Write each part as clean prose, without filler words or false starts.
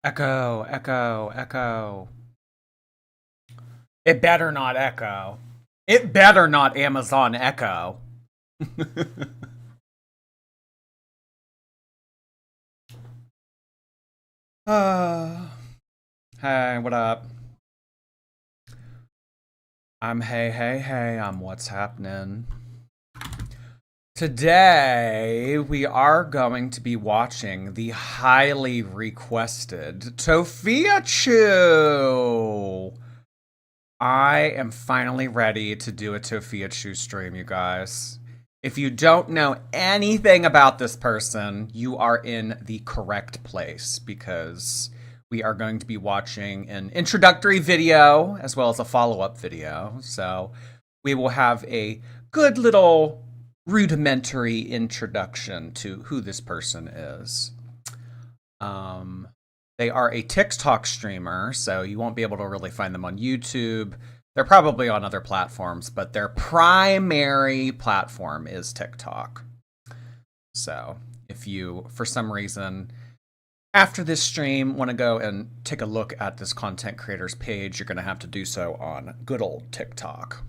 Echo, echo, echo. It better not echo. It better not Amazon Echo. uh, hey, what up? I'm hey, hey, hey. I'm what's happening. Today, we are going to be watching the highly requested Tophiachu. I am finally ready to do a Tophiachu stream, you guys. If you don't know anything about this person, you are in the correct place because we are going to be watching an introductory video as well as a follow-up video. So we will have a good little rudimentary introduction to who this person is. Um, they are a TikTok streamer, so you won't be able to really find them on YouTube. They're probably on other platforms, but their primary platform is TikTok. So if you, for some reason, after this stream, want to go and take a look at this content creator's page, you're going to have to do so on good old TikTok.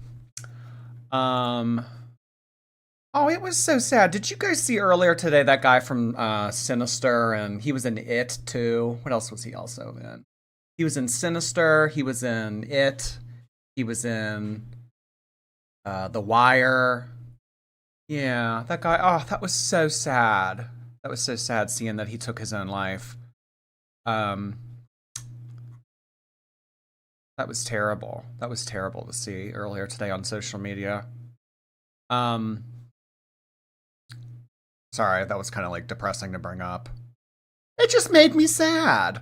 Oh, it was so sad. Did you guys see earlier today that guy from Sinister, and he was in It too? What else was he also in? He was in Sinister. He was in It. He was in The Wire. Yeah, that guy. Oh, that was so sad. That was so sad seeing that he took his own life. That was terrible. That was terrible to see earlier today on social media. Sorry, that was kind of like depressing to bring up. It just made me sad.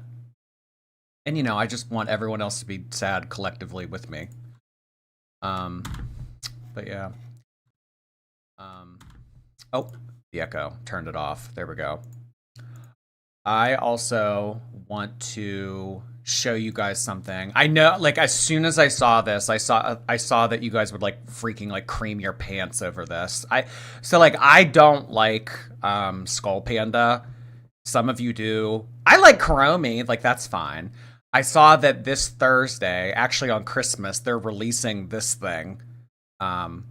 And you know, I just want everyone else to be sad collectively with me. But yeah. Oh, the echo. Turned it off. There we go. I also want to show you guys something. I know, like, as soon as I saw this, I saw that you guys would like freaking like cream your pants over this. I don't like Skull Panda. Some of you do. I like Kuromi, like that's fine. I saw that this Thursday, actually on Christmas, they're releasing this thing. Some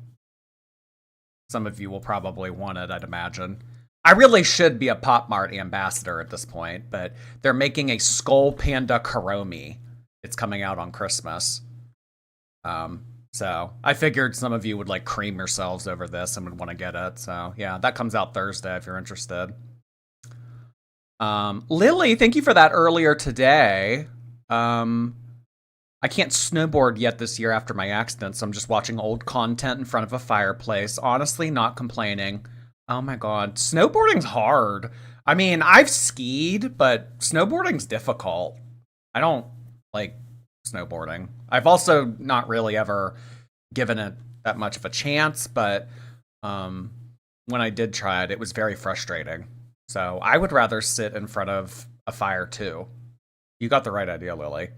of you will probably want it, I'd imagine. I really should be a Pop Mart ambassador at this point, but they're making a Skull Panda Kuromi. It's coming out on Christmas. So I figured some of you would like cream yourselves over this and would want to get it. So yeah, that comes out Thursday if you're interested. Lily, thank you for that earlier today. I can't snowboard yet this year after my accident, so I'm just watching old content in front of a fireplace. Honestly, not complaining. Oh my god, snowboarding's hard. I mean, I've skied, but snowboarding's difficult. I don't like snowboarding. I've also not really ever given it that much of a chance, but when I did try it, it was very frustrating. So I would rather sit in front of a fire too. You got the right idea, Lily.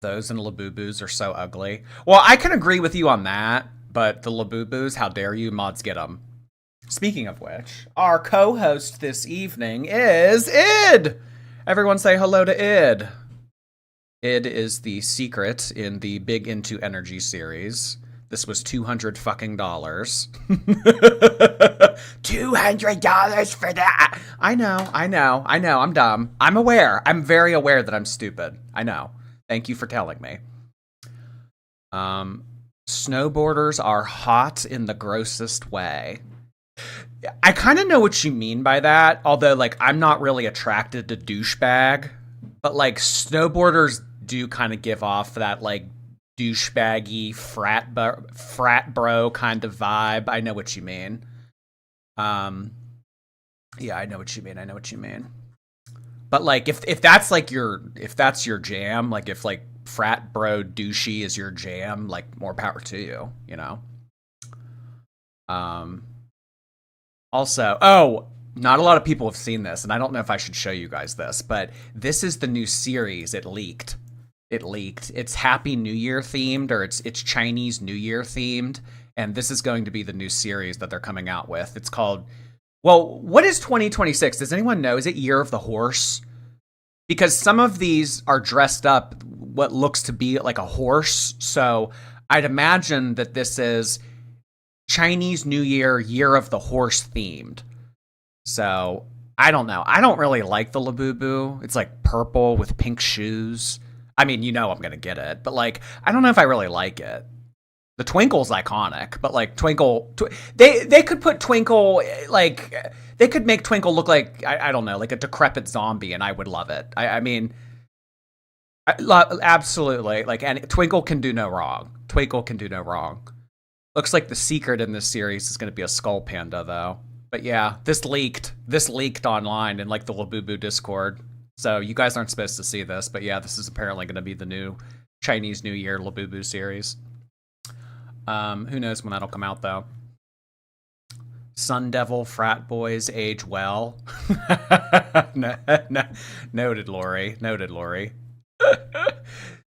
Those and Labubus are so ugly. Well, I can agree with you on that, but the Labubus, how dare you, mods get them. Speaking of which, our co-host this evening is Id! Everyone say hello to Id. Id is the secret in the Big Into Energy series. This was $200 fucking dollars. $200 for that! I know, I'm dumb. I'm aware. I'm very aware that I'm stupid. I know. Thank you for telling me. Snowboarders are hot in the grossest way. I kind of know what you mean by that, although, like, I'm not really attracted to douchebag. But, like, snowboarders do kind of give off that, like, douchebaggy frat bro kind of vibe. I know what you mean. Yeah, I know what you mean. But like, if that's like if that's your jam, like if like frat bro douchey is your jam, like more power to you, you know. Also, oh, not a lot of people have seen this, and I don't know if I should show you guys this, but this is the new series. It leaked. It's Happy New Year themed, or it's Chinese New Year themed, and this is going to be the new series that they're coming out with. It's called, well, what is 2026? Does anyone know? Is it Year of the Horse? because some of these are dressed up what looks to be like a horse. So I'd imagine that this is Chinese New Year, Year of the Horse themed. So I don't know. I don't really like the Labubu. It's like purple with pink shoes. I mean, you know I'm going to get it, but like, I don't know if I really like it. The Twinkle's iconic, but like they could put Twinkle, like, they could make Twinkle look like, I don't know, like a decrepit zombie, and I would love it. I mean, absolutely. Like, and Twinkle can do no wrong. Twinkle can do no wrong. Looks like the secret in this series is going to be a skull panda, though. But yeah, this leaked. This leaked online in like the Labubu Discord. So you guys aren't supposed to see this, but yeah, this is apparently going to be the new Chinese New Year Labubu series. Who knows when that'll come out, though. Sun Devil frat boys age well. No, noted, Lori. Noted, Lori.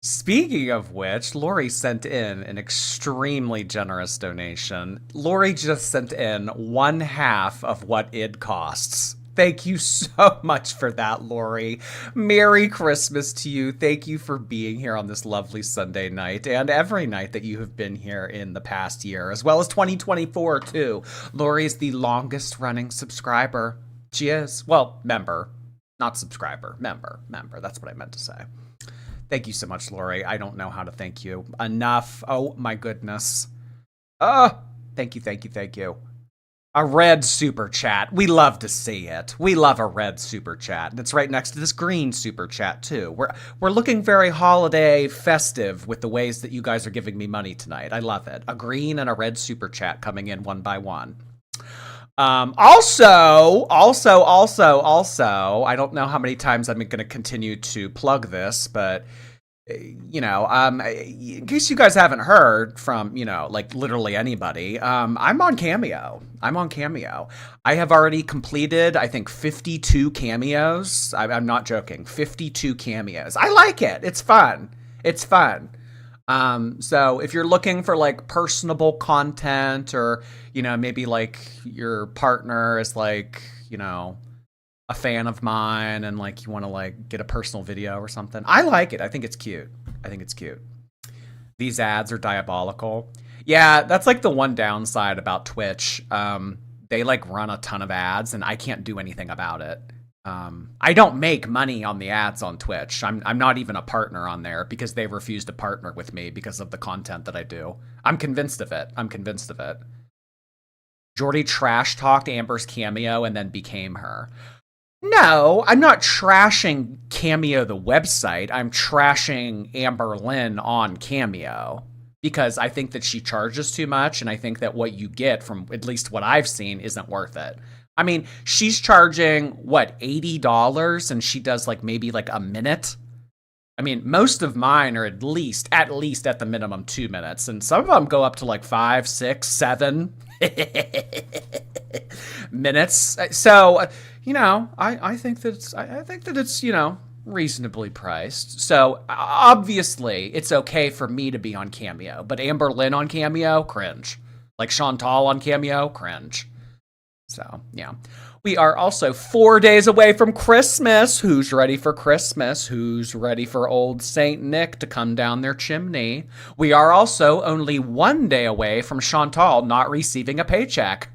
Speaking of which, Lori sent in an extremely generous donation. Lori just sent in 1/2 of what it costs. Thank you so much for that, Lori. Merry Christmas to you. Thank you for being here on this lovely Sunday night and every night that you have been here in the past year, as well as 2024, too. Lori is the longest running subscriber. She is. Well, member. Not subscriber. Member. That's what I meant to say. Thank you so much, Lori. I don't know how to thank you enough. Oh, my goodness. Thank you. A red super chat. We love to see it. We love a red super chat. And it's right next to this green super chat, too. We're looking very holiday festive with the ways that you guys are giving me money tonight. I love it. A green and a red super chat coming in one by one. Also, I don't know how many times I'm going to continue to plug this, but you know, in case you guys haven't heard from, you know, like literally anybody, I'm on Cameo. I have already completed, I think, 52 cameos. I'm not joking. 52 cameos. I like it. It's fun. So if you're looking for like personable content, or, you know, maybe like your partner is like, you know, a fan of mine and like you want to like get a personal video or something, I like it. I think it's cute. These ads are diabolical. Yeah, that's like the one downside about Twitch. They like run a ton of ads and I can't do anything about it. I don't make money on the ads on Twitch. I'm not even a partner on there because they refuse to partner with me because of the content that I do. I'm convinced of it. Jordy trash talked Amber's Cameo and then became her. No, I'm not trashing Cameo the website. I'm trashing Amber Lynn on Cameo because I think that she charges too much, and I think that what you get from at least what I've seen isn't worth it. I mean, she's charging, what, $80, and she does like maybe like a minute? I mean, most of mine are at least at the minimum 2 minutes, and some of them go up to like 5, 6, 7 minutes. So, you know, I think that it's, you know, reasonably priced. So obviously it's okay for me to be on Cameo, but Amber Lynn on Cameo, cringe. Like Chantal on Cameo, cringe. So, yeah. We are also 4 days away from Christmas. Who's ready for Christmas? Who's ready for old Saint Nick to come down their chimney? We are also only 1 day away from Chantal not receiving a paycheck.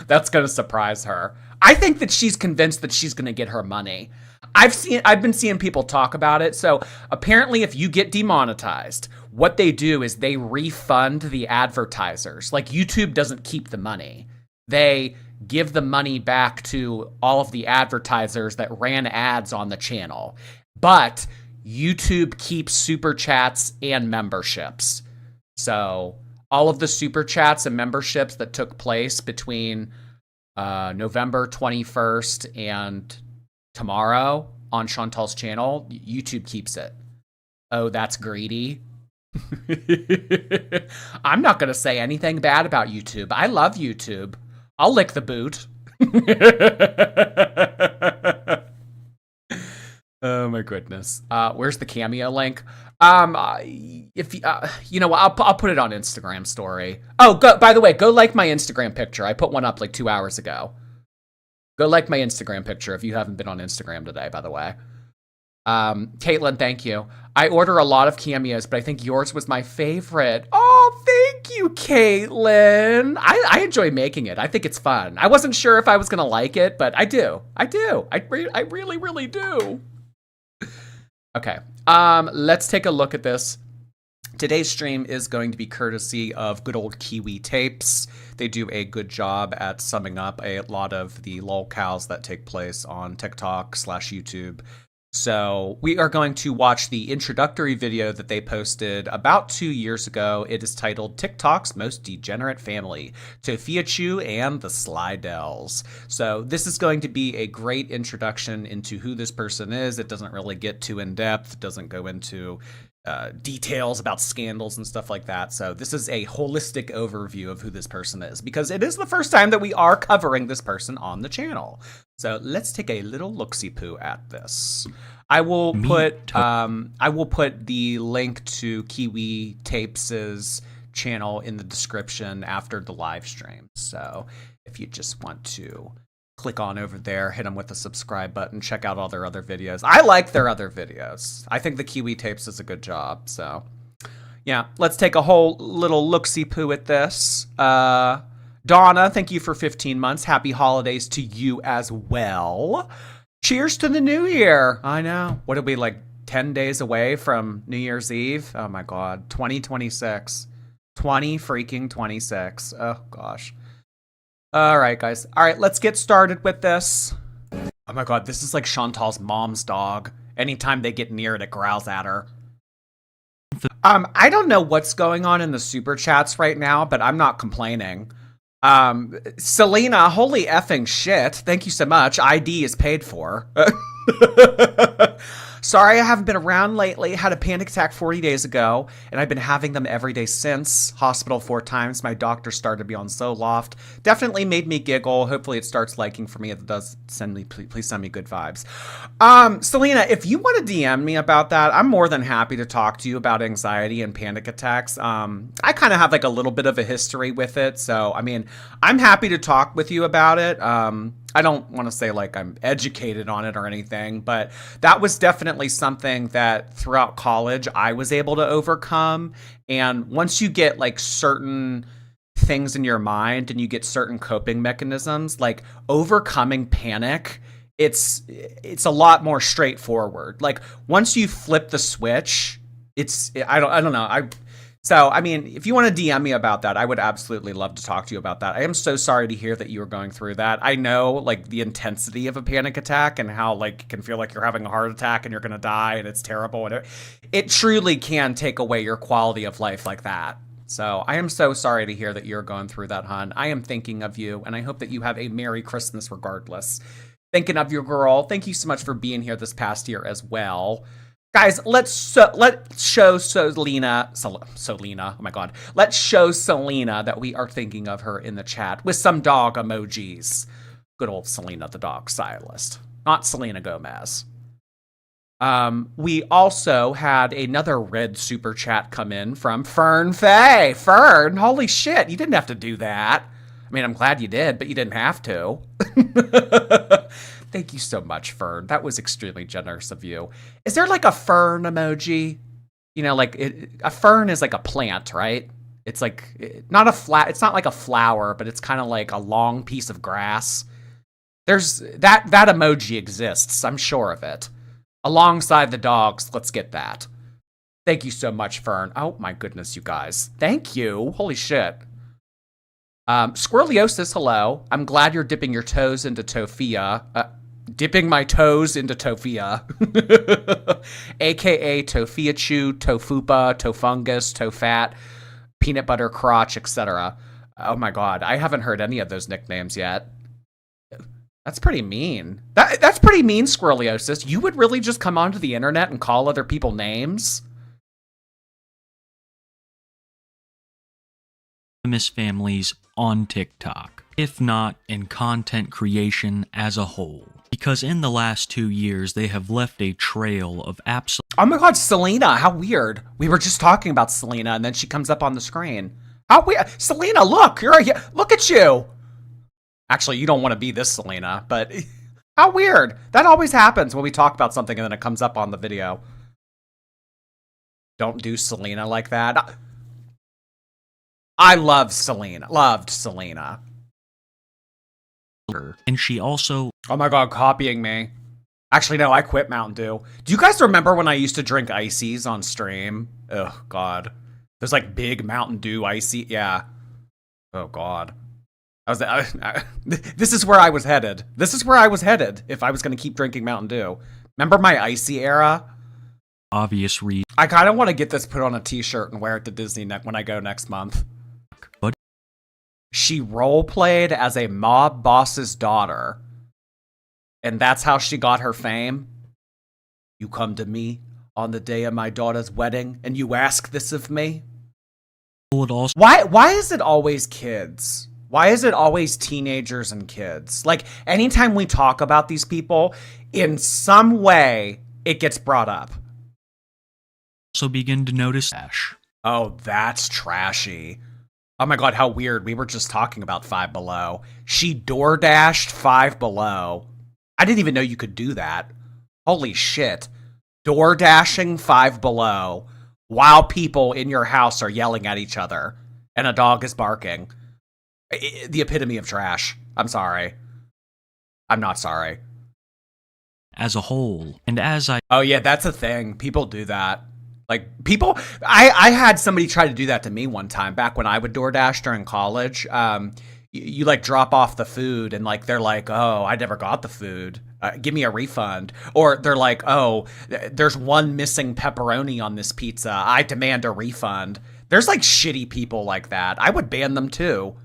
That's going to surprise her. I think that she's convinced that she's going to get her money. I've been seeing people talk about it. So apparently if you get demonetized, what they do is they refund the advertisers. Like YouTube doesn't keep the money. They give the money back to all of the advertisers that ran ads on the channel. But YouTube keeps super chats and memberships. So all of the super chats and memberships that took place between November 21st and tomorrow on Chantal's channel, YouTube keeps it. Oh, that's greedy. I'm not going to say anything bad about YouTube. I love YouTube. I'll lick the boot. Oh my goodness. Where's the Cameo link? If you know, I'll put it on Instagram story. Oh, by the way, go like my Instagram picture. I put one up like 2 hours ago. Go like my Instagram picture if you haven't been on Instagram today, by the way. Caitlin, thank you. I order a lot of cameos, but I think yours was my favorite. Oh, thank you, Caitlin. I enjoy making it. I think it's fun. I wasn't sure if I was going to like it, but I do. I really, really do. Okay. Let's take a look at this. Today's stream is going to be courtesy of good old Kiwi Tapes. They do a good job at summing up a lot of the lolcows that take place on TikTok/YouTube. So we are going to watch the introductory video that they posted about 2 years ago. It is titled TikTok's Most Degenerate Family, Tophiachu and the Slydells. So this is going to be a great introduction into who this person is. It doesn't really get too in-depth. It doesn't go into details about scandals and stuff like that. So this is a holistic overview of who this person is, because it is the first time that we are covering this person on the channel. So let's take a little look-see-poo at this. I will put the link to Kiwi Tapes' channel in the description after the live stream. So if you just want to click on over there, hit them with the subscribe button, check out all their other videos. I like their other videos. I think the Kiwi Tapes does a good job. So yeah, let's take a whole little look-see-poo at this. Donna, thank you for 15 months. Happy holidays to you as well. Cheers to the new year. I know. What are we, like 10 days away from New Year's Eve? Oh my God. 2026. 2026. Oh gosh. All right, guys. All right, let's get started with this. Oh my God, this is like Chantal's mom's dog. Anytime they get near it, it growls at her. I don't know what's going on in the super chats right now, but I'm not complaining. Selena, holy effing shit. Thank you so much. ID is paid for. Sorry I haven't been around lately. Had a panic attack 40 days ago, and I've been having them every day since. Hospital 4 times. My doctor started me on Zoloft. Definitely made me giggle. Hopefully it starts liking for me. If it does, please send me good vibes. Selena, if you want to DM me about that, I'm more than happy to talk to you about anxiety and panic attacks. I kind of have like a little bit of a history with it. So, I mean, I'm happy to talk with you about it. I don't want to say like I'm educated on it or anything, but that was definitely something that throughout college I was able to overcome. And once you get like certain things in your mind and you get certain coping mechanisms, like overcoming panic, it's a lot more straightforward. Like once you flip the switch, I don't know. So, I mean, if you want to DM me about that, I would absolutely love to talk to you about that. I am so sorry to hear that you were going through that. I know, like, the intensity of a panic attack and how, like, it can feel like you're having a heart attack and you're going to die and it's terrible. And it truly can take away your quality of life like that. So, I am so sorry to hear that you're going through that, hon. I am thinking of you, and I hope that you have a Merry Christmas regardless. Thinking of your girl. Thank you so much for being here this past year as well. Guys, let's show Selena, oh my God. Let's show Selena that we are thinking of her in the chat with some dog emojis. Good old Selena, the dog stylist, not Selena Gomez. We also had another red super chat come in from Fern Faye. Fern, holy shit, you didn't have to do that. I mean, I'm glad you did, but you didn't have to. Thank you so much, Fern. That was extremely generous of you. Is there like a fern emoji? You know, like a fern is like a plant, right? It's like it's not like a flower, but it's kind of like a long piece of grass. There's that emoji exists. I'm sure of it. Alongside the dogs, let's get that. Thank you so much, Fern. Oh my goodness, you guys. Thank you. Holy shit. Squirreliosis, hello. I'm glad you're dipping your toes into Tophia. Dipping my toes into Tophia. AKA Tophiachu, Tofupa, Tofungus, Tofat, Peanut Butter Crotch, etc. Oh my God, I haven't heard any of those nicknames yet. That's pretty mean. That's pretty mean, Squirreliosis. You would really just come onto the internet and call other people names? Famous families on TikTok, if not in content creation as a whole. Because in the last 2 years, they have left a trail of absolute... Oh my God, Selena, how weird. We were just talking about Selena, and then she comes up on the screen. How weird. Selena, look, look at you. Actually, you don't want to be this Selena, but how weird. That always happens when we talk about something and then it comes up on the video. Don't do Selena like that. I love Selena. Loved Selena. And she also... Oh my god, copying me. Actually, no, I quit Mountain Dew. Do you guys remember when I used to drink ices on stream? Oh god. There's like big Mountain Dew icy. Yeah. Oh god. This is where I was headed. This is where I was headed if I was going to keep drinking Mountain Dew. Remember my icy era? Obvious reason. I kind of want to get this put on a t-shirt and wear it to Disney when I go next month. But she role-played as a mob boss's daughter. And that's how she got her fame. You come to me on the day of my daughter's wedding and you ask this of me? Why is it always kids? Why is it always teenagers and kids? Like, anytime we talk about these people, in some way, it gets brought up. Also begin to notice Ash. Oh, that's trashy. Oh my god, how weird. We were just talking about Five Below. She door dashed Five Below. I didn't even know you could do that. Holy shit. Door dashing Five Below while people in your house are yelling at each other and a dog is barking. The epitome of trash. I'm sorry. I'm not sorry. As a whole, and as I... Oh yeah, that's a thing. People do that. Like, people... I had somebody try to do that to me one time back when I would DoorDash during college. You like drop off the food and like they're like, oh, I never got the food. Give me a refund. Or they're like, oh, there's one missing pepperoni on this pizza. I demand a refund. There's like shitty people like that. I would ban them too.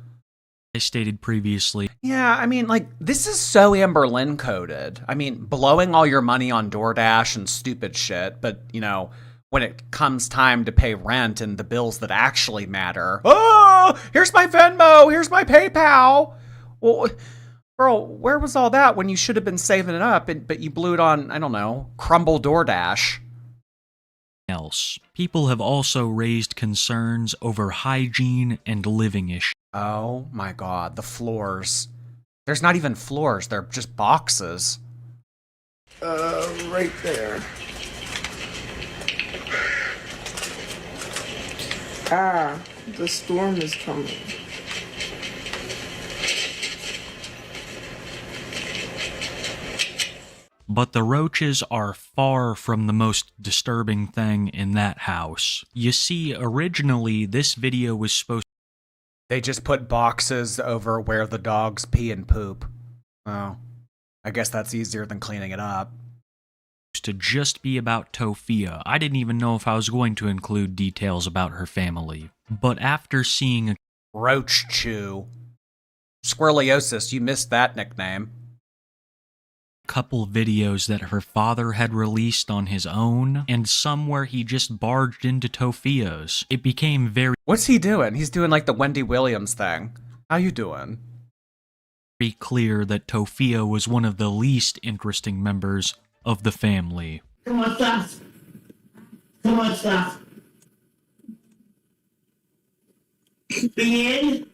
I stated previously. Yeah, I mean, like, this is so Amber Lynn coded. I mean, blowing all your money on DoorDash and stupid shit, but, you know, when it comes time to pay rent and the bills that actually matter, oh, here's my Venmo, here's my PayPal. Well, girl, where was all that when you should have been saving it up, but you blew it on, I don't know, Crumble DoorDash? Else, people have also raised concerns over hygiene and living issues. Oh my god, the floors. There's not even floors, they're just boxes. Right there. Ah, the storm is coming. But the roaches are far from the most disturbing thing in that house. You see, originally this video was supposed They just put boxes over where the dogs pee and poop. Oh, I guess that's easier than cleaning it up. to just be about Tophia. I didn't even know if I was going to include details about her family. But after seeing a Roach Chew. Squirreliosis, you missed that nickname. couple videos that her father had released on his own, and some where he just barged into Tophia's, it became very What's he doing? He's doing like the Wendy Williams thing. How you doing? clear that Tophia was one of the least interesting members of the family. Come on, stop. Come on, stop. Bien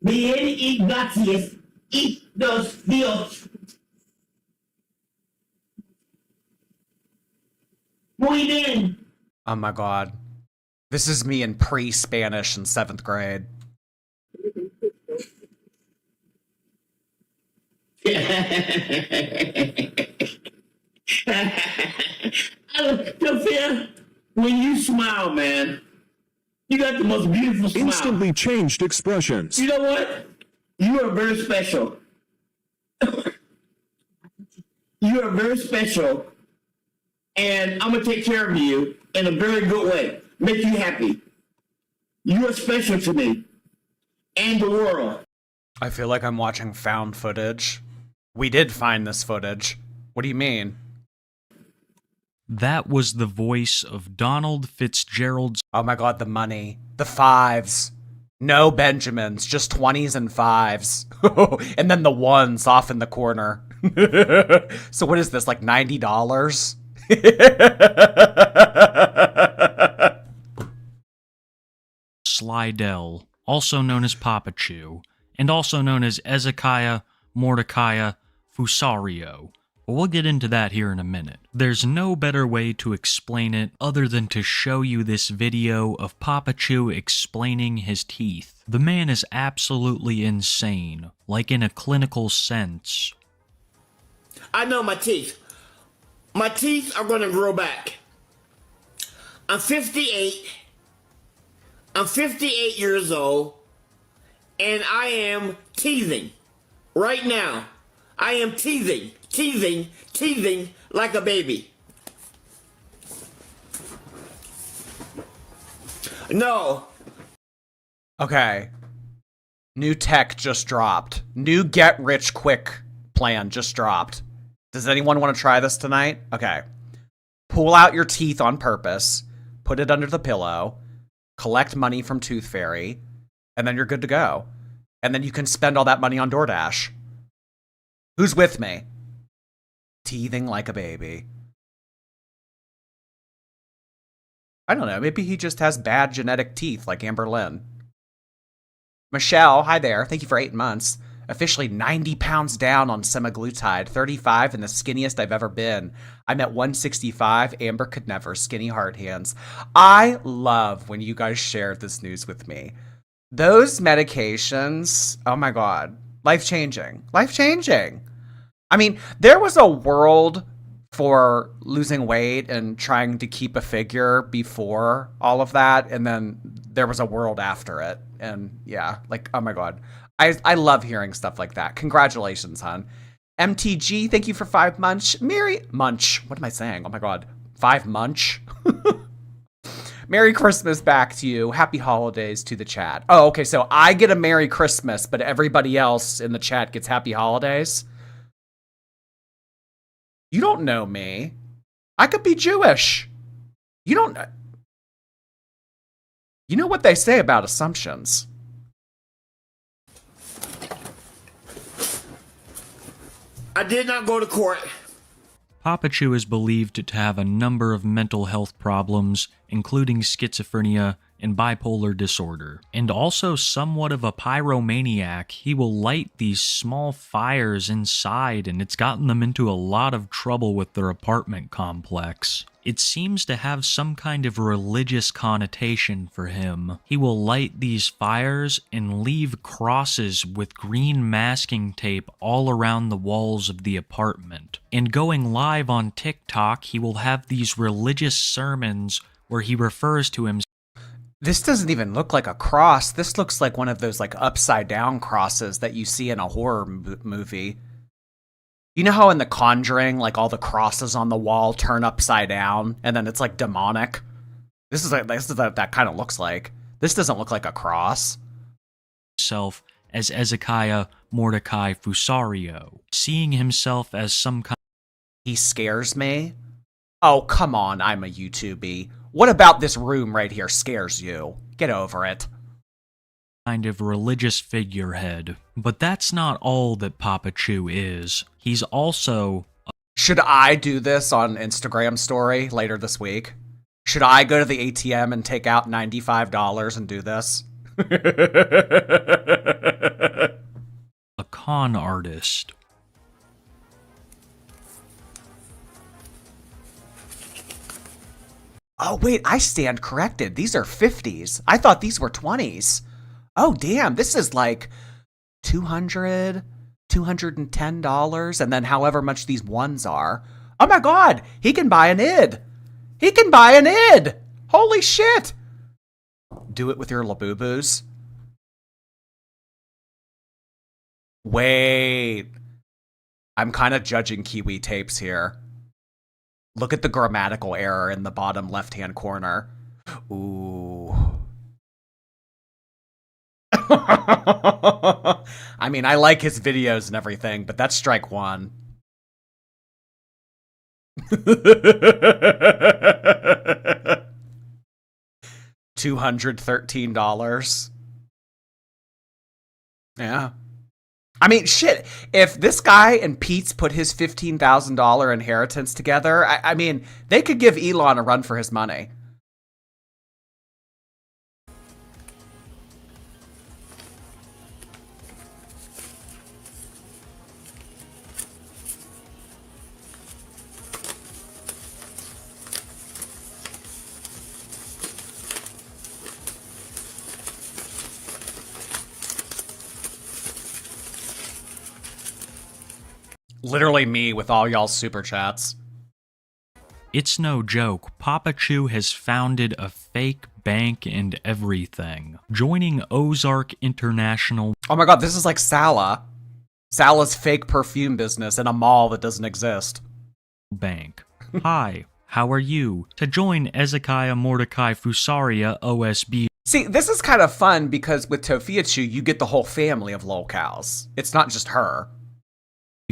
y gracias. Y dos Dios. Muy bien. Oh my god. This is me in pre-Spanish in 7th grade. Sophia, when you smile, man, you got the most beautiful smile. Instantly changed expressions. You know what? You are very special. You are very special, and I'm gonna take care of you in a very good way. Make you happy. You are special to me and the world. I feel like I'm watching found footage. We did find this footage. What do you mean? That was the voice of Donald Fitzgerald's Oh my god, the money. The fives. No Benjamins, just 20s and 5s. And then the ones off in the corner. So what is this, like $90? Slidell, also known as Tophiachu, and also known as Ezekiah Mordecai Fusario. But we'll get into that here in a minute. There's no better way to explain it other than to show you this video of Tophiachu explaining his teeth. The man is absolutely insane, like in a clinical sense. I know my teeth. My teeth are going to grow back. I'm 58. I'm 58 years old. And I am teething. Right now. I am teething like a baby. No. Okay. New tech just dropped. New get rich quick plan just dropped. Does anyone want to try this tonight? Okay. Pull out your teeth on purpose, put it under the pillow, collect money from Tooth Fairy, and then you're good to go. And then you can spend all that money on DoorDash. Who's with me? Teething like a baby. I don't know, maybe he just has bad genetic teeth like Amber Lynn. Michelle, hi there. Thank you for 8 months. Officially 90 pounds down on semaglutide, 35 and the skinniest I've ever been. I'm at 165. Amber could never. Skinny heart hands. I love when you guys share this news with me. Those medications, oh my God, life-changing. Life-changing. I mean, there was a world for losing weight and trying to keep a figure before all of that, and then there was a world after it. And yeah, like, oh my God. I love hearing stuff like that. Congratulations, hon. MTG, thank you for 5 months. Merry Munch. What am I saying? Oh my God. 5 munch. Merry Christmas back to you. Happy holidays to the chat. Oh, okay. So I get a Merry Christmas, but everybody else in the chat gets Happy Holidays. You don't know me. I could be Jewish. You don't. You know what they say about assumptions. I did not go to court. Tophiachu is believed to have a number of mental health problems, including schizophrenia and bipolar disorder, and also somewhat of a pyromaniac. He will light these small fires inside, and it's gotten them into a lot of trouble with their apartment complex. It seems to have some kind of religious connotation for him. He will light these fires and leave crosses with green masking tape all around the walls of the apartment. And going live on TikTok, he will have these religious sermons where he refers to himself. This doesn't even look like a cross. This looks like one of those like upside down crosses that you see in a horror movie. You know how in The Conjuring, like all the crosses on the wall turn upside down and then it's like demonic? This is what that kind of looks like. This doesn't look like a cross. Himself as Ezekiah Mordecai Fusario, seeing himself as some kind. He scares me. Oh, come on, I'm a YouTubie. What about this room right here scares you? Get over it. Kind of religious figurehead. But that's not all that Tophiachu is. He's also... Should I do this on Instagram story later this week? Should I go to the ATM and take out $95 and do this? a con artist. Oh, wait, I stand corrected. These are 50s. I thought these were 20s. Oh, damn, this is like $200, $210, and then however much these ones are. Oh my God, he can buy an id. He can buy an id. Holy shit. Do it with your Labubus. Wait. I'm kind of judging Kiwi tapes here. Look at the grammatical error in the bottom left-hand corner. Ooh. I mean, I like his videos and everything, but that's strike one. $213. Yeah. I mean, shit, if this guy and Pete's put his $15,000 inheritance together, I mean, they could give Elon a run for his money. Literally me with all y'all's super chats. It's no joke, Tophiachu has founded a fake bank and everything, joining Ozark International Oh my god, this is like Sala. Sala's fake perfume business in a mall that doesn't exist. Bank. Hi, how are you? To join Ezekiah Mordecai Fusaria OSB See, this is kind of fun because with Tophiachu, you get the whole family of lolcows. It's not just her.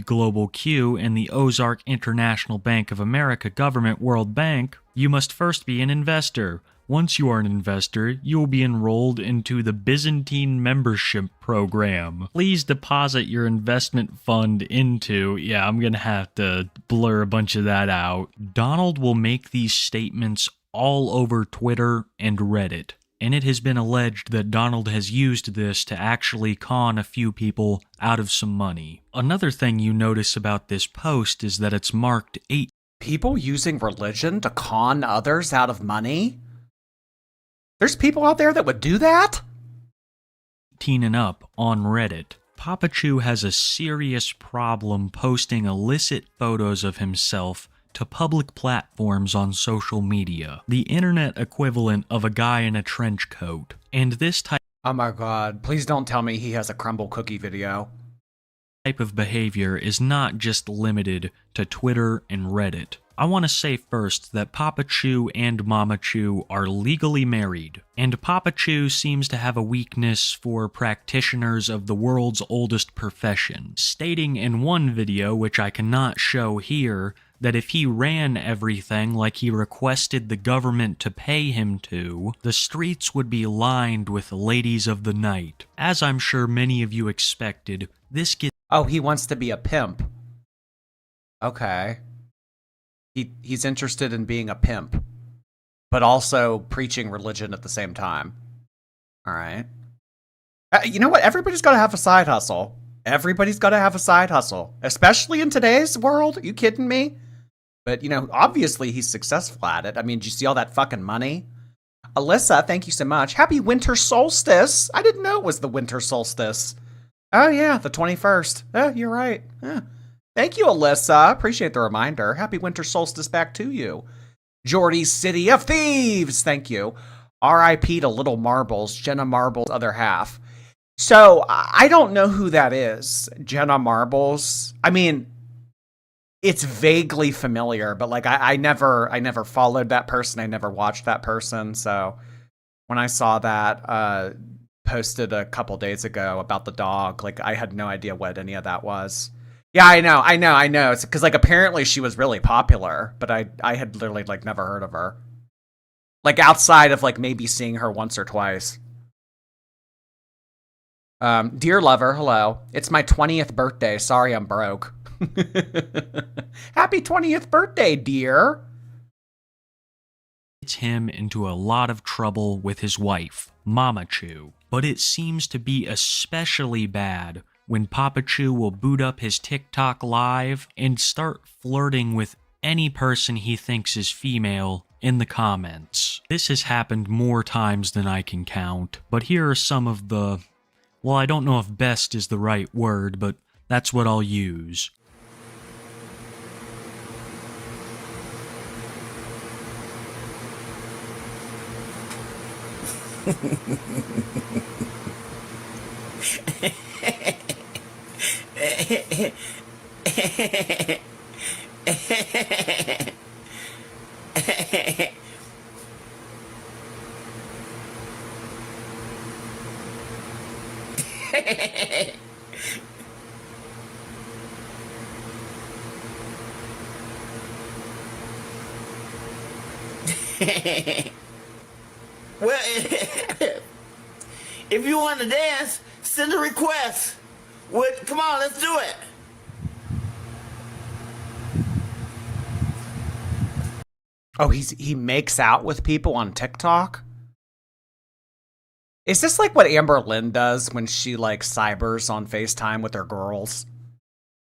Global Q and the Ozark International Bank of America Government World Bank, you must first be an investor. Once you are an investor, you will be enrolled into the Byzantine membership program. Please deposit your investment fund into, yeah, I'm gonna have to blur a bunch of that out. Donald will make these statements all over Twitter and Reddit. And it has been alleged that Donald has used this to actually con a few people out of some money. Another thing you notice about this post is that it's marked 18 People using religion to con others out of money? There's people out there that would do that? and up on Reddit. Tophiachu has a serious problem posting illicit photos of himself to public platforms on social media, the internet equivalent of a guy in a trench coat. And this type Oh my god, please don't tell me he has a crumble cookie video. of behavior is not just limited to Twitter and Reddit. I want to say first that Tophiachu and Mamachu are legally married, and Tophiachu seems to have a weakness for practitioners of the world's oldest profession, stating in one video, which I cannot show here, that if he ran everything like he requested the government to pay him to, the streets would be lined with ladies of the night. As I'm sure many of you expected, this gets Oh, he wants to be a pimp. Okay. He's interested in being a pimp, but also preaching religion at the same time. All right. You know what? Everybody's got to have a side hustle. Everybody's got to have a side hustle, especially in today's world. Are you kidding me? But, you know, obviously he's successful at it. I mean, did you see all that fucking money? Alyssa, thank you so much. Happy winter solstice. I didn't know it was the winter solstice. Oh, yeah, the 21st. Oh, you're right. Yeah. Thank you, Alyssa. Appreciate the reminder. Happy winter solstice back to you. Jordy's City of Thieves. Thank you. R.I.P. to Little Marbles, Jenna Marbles' other half. So, I don't know who that is, Jenna Marbles. I mean, it's vaguely familiar, but like I never followed that person. I never watched that person. So when I saw that posted a couple days ago about the dog, like I had no idea what any of that was. Yeah, I know. It's because like apparently she was really popular, but I had literally like never heard of her. Like outside of like maybe seeing her once or twice. Dear lover, hello. It's my 20th birthday. Sorry I'm broke. Happy 20th birthday, dear. gets him into a lot of trouble with his wife, Mamachu. But it seems to be especially bad when Tophiachu will boot up his TikTok live and start flirting with any person he thinks is female in the comments. This has happened more times than I can count, but here are some of the, well, I don't know if best is the right word, but that's what I'll use. Well, if you want to dance, send a request. Come on, let's do it. Oh, he makes out with people on TikTok? Is this like what Amber Lynn does when she like cybers on FaceTime with her girls?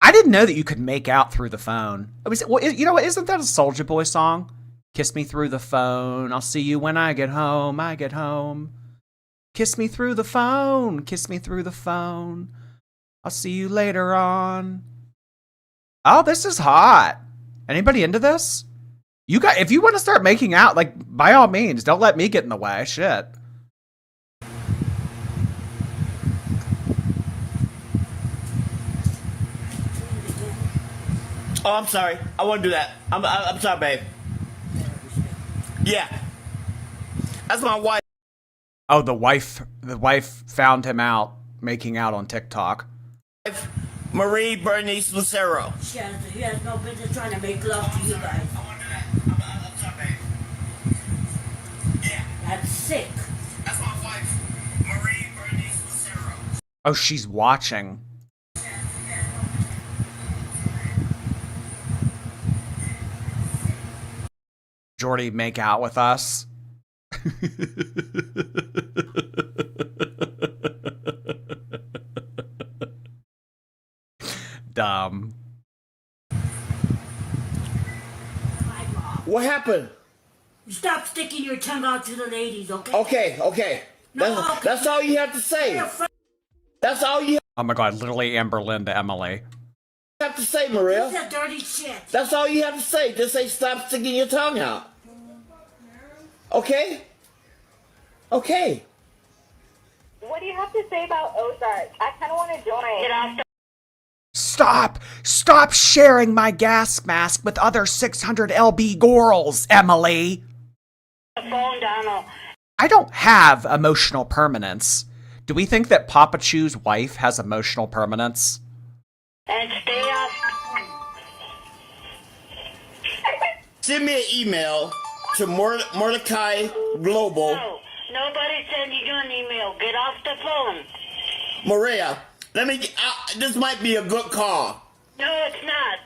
I didn't know that you could make out through the phone. Well, you know what? Isn't that a Soulja Boy song? Kiss me through the phone. I'll see you when I get home. I get home. Kiss me through the phone. Kiss me through the phone. I'll see you later on. Oh, this is hot. Anybody into this? You got, if you want to start making out, like, by all means, don't let me get in the way. Shit. Oh, I'm sorry. I won't do that. I'm sorry, babe. Yeah. That's my wife. Oh, the wife found him out making out on TikTok. Marie Bernice Lucero. He has no business trying to make love to you guys. I won't do that. I'm sorry, babe. Yeah. That's sick. That's my wife. Marie Bernice Lucero. Oh, she's watching. Jordy, make out with us. Dumb. What happened? Stop sticking your tongue out to the ladies, okay? Okay. No, That's all you have to say. That's all you Oh my god, literally Amber Lynn to Emily. have to say, Maria. That's dirty shit. That's all you have to say. Just say stop sticking your tongue out. Okay? Okay. What do you have to say about Ozark? I kind of want to join. Get off the Stop sharing my gas mask with other 600 LB girls, Emily. phone, Donald. I don't have emotional permanence. Do we think that Tophiachu's wife has emotional permanence? And stay off. Send me an email to Mordecai Global. No, nobody sending you an email. Get off the phone. Maria, this might be a good call. No, it's not.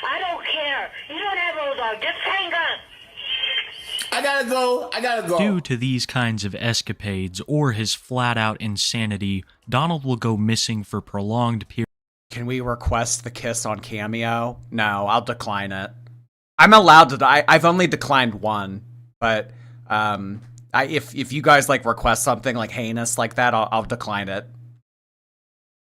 I don't care. You don't have Ozark. Just hang up. I gotta go. Due to these kinds of escapades or his flat-out insanity, Donald will go missing for prolonged periods. Can we request the kiss on Cameo? No, I'll decline it. I'm allowed to. I've only declined one, but if you guys like request something like heinous like that, I'll decline it.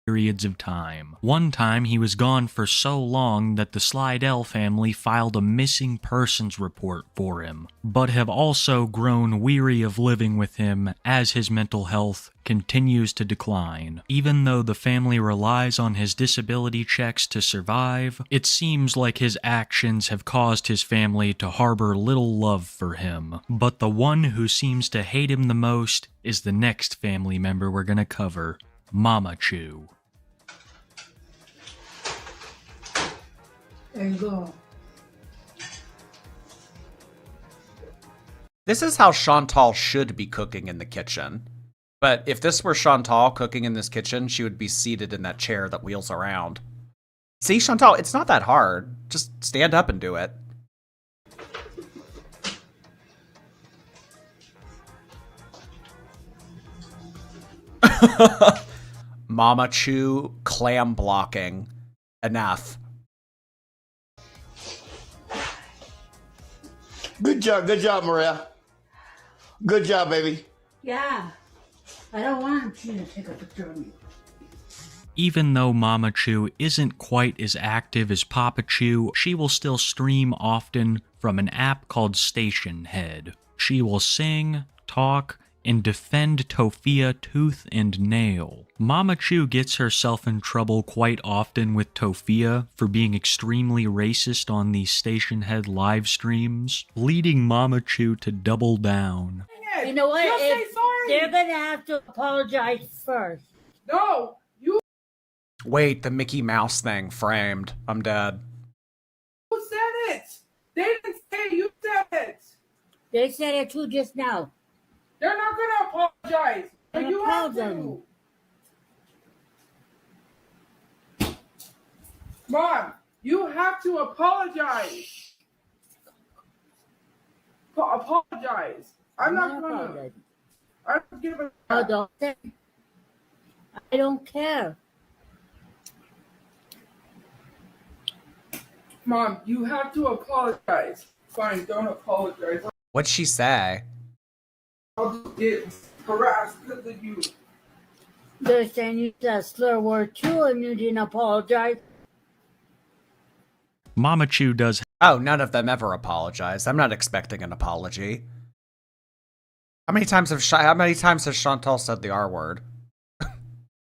Periods of time. One time he was gone for so long that the Slidell family filed a missing persons report for him, but have also grown weary of living with him as his mental health continues to decline. Even though the family relies on his disability checks to survive, it seems like his actions have caused his family to harbor little love for him. But the one who seems to hate him the most is the next family member we're gonna cover, Tophiachu. There you go. This is how Chantal should be cooking in the kitchen. But if this were Chantal cooking in this kitchen, she would be seated in that chair that wheels around. See, Chantal, it's not that hard. Just stand up and do it. Tophiachu clam blocking. Enough. Good job, Maria. Good job, baby. Yeah. I don't want you to take a picture of me. Even though Tophiachu isn't quite as active as Tophiachu, she will still stream often from an app called Station Head. She will sing, talk, and defend Tophia tooth and nail. Tophiachu gets herself in trouble quite often with Tophia for being extremely racist on these Station Head live streams, leading Tophiachu to double down. You know what? Just say sorry. They're going to have to apologize first. No, you Wait, the Mickey Mouse thing framed. I'm dead. said it. They didn't say it, you said it. They said it too just now. They're not gonna apologize. But Then you have apologize. to. Mom, you have to apologize. Apologize. I'm not gonna. apologize. I don't give a. I don't care. Mom, you have to apologize. Fine, don't apologize. What'd she say? I'll just get harassed because of you. They're saying you said a slur word too and you didn't apologize. Mama Chu does Oh, none of them ever apologized. I'm not expecting an apology. How many times has Chantal said the R word?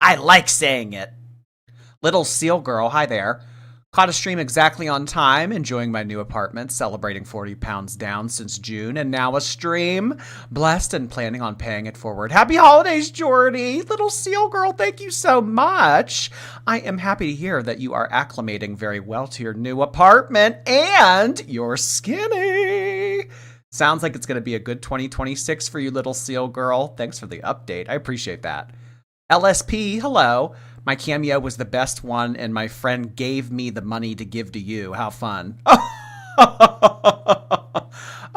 I like saying it. Little Seal Girl, hi there. Caught a stream exactly on time, enjoying my new apartment, celebrating 40 pounds down since June, and now a stream. Blessed and planning on paying it forward. Happy holidays, Jordy! Little Seal Girl, thank you so much. I am happy to hear that you are acclimating very well to your new apartment, and you're skinny. Sounds like it's going to be a good 2026 for you, Little Seal Girl. Thanks for the update. I appreciate that. LSP, hello. My cameo was the best one, and my friend gave me the money to give to you. How fun.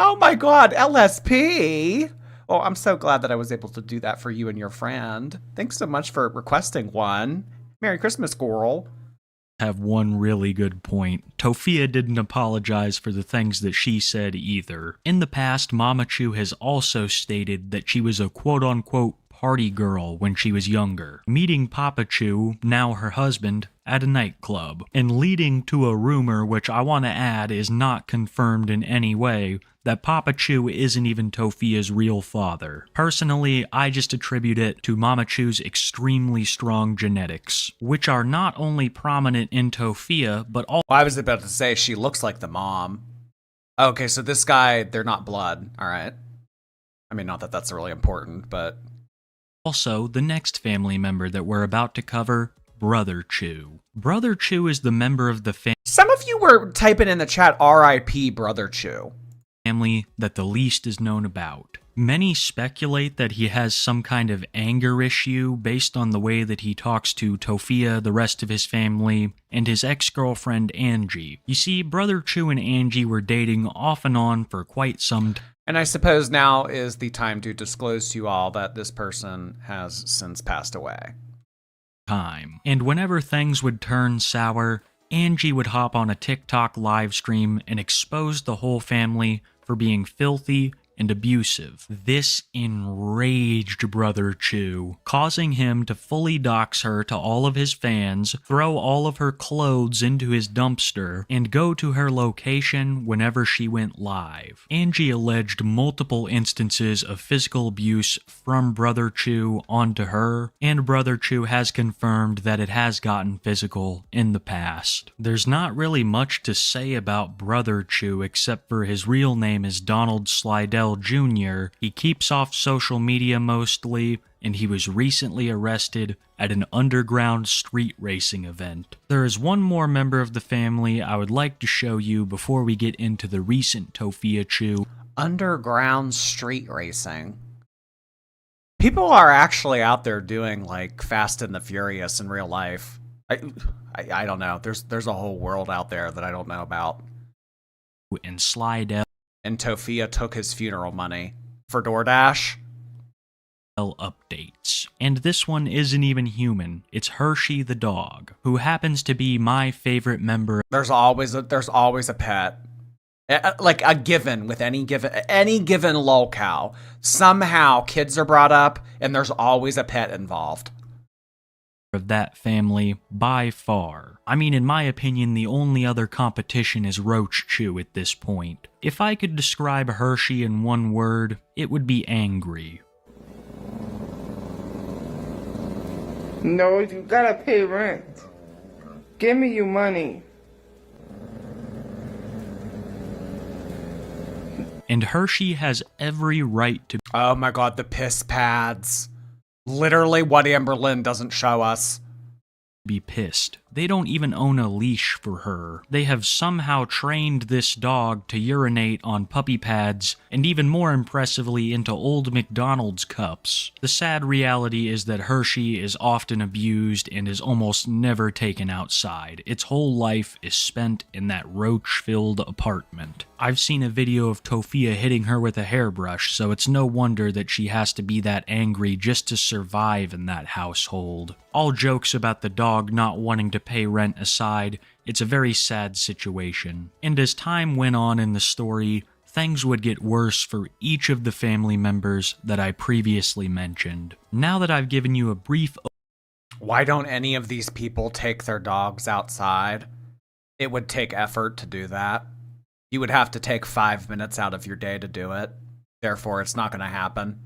Oh my god, LSP! Oh, I'm so glad that I was able to do that for you and your friend. Thanks so much for requesting one. Merry Christmas, girl. have one really good point. Tophia didn't apologize for the things that she said either. In the past, Mama Chu has also stated that she was a quote-unquote party girl when she was younger, meeting Papa Chu, now her husband, at a nightclub, and leading to a rumor which I want to add is not confirmed in any way, that Papa Chu isn't even Tophia's real father. Personally, I just attribute it to Mama Chu's extremely strong genetics, which are not only prominent in Tophia, but also Well, I was about to say she looks like the mom. Okay, so this guy, they're not blood, alright? I mean, not that that's really important, but... Also, the next family member that we're about to cover, Brother Chu. Brother Chu is the member of the Some of you were typing in the chat, R.I.P. Brother Chu. family that the least is known about. Many speculate that he has some kind of anger issue based on the way that he talks to Tophia, the rest of his family, and his ex-girlfriend Angie. You see, Brother Chu and Angie were dating off and on for quite some time. And I suppose now is the time to disclose to you all that this person has since passed away. And whenever things would turn sour, Angie would hop on a TikTok live stream and expose the whole family for being filthy and abusive. This enraged Brother Chu, causing him to fully dox her to all of his fans, throw all of her clothes into his dumpster, and go to her location whenever she went live. Angie alleged multiple instances of physical abuse from Brother Chu onto her, and Brother Chu has confirmed that it has gotten physical in the past. There's not really much to say about Brother Chu except for his real name is Donald Slidell Jr. He keeps off social media mostly, and he was recently arrested at an underground street racing event. There is one more member of the family I would like to show you before we get into the recent Tophiachu. Underground street racing. People are actually out there doing like Fast and the Furious in real life. I don't know. There's a whole world out there that I don't know about. And Slidell And Tophia took his funeral money for DoorDash. updates. And this one isn't even human. It's Hershey the dog, who happens to be my favorite member. There's always a pet. Like a given with any given locale. Somehow kids are brought up and there's always a pet involved. Of that family by far. I mean, in my opinion, the only other competition is Roach Chew at this point. If I could describe Hershey in one word, it would be angry. No, you gotta pay rent. Give me your money. And Hershey has every right to Oh my god, the piss pads. Literally what Amberlynn doesn't show us. be pissed. They don't even own a leash for her. They have somehow trained this dog to urinate on puppy pads, and even more impressively into old McDonald's cups. The sad reality is that Hershey is often abused and is almost never taken outside. Its whole life is spent in that roach-filled apartment. I've seen a video of Tophia hitting her with a hairbrush, so it's no wonder that she has to be that angry just to survive in that household. All jokes about the dog not wanting to pay rent aside, it's a very sad situation. And as time went on in the story, things would get worse for each of the family members that I previously mentioned. Now that I've given you a brief Why don't any of these people take their dogs outside? It would take effort to do that. You would have to take 5 minutes out of your day to do it. Therefore, it's not going to happen.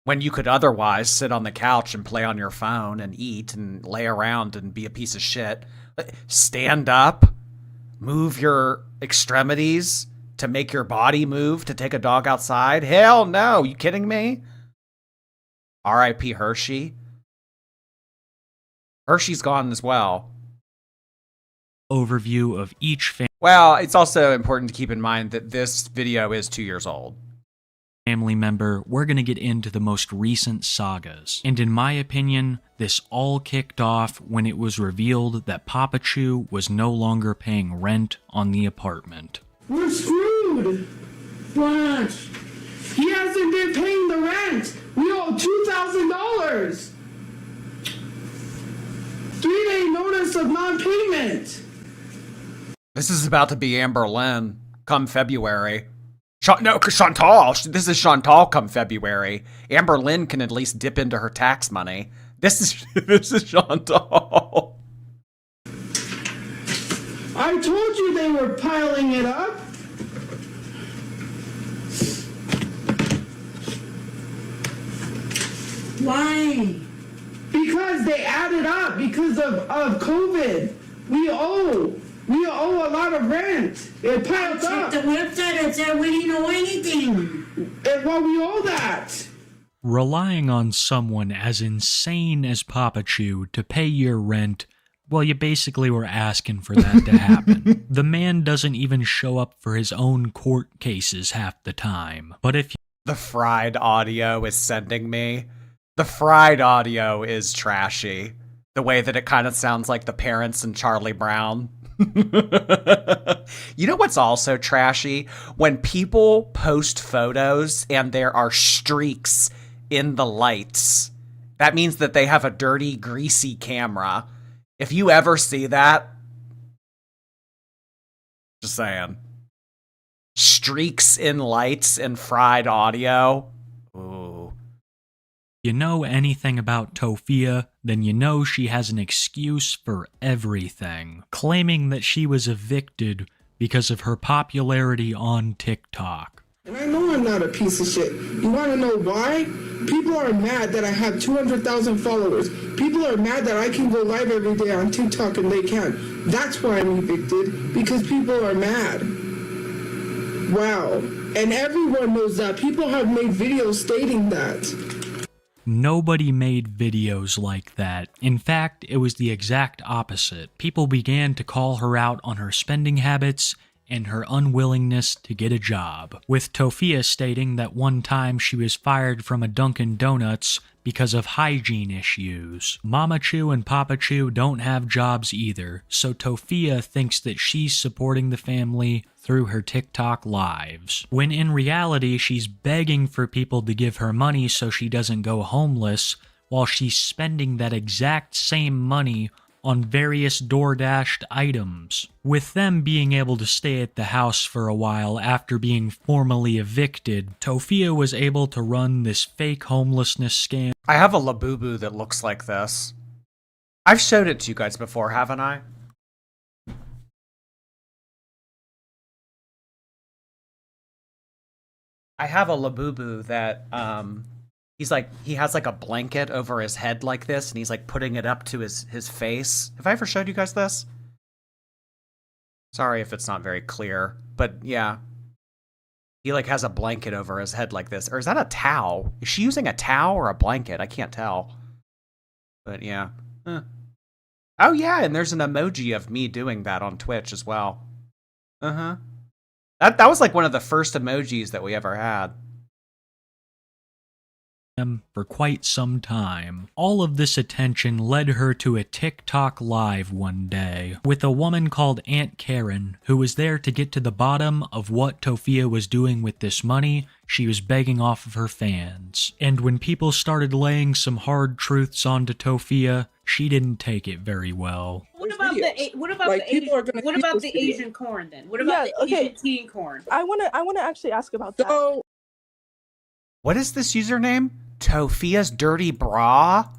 When you could otherwise sit on the couch and play on your phone and eat and lay around and be a piece of shit. Stand up, move your extremities to make your body move to take a dog outside. Hell no, you kidding me? R.I.P. Hershey. Hershey's gone as well. Overview of each Well, it's also important to keep in mind that this video is 2 years old. family member, we're going to get into the most recent sagas. And in my opinion, this all kicked off when it was revealed that Tophiachu was no longer paying rent on the apartment. We're screwed. What? He hasn't been paying the rent. We owe $2,000. 3-day notice of non-payment. This is about to be Amber Lynn come February. Chantal. This is Chantal come February. Amber Lynn can at least dip into her tax money. This is Chantal. I told you they were piling it up. Why? Because they added up because of COVID. We owe a lot of rent. It piled up. Check the website and said we didn't know anything. And well, we owe that. Relying on someone as insane as Tophiachu to pay your rent, well, you basically were asking for that to happen. The man doesn't even show up for his own court cases half the time. But if The fried audio is sending me. The fried audio is trashy. The way that it kind of sounds like the parents in Charlie Brown. You know what's also trashy? When people post photos and there are streaks in the lights. That means that they have a dirty, greasy camera. If you ever see that, just saying. Streaks in lights and fried audio. Ooh. you know anything about Tophia, then you know she has an excuse for everything, claiming that she was evicted because of her popularity on TikTok. And I know I'm not a piece of shit. You want to know why? People are mad that I have 200,000 followers. People are mad that I can go live every day on TikTok and they can't. That's why I'm evicted, because people are mad. Wow. And everyone knows that. People have made videos stating that. Nobody made videos like that. In fact, it was the exact opposite. People began to call her out on her spending habits and her unwillingness to get a job, with Tophia stating that one time she was fired from a Dunkin' Donuts because of hygiene issues. Mamachu and Papachu don't have jobs either, so Tophia thinks that she's supporting the family through her TikTok lives, when in reality she's begging for people to give her money so she doesn't go homeless, while she's spending that exact same money on various DoorDashed items. With them being able to stay at the house for a while after being formally evicted, Tophia was able to run this fake homelessness scam. I have a Labubu that looks like this. I've showed it to you guys before, haven't I? I have a Labubu that, he has like a blanket over his head like this, and he's like putting it up to his face. Have I ever showed you guys this? Sorry if it's not very clear, but yeah. He like has a blanket over his head like this. Or is that a towel? Is she using a towel or a blanket? I can't tell. But yeah. Oh yeah, and there's an emoji of me doing that on Twitch as well. Uh-huh. That was like one of the first emojis that we ever had. For quite some time. All of this attention led her to a TikTok live one day with a woman called Aunt Karen, who was there to get to the bottom of what Tophia was doing with this money she was begging off of her fans. And when people started laying some hard truths onto Tophia, she didn't take it very well. What about the Asian corn then? What about the Asian teen corn? I wanna actually ask about that. So, What is this username? Tophia's Dirty Bra?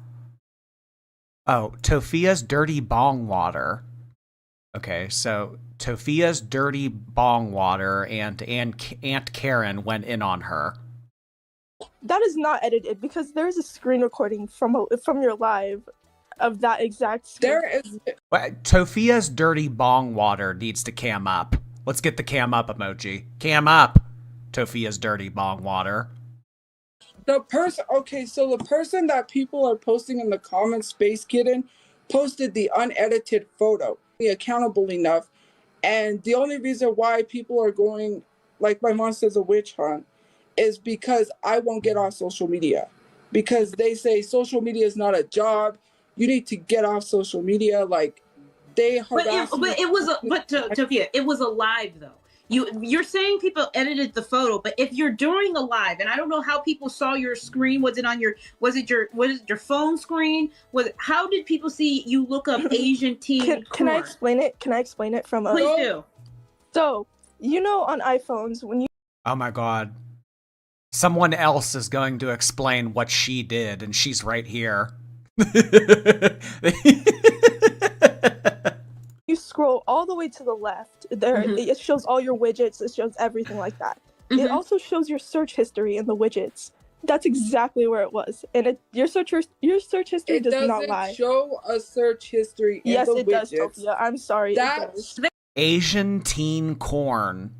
Oh, Tophia's Dirty Bong Water. Okay, so Tophia's dirty bong water and Aunt Karen went in on her. That is not edited because there is a screen recording from your live of that exact screen. There is. Tophia's dirty bong water needs to cam up. Let's get the cam up emoji. Cam up. Tophia's dirty bong water. The person, okay, so the person that people are posting in the comments, Space Kitten, posted the unedited photo. Accountable enough. And the only reason why people are going, like my mom says, a witch hunt, is because I won't get off social media. Because they say social media is not a job. You need to get off social media. Like, they harass me. Tofia, it was a live though. You're saying people edited the photo, but if you're doing a live, and I don't know how people saw your screen, was it your phone screen? How did people see you look up Asian teen? Can I explain it? Can I explain it from a? Please do. So, on iPhones when you. Oh my god. Someone else is going to explain what she did, and she's right here. You scroll all the way to the left. There, it shows all your widgets. It shows everything like that. It also shows your search history in the widgets. That's exactly where it was, and your search history does not lie. It doesn't show a search history in yes, the it widgets. does, Tophia. I'm sorry. That's Asian teen corn.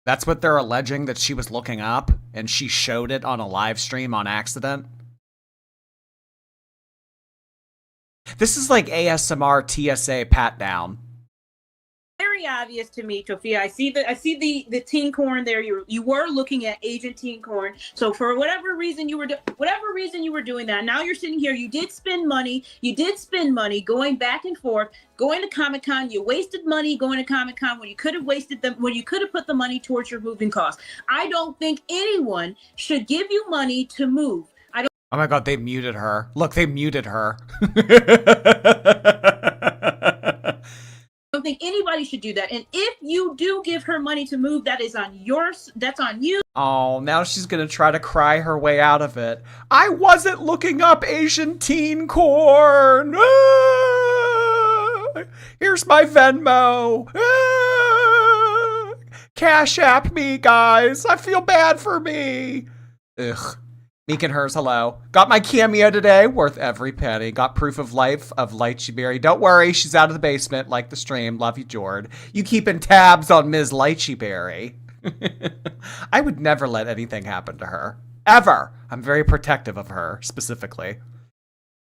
That's what they're alleging that she was looking up, and she showed it on a live stream on accident. This is like ASMR TSA pat down. Very obvious to me, Tophia. I see the teen corn there. You were looking at Asian teen corn. So for whatever reason you were doing that. Now you're sitting here. You did spend money. Going back and forth, going to Comic-Con. You wasted money going to Comic-Con when you could have put the money towards your moving costs. I don't think anyone should give you money to move. Oh my god, they muted her. Look, they muted her. I don't think anybody should do that. And if you do give her money to move, that's on you. Oh, now she's gonna try to cry her way out of it. I wasn't looking up Asian teen corn. Here's my Venmo. Cash App me, guys. I feel bad for me. Ugh. Meek and Hers, hello. Got my cameo today, worth every penny. Got proof of life of Lychee Berry. Don't worry, she's out of the basement, like the stream. Love you, Jord. You keeping tabs on Ms. Lychee Berry. I would never let anything happen to her. Ever. I'm very protective of her, specifically.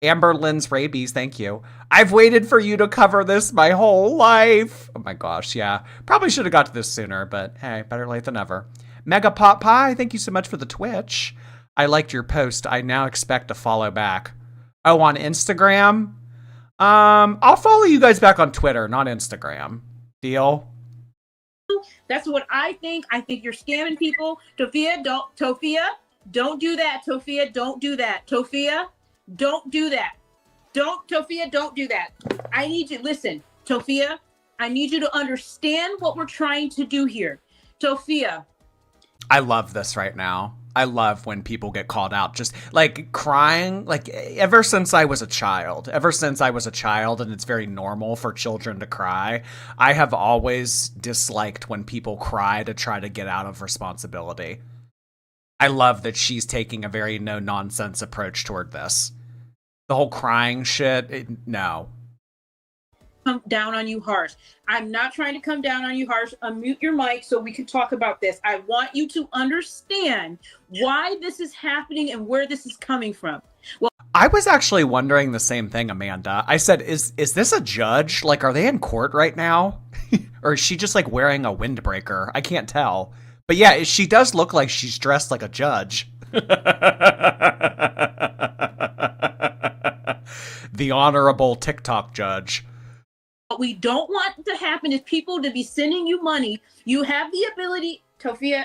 Amber Lynn's rabies, thank you. I've waited for you to cover this my whole life. Oh my gosh, yeah. Probably should have got to this sooner, but hey, better late than never. Mega Pop Pie, thank you so much for the Twitch. I liked your post. I now expect to follow back. Oh, on Instagram? I'll follow you guys back on Twitter, not Instagram. Deal? That's what I think. I think you're scamming people. Tophia, don't do that. Tophia, don't do that. Tophia, don't do that. Tophia, don't do that. I need you, listen, Tophia, I need you to understand what we're trying to do here. Tophia. I love this right now. I love when people get called out, just like crying, like ever since I was a child, and it's very normal for children to cry. I have always disliked when people cry to try to get out of responsibility. I love that she's taking a very no nonsense approach toward this. The whole crying shit, no. Come down on you harsh. I'm not trying to come down on you harsh. Unmute your mic so we can talk about this. I want you to understand why this is happening and where this is coming from. Well, I was actually wondering the same thing, Amanda. I said, is this a judge? Like, are they in court right now? Or is she just like wearing a windbreaker? I can't tell. But yeah, she does look like she's dressed like a judge. The honorable TikTok judge. what we don't want to happen is people to be sending you money. You have the ability, Tophia.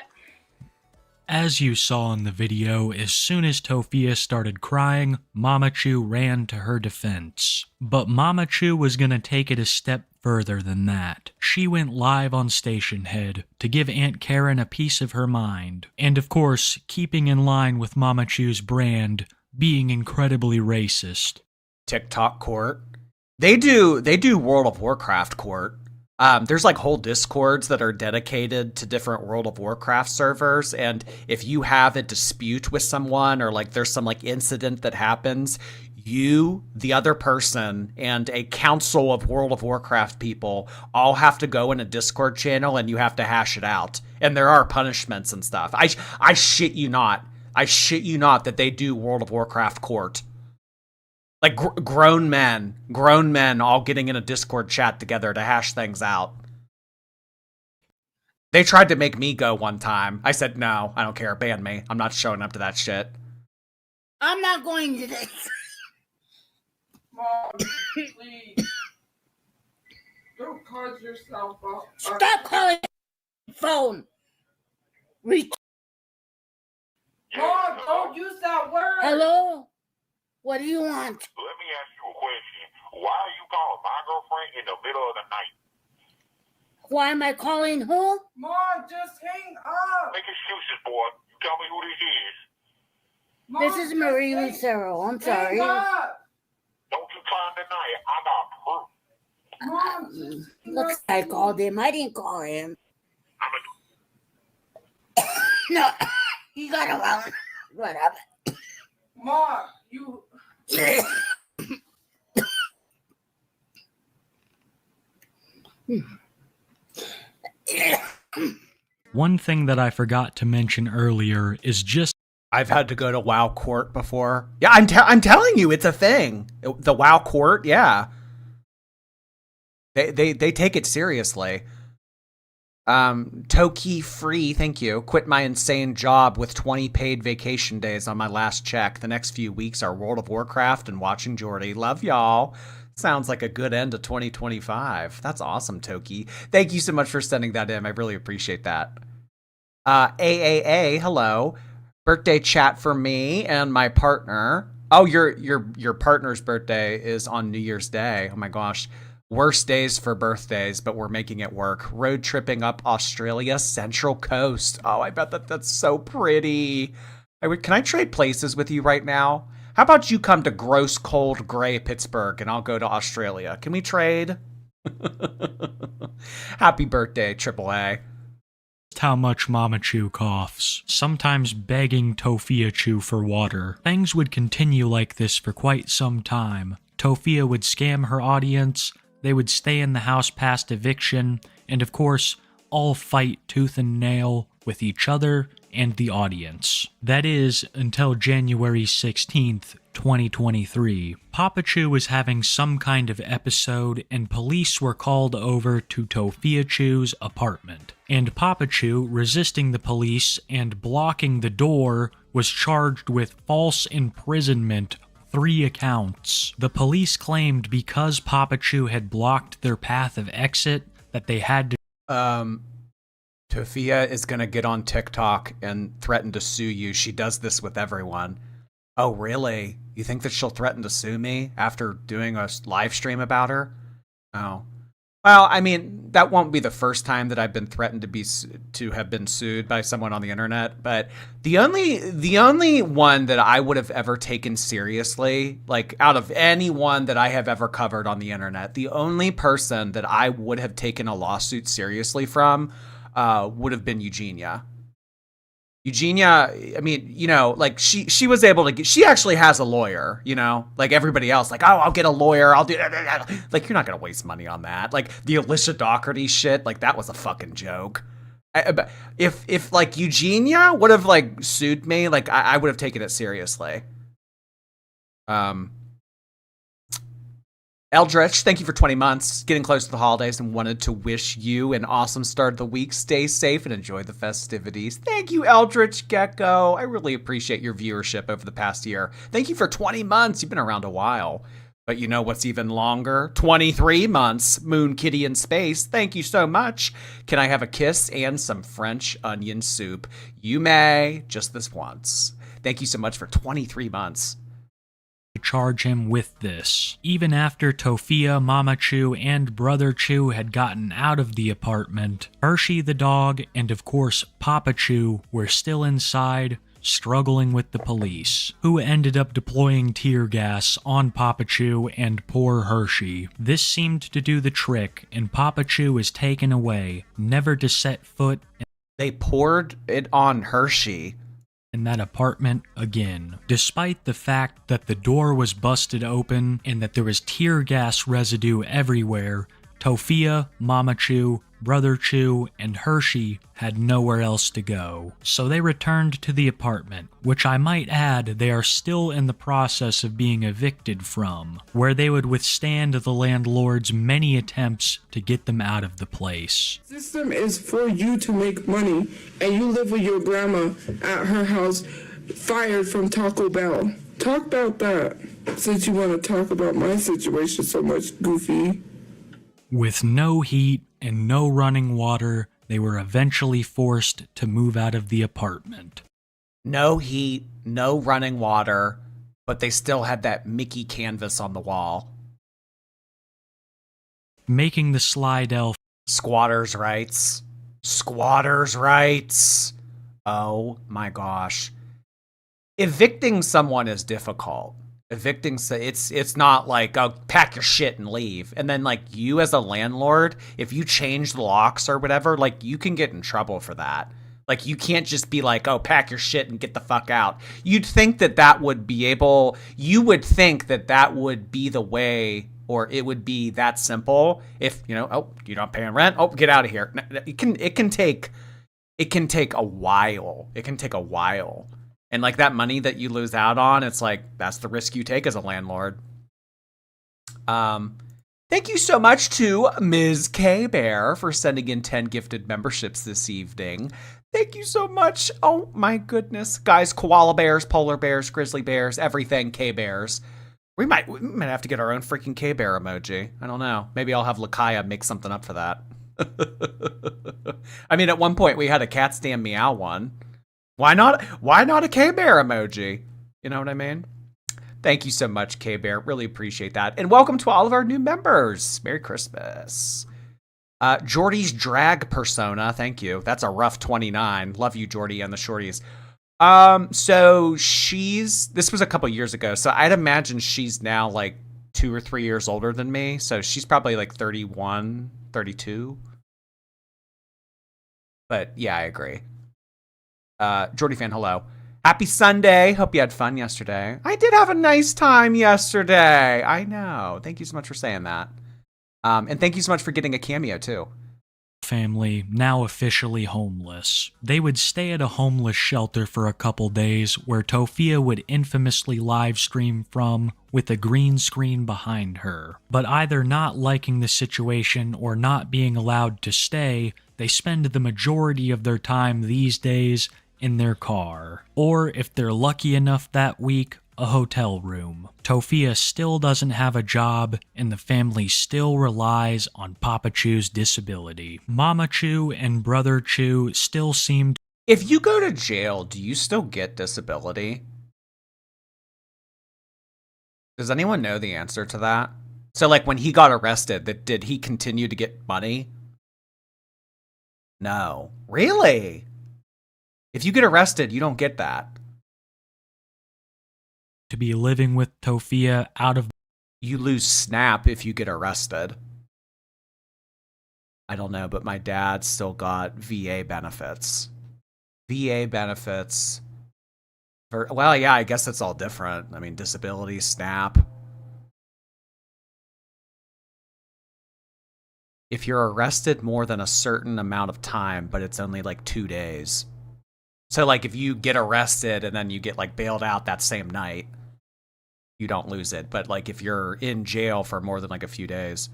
As you saw in the video, as soon as Tophia started crying, Mamachu ran to her defense. But Mamachu was gonna take it a step further than that. She went live on Station Head to give Aunt Karen a piece of her mind. And of course, keeping in line with Mamachu's brand, being incredibly racist. TikTok court. They do World of Warcraft court. There's like whole discords that are dedicated to different World of Warcraft servers, and if you have a dispute with someone or like there's some like incident that happens, you, the other person, and a council of World of Warcraft people all have to go in a Discord channel and you have to hash it out. And there are punishments and stuff. I shit you not. I shit you not that they do World of Warcraft court. Like grown men all getting in a Discord chat together to hash things out. They tried to make me go one time. I said, no, I don't care. Ban me. I'm not showing up to that shit. I'm not going to this. Mom, please. Don't cause yourself up. Stop calling the phone. Mom, don't use that word. Hello? What do you want? Let me ask you a question. Why are you calling my girlfriend in the middle of the night? Why am I calling who? Mom, just hang up. Make excuses, boy. You tell me who this is. Mom, This is Marie just Lucero. I'm hang sorry. up. Don't you try to deny it. I got proof. Mom, just Looks like I called him. I didn't call him. I'm No, you got him wrong. Whatever. Mom, you. One thing that I forgot to mention earlier is just I've had to go to WoW court before. Yeah, I'm telling you, it's a thing. The WoW court, yeah. They take it seriously. Toki free, thank you. Quit my insane job with 20 paid vacation days on my last check. The next few weeks are World of Warcraft and watching Jordy. Love y'all. Sounds like a good end to 2025. That's awesome, Toki. Thank you so much for sending that in. I really appreciate that. AAA, hello. Birthday chat for me and my partner. Oh, your partner's birthday is on New Year's Day. Oh my gosh. Worst days for birthdays, but we're making it work. Road tripping up Australia Central Coast. Oh, I bet that's so pretty. Can I trade places with you right now? How about you come to gross, cold, gray Pittsburgh and I'll go to Australia? Can we trade? Happy birthday, AAA. how much Mama Chu coughs, sometimes begging Tophiachu for water. Things would continue like this for quite some time. Tophia would scam her audience, they would stay in the house past eviction, and of course, all fight tooth and nail with each other and the audience. That is, until January 16th, 2023. Papachu was having some kind of episode and police were called over to Tophiachu's apartment. And Papachu, resisting the police and blocking the door, was charged with false imprisonment, 3 accounts. The police claimed because Papachu had blocked their path of exit that they had to Tophia is gonna get on TikTok and threaten to sue you. She does this with everyone. Oh, really? You think that she'll threaten to sue me after doing a live stream about her? Oh. Well, I mean, that won't be the first time that I've been threatened to have been sued by someone on the internet, but the only one that I would have ever taken seriously, like out of anyone that I have ever covered on the internet, the only person that I would have taken a lawsuit seriously from would have been Eugenia. Eugenia, I mean, you know, like she was able to get, she actually has a lawyer, you know, like everybody else, like, oh, I'll get a lawyer, I'll do, like, you're not going to waste money on that. Like the Alicia Doherty shit, like that was a fucking joke. If like Eugenia would have like sued me, like I would have taken it seriously. Eldritch, thank you for 20 months. Getting close to the holidays and wanted to wish you an awesome start of the week. Stay safe and enjoy the festivities. Thank you, Eldritch Gecko. I really appreciate your viewership over the past year. Thank you for 20 months. You've been around a while. But you know what's even longer? 23 months. Moon Kitty in Space. Thank you so much. Can I have a kiss and some French onion soup? You may, just this once. Thank you so much for 23 months. Charge him with this. Even after Tophia, Mama Chu, and Brother Chu had gotten out of the apartment, Hershey the dog and of course Papa Chu were still inside, struggling with the police, who ended up deploying tear gas on Tophiachu and poor Hershey. This seemed to do the trick, and Tophiachu is taken away, never to set foot They poured it on Hershey. in that apartment again, despite the fact that the door was busted open and that there was tear gas residue everywhere. Tophia, Mama Chu, Brother Chu, and Hershey had nowhere else to go, so they returned to the apartment, which I might add they are still in the process of being evicted from, where they would withstand the landlord's many attempts to get them out of the place. System is for you to make money, and you live with your grandma at her house, fired from Taco Bell. Talk about that, since you want to talk about my situation so much, Goofy. With no heat and no running water, they were eventually forced to move out of the apartment. No heat, no running water, but they still had that Mickey canvas on the wall. Making the Slidell Squatters' rights. Squatters' rights. Oh my gosh. Evicting someone is difficult. It's not like, oh, pack your shit and leave. And then like you as a landlord, if you change the locks or whatever, like you can get in trouble for that. Like you can't just be like, oh, pack your shit and get the fuck out. You would think that that would be the way, or it would be that simple if, oh, you're not paying rent. Oh, get out of here. It can take a while. It can take a while. And like that money that you lose out on, it's like, that's the risk you take as a landlord. Thank you so much to Ms. K Bear for sending in 10 gifted memberships this evening. Thank you so much. Oh my goodness. Guys, koala bears, polar bears, grizzly bears, everything K Bears. We might have to get our own freaking K Bear emoji. I don't know. Maybe I'll have Lakaya make something up for that. I mean, at one point we had a cat stand meow one. Why not a K-Bear emoji? You know what I mean? Thank you so much, K-Bear. Really appreciate that. And welcome to all of our new members. Merry Christmas. Jordy's drag persona. Thank you. That's a rough 29. Love you, Jordy and the shorties. So this was a couple years ago. So I'd imagine she's now like 2 or 3 years older than me. So she's probably like 31, 32. But yeah, I agree. Jordy fan, hello. Happy Sunday. Hope you had fun yesterday. I did have a nice time yesterday. I know. Thank you so much for saying that. And thank you so much for getting a cameo too. Family, now officially homeless. They would stay at a homeless shelter for a couple days where Tophia would infamously live stream from with a green screen behind her. But either not liking the situation or not being allowed to stay, they spend the majority of their time these days in their car, or if they're lucky enough that week, a hotel room. Tophia still doesn't have a job, and the family still relies on Papa Chu's disability. Mama Chu and Brother Chu still seem to... If you go to jail, do you still get disability? Does anyone know the answer to that? So like when he got arrested, did he continue to get money? No. Really? If you get arrested, you don't get that. To be living with Tophia out of... You lose SNAP if you get arrested. I don't know, but my dad still got VA benefits. VA benefits. Well, yeah, I guess it's all different. I mean, disability, SNAP. If you're arrested more than a certain amount of time, but it's only like 2 days. So like if you get arrested and then you get like bailed out that same night, you don't lose it. But like if you're in jail for more than like a few days,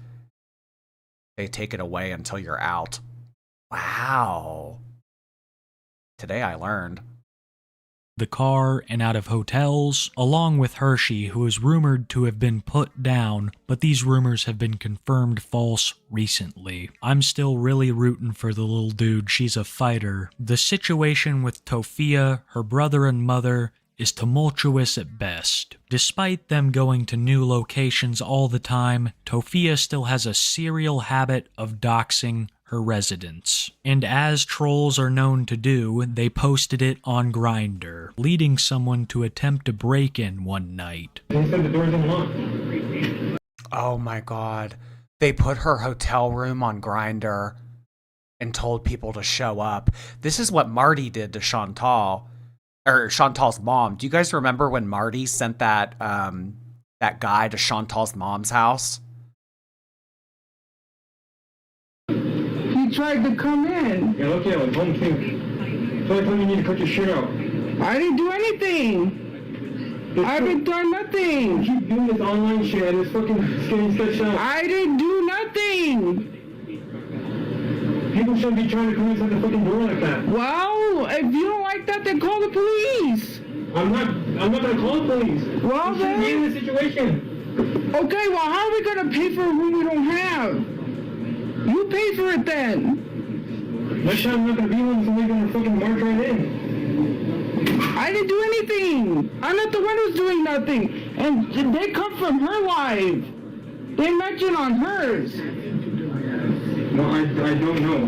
they take it away until you're out. Wow. Today I learned. The car and out of hotels, along with Hershey, who is rumored to have been put down, but these rumors have been confirmed false recently. I'm still really rooting for the little dude, she's a fighter. The situation with Tophia, her brother and mother, is tumultuous at best. Despite them going to new locations all the time, Tophia still has a serial habit of doxing her her residence. And as trolls are known to do, they posted it on Grindr, leading someone to attempt a break-in one night. They said the door's unlocked. Oh my god. They put her hotel room on Grindr and told people to show up. This is what Marty did to Chantal, or Chantal's mom. Do you guys remember when Marty sent that that guy to Chantal's mom's house? He tried to come in. Yeah, look, yeah, like home too. So I told you need to cut your shit out. I didn't do anything. I haven't done nothing. You keep doing this online shit and it's fucking getting stretched out. I didn't do nothing. People shouldn't be trying to come inside the fucking door like that. Well, if you don't like that, then call the police. I'm not gonna call the police. Well, You shouldn't be in this situation. Okay, well, how are we gonna pay for a room we don't have? You pay for it then. Next time I'm not gonna be one, somebody's gonna fucking march right in. I didn't do anything. I'm not the one who's doing nothing. And they come from her live. They mention on hers. No, I don't know.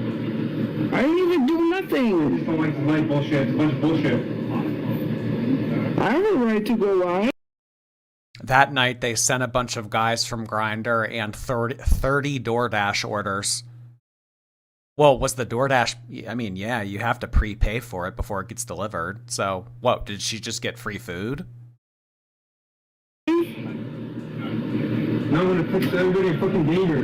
I didn't even do I nothing. just don't like this live bullshit. It's a bunch of bullshit. I have a right to go live. That night, they sent a bunch of guys from Grindr and 30 DoorDash orders. Well, was the DoorDash... I mean, yeah, you have to prepay for it before it gets delivered. So, what, did she just get free food? Now I'm gonna put everybody in fucking danger.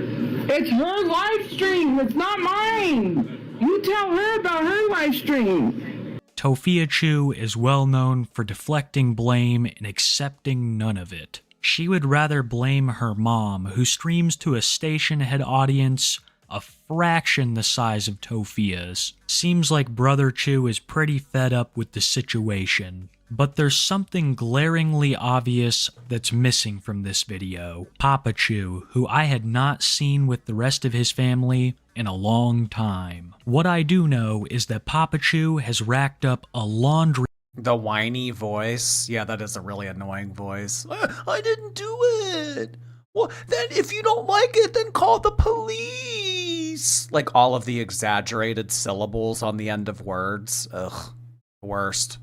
It's her live stream. It's not mine. You tell her about her live stream. Tophiachu is well known for deflecting blame and accepting none of it. She would rather blame her mom, who streams to a station head audience a fraction the size of Tophia's. Seems like Brother Chu is pretty fed up with the situation. But there's something glaringly obvious that's missing from this video. Papa Chu, who I had not seen with the rest of his family in a long time. What I do know is that Papa Chu has racked up a laundry... The whiny voice. Yeah, that is a really annoying voice. I didn't do it. Well, then if you don't like it, then call the police. Like all of the exaggerated syllables on the end of words. Ugh, worst.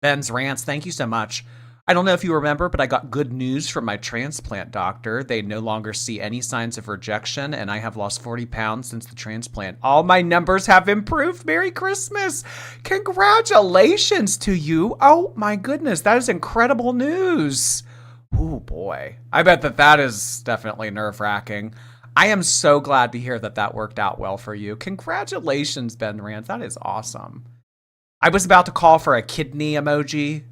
Ben's Rants, thank you so much. I don't know if you remember, but I got good news from my transplant doctor. They no longer see any signs of rejection, and I have lost 40 pounds since the transplant. All my numbers have improved. Merry Christmas. Congratulations to you. Oh, my goodness. That is incredible news. Oh, boy. I bet that is definitely nerve-wracking. I am so glad to hear that worked out well for you. Congratulations, Ben Rants. That is awesome. I was about to call for a kidney emoji,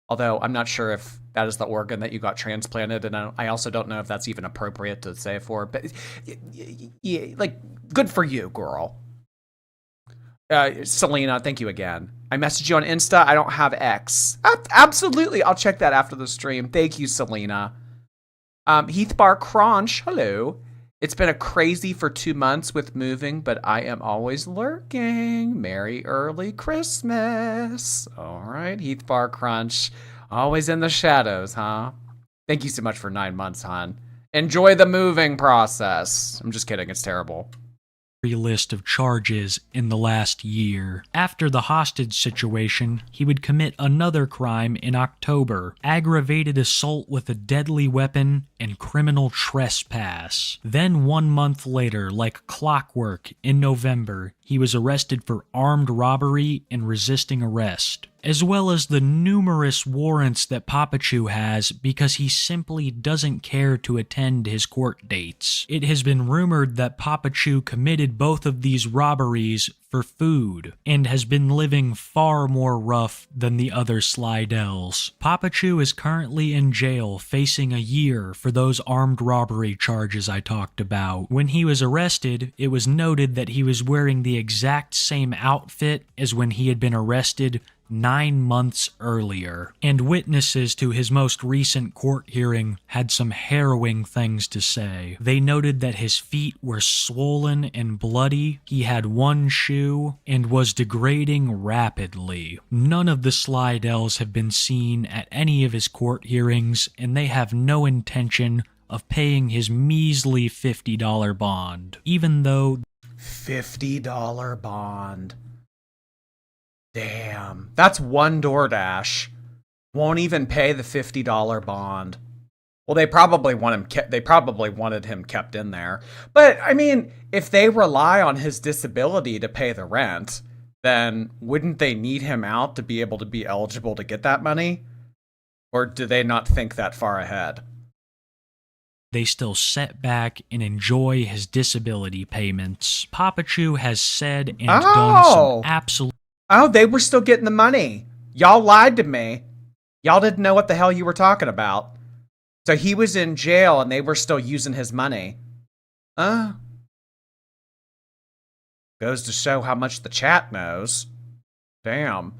although I'm not sure if that is the organ that you got transplanted, and I also don't know if that's even appropriate to say for, but yeah, like, good for you, girl. Selena, thank you again. I messaged you on Insta. I don't have X. Absolutely, I'll check that after the stream. Thank you, Selena. Heath Bar Crunch, hello. It's been a crazy for 2 months with moving, but I am always lurking. Merry early Christmas. All right, Heath Bar Crunch. Always in the shadows, huh? Thank you so much for 9 months, hon. Enjoy the moving process. I'm just kidding, it's terrible. List of charges in the last year. After the hostage situation, he would commit another crime in October, aggravated assault with a deadly weapon, and criminal trespass. Then 1 month later, like clockwork, in November, he was arrested for armed robbery and resisting arrest, as well as the numerous warrants that Tophiachu has because he simply doesn't care to attend his court dates. It has been rumored that Tophiachu committed both of these robberies for food, and has been living far more rough than the other Slidels. Tophiachu is currently in jail facing a year for those armed robbery charges I talked about. When he was arrested, it was noted that he was wearing the exact same outfit as when he had been arrested 9 months earlier, and witnesses to his most recent court hearing had some harrowing things to say. They noted that his feet were swollen and bloody, he had one shoe, and was degrading rapidly. None of the Slidels have been seen at any of his court hearings, and they have no intention of paying his measly $50 bond, even though $50 bond. Damn. That's one DoorDash. Won't even pay the $50 bond. Well, they probably wanted him kept in there. But I mean, if they rely on his disability to pay the rent, then wouldn't they need him out to be able to be eligible to get that money? Or do they not think that far ahead? They still sit back and enjoy his disability payments. Tophiachu has said and done some absolute... Oh, they were still getting the money. Y'all lied to me. Y'all didn't know what the hell you were talking about. So he was in jail and they were still using his money. Goes to show how much the chat knows. Damn.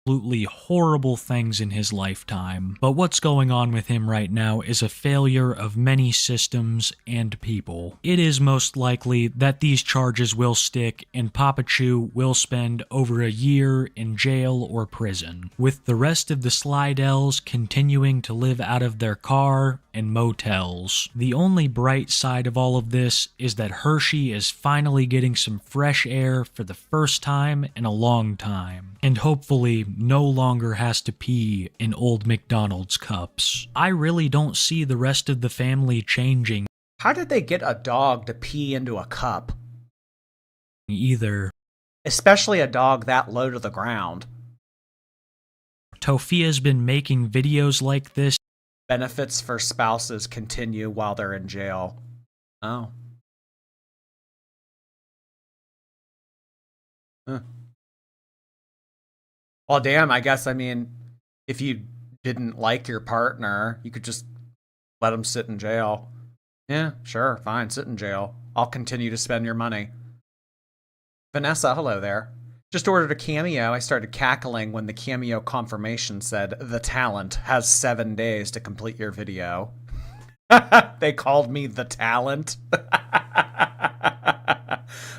Absolutely horrible things in his lifetime. But what's going on with him right now is a failure of many systems and people. It is most likely that these charges will stick and Tophiachu will spend over a year in jail or prison, with the rest of the Slidells continuing to live out of their car and motels. The only bright side of all of this is that Hershey is finally getting some fresh air for the first time in a long time, and hopefully no longer has to pee in old McDonald's cups. I really don't see the rest of the family changing. How did they get a dog to pee into a cup? Either. Especially a dog that low to the ground. Tophia's been making videos like this. Benefits for spouses continue while they're in jail. Oh. Huh. Well, damn, I guess, I mean, if you didn't like your partner, you could just let him sit in jail. Yeah, sure, fine, sit in jail. I'll continue to spend your money. Vanessa, hello there. Just ordered a Cameo. I started cackling when the Cameo confirmation said, "The talent has 7 days to complete your video." They called me the talent.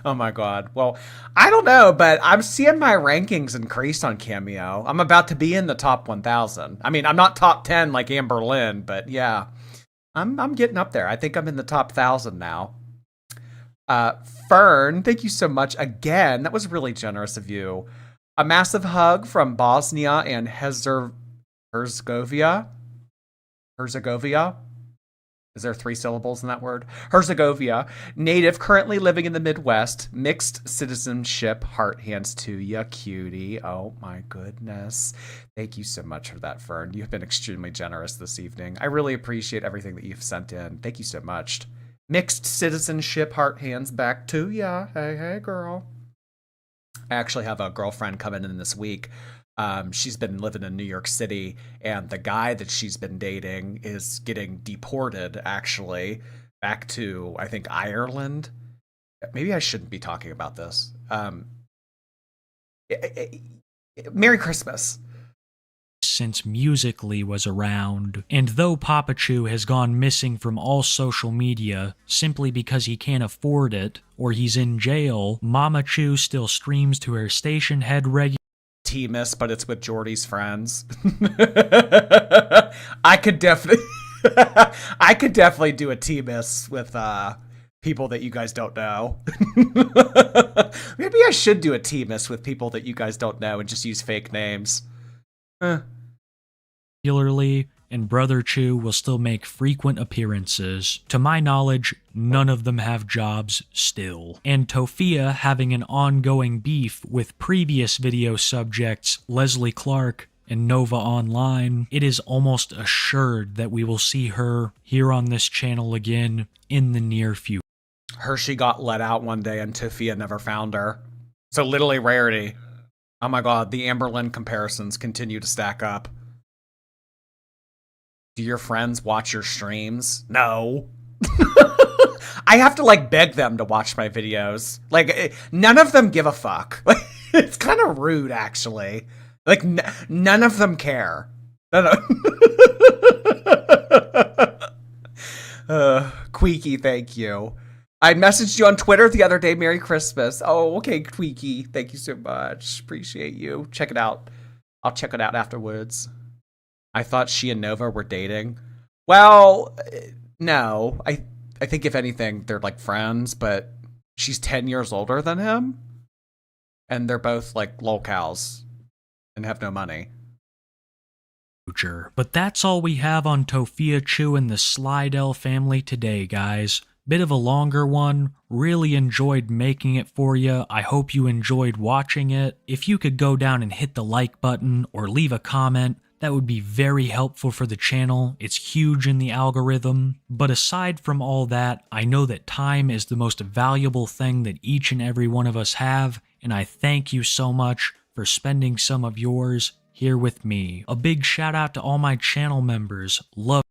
Oh my god. Well, I don't know, but I'm seeing my rankings increase on Cameo. I'm about to be in the top 1,000. I mean, I'm not top 10 like Amber Lynn, but yeah. I'm getting up there. I think I'm in the top 1,000 now. Fern, thank you so much again. That was really generous of you. A massive hug from Bosnia and Herzegovina. Is there 3 syllables in that word? Herzegovina. Native, currently living in the Midwest. Mixed citizenship. Heart hands to ya, cutie. Oh my goodness. Thank you so much for that, Fern. You've been extremely generous this evening. I really appreciate everything that you've sent in. Thank you so much. Mixed citizenship, heart hands back to ya. Hey, hey, girl. I actually have a girlfriend coming in this week. She's been living in New York City, and the guy that she's been dating is getting deported, actually, back to, I think, Ireland. Maybe I shouldn't be talking about this. Merry Christmas. Since Musical.ly was around, and though Tophiachu has gone missing from all social media simply because he can't afford it or he's in jail, Mama Chu still streams to her station head regularly. T-Miss, but it's with Jordy's friends. I could definitely do a T-Miss with people that you guys don't know. Maybe I should do a T-Miss with people that you guys don't know and just use fake names. Regularly, and Brother Chu will still make frequent appearances. To my knowledge, none of them have jobs still. And Tophia having an ongoing beef with previous video subjects Leslie Clark and Nova Online, it is almost assured that we will see her here on this channel again in the near future. Hershey got let out one day and Tophia never found her. So literally rarity. Oh my god, the Amber Lynn comparisons continue to stack up. Do your friends watch your streams? No. I have to like beg them to watch my videos. Like none of them give a fuck. Like it's kind of rude actually. Like none of them care. Queeky, thank you. I messaged you on Twitter the other day. Merry Christmas. Oh, okay, Queeky. Thank you so much. Appreciate you. Check it out. I'll check it out afterwards. I thought she and Nova were dating. Well, no. I think if anything, they're like friends, but She's 10 years older than him. And they're both like lolcows and have no money. But that's all we have on Tophiachu and the Slidell family today, guys. Bit of a longer one. Really enjoyed making it for you. I hope you enjoyed watching it. If you could go down and hit the like button or leave a comment, that would be very helpful for the channel. It's huge in the algorithm. But aside from all that, I know that time is the most valuable thing that each and every one of us have, and I thank you so much for spending some of yours here with me. A big shout out to all my channel members. Love.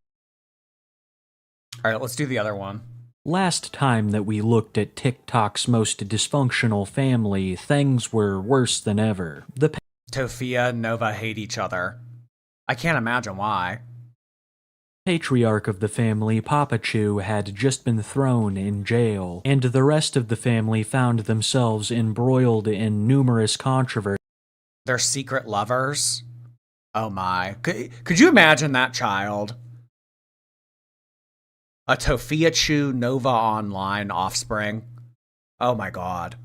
All right, let's do the other one. Last time that we looked at TikTok's most dysfunctional family, things were worse than ever. The Tophia and Nova hate each other. I can't imagine why. patriarch of the family, Tophiachu, had just been thrown in jail, and the rest of the family found themselves embroiled in numerous controversies. They're secret lovers? Oh my. Could you imagine that child? A Tophiachu Nova Online offspring? Oh my god.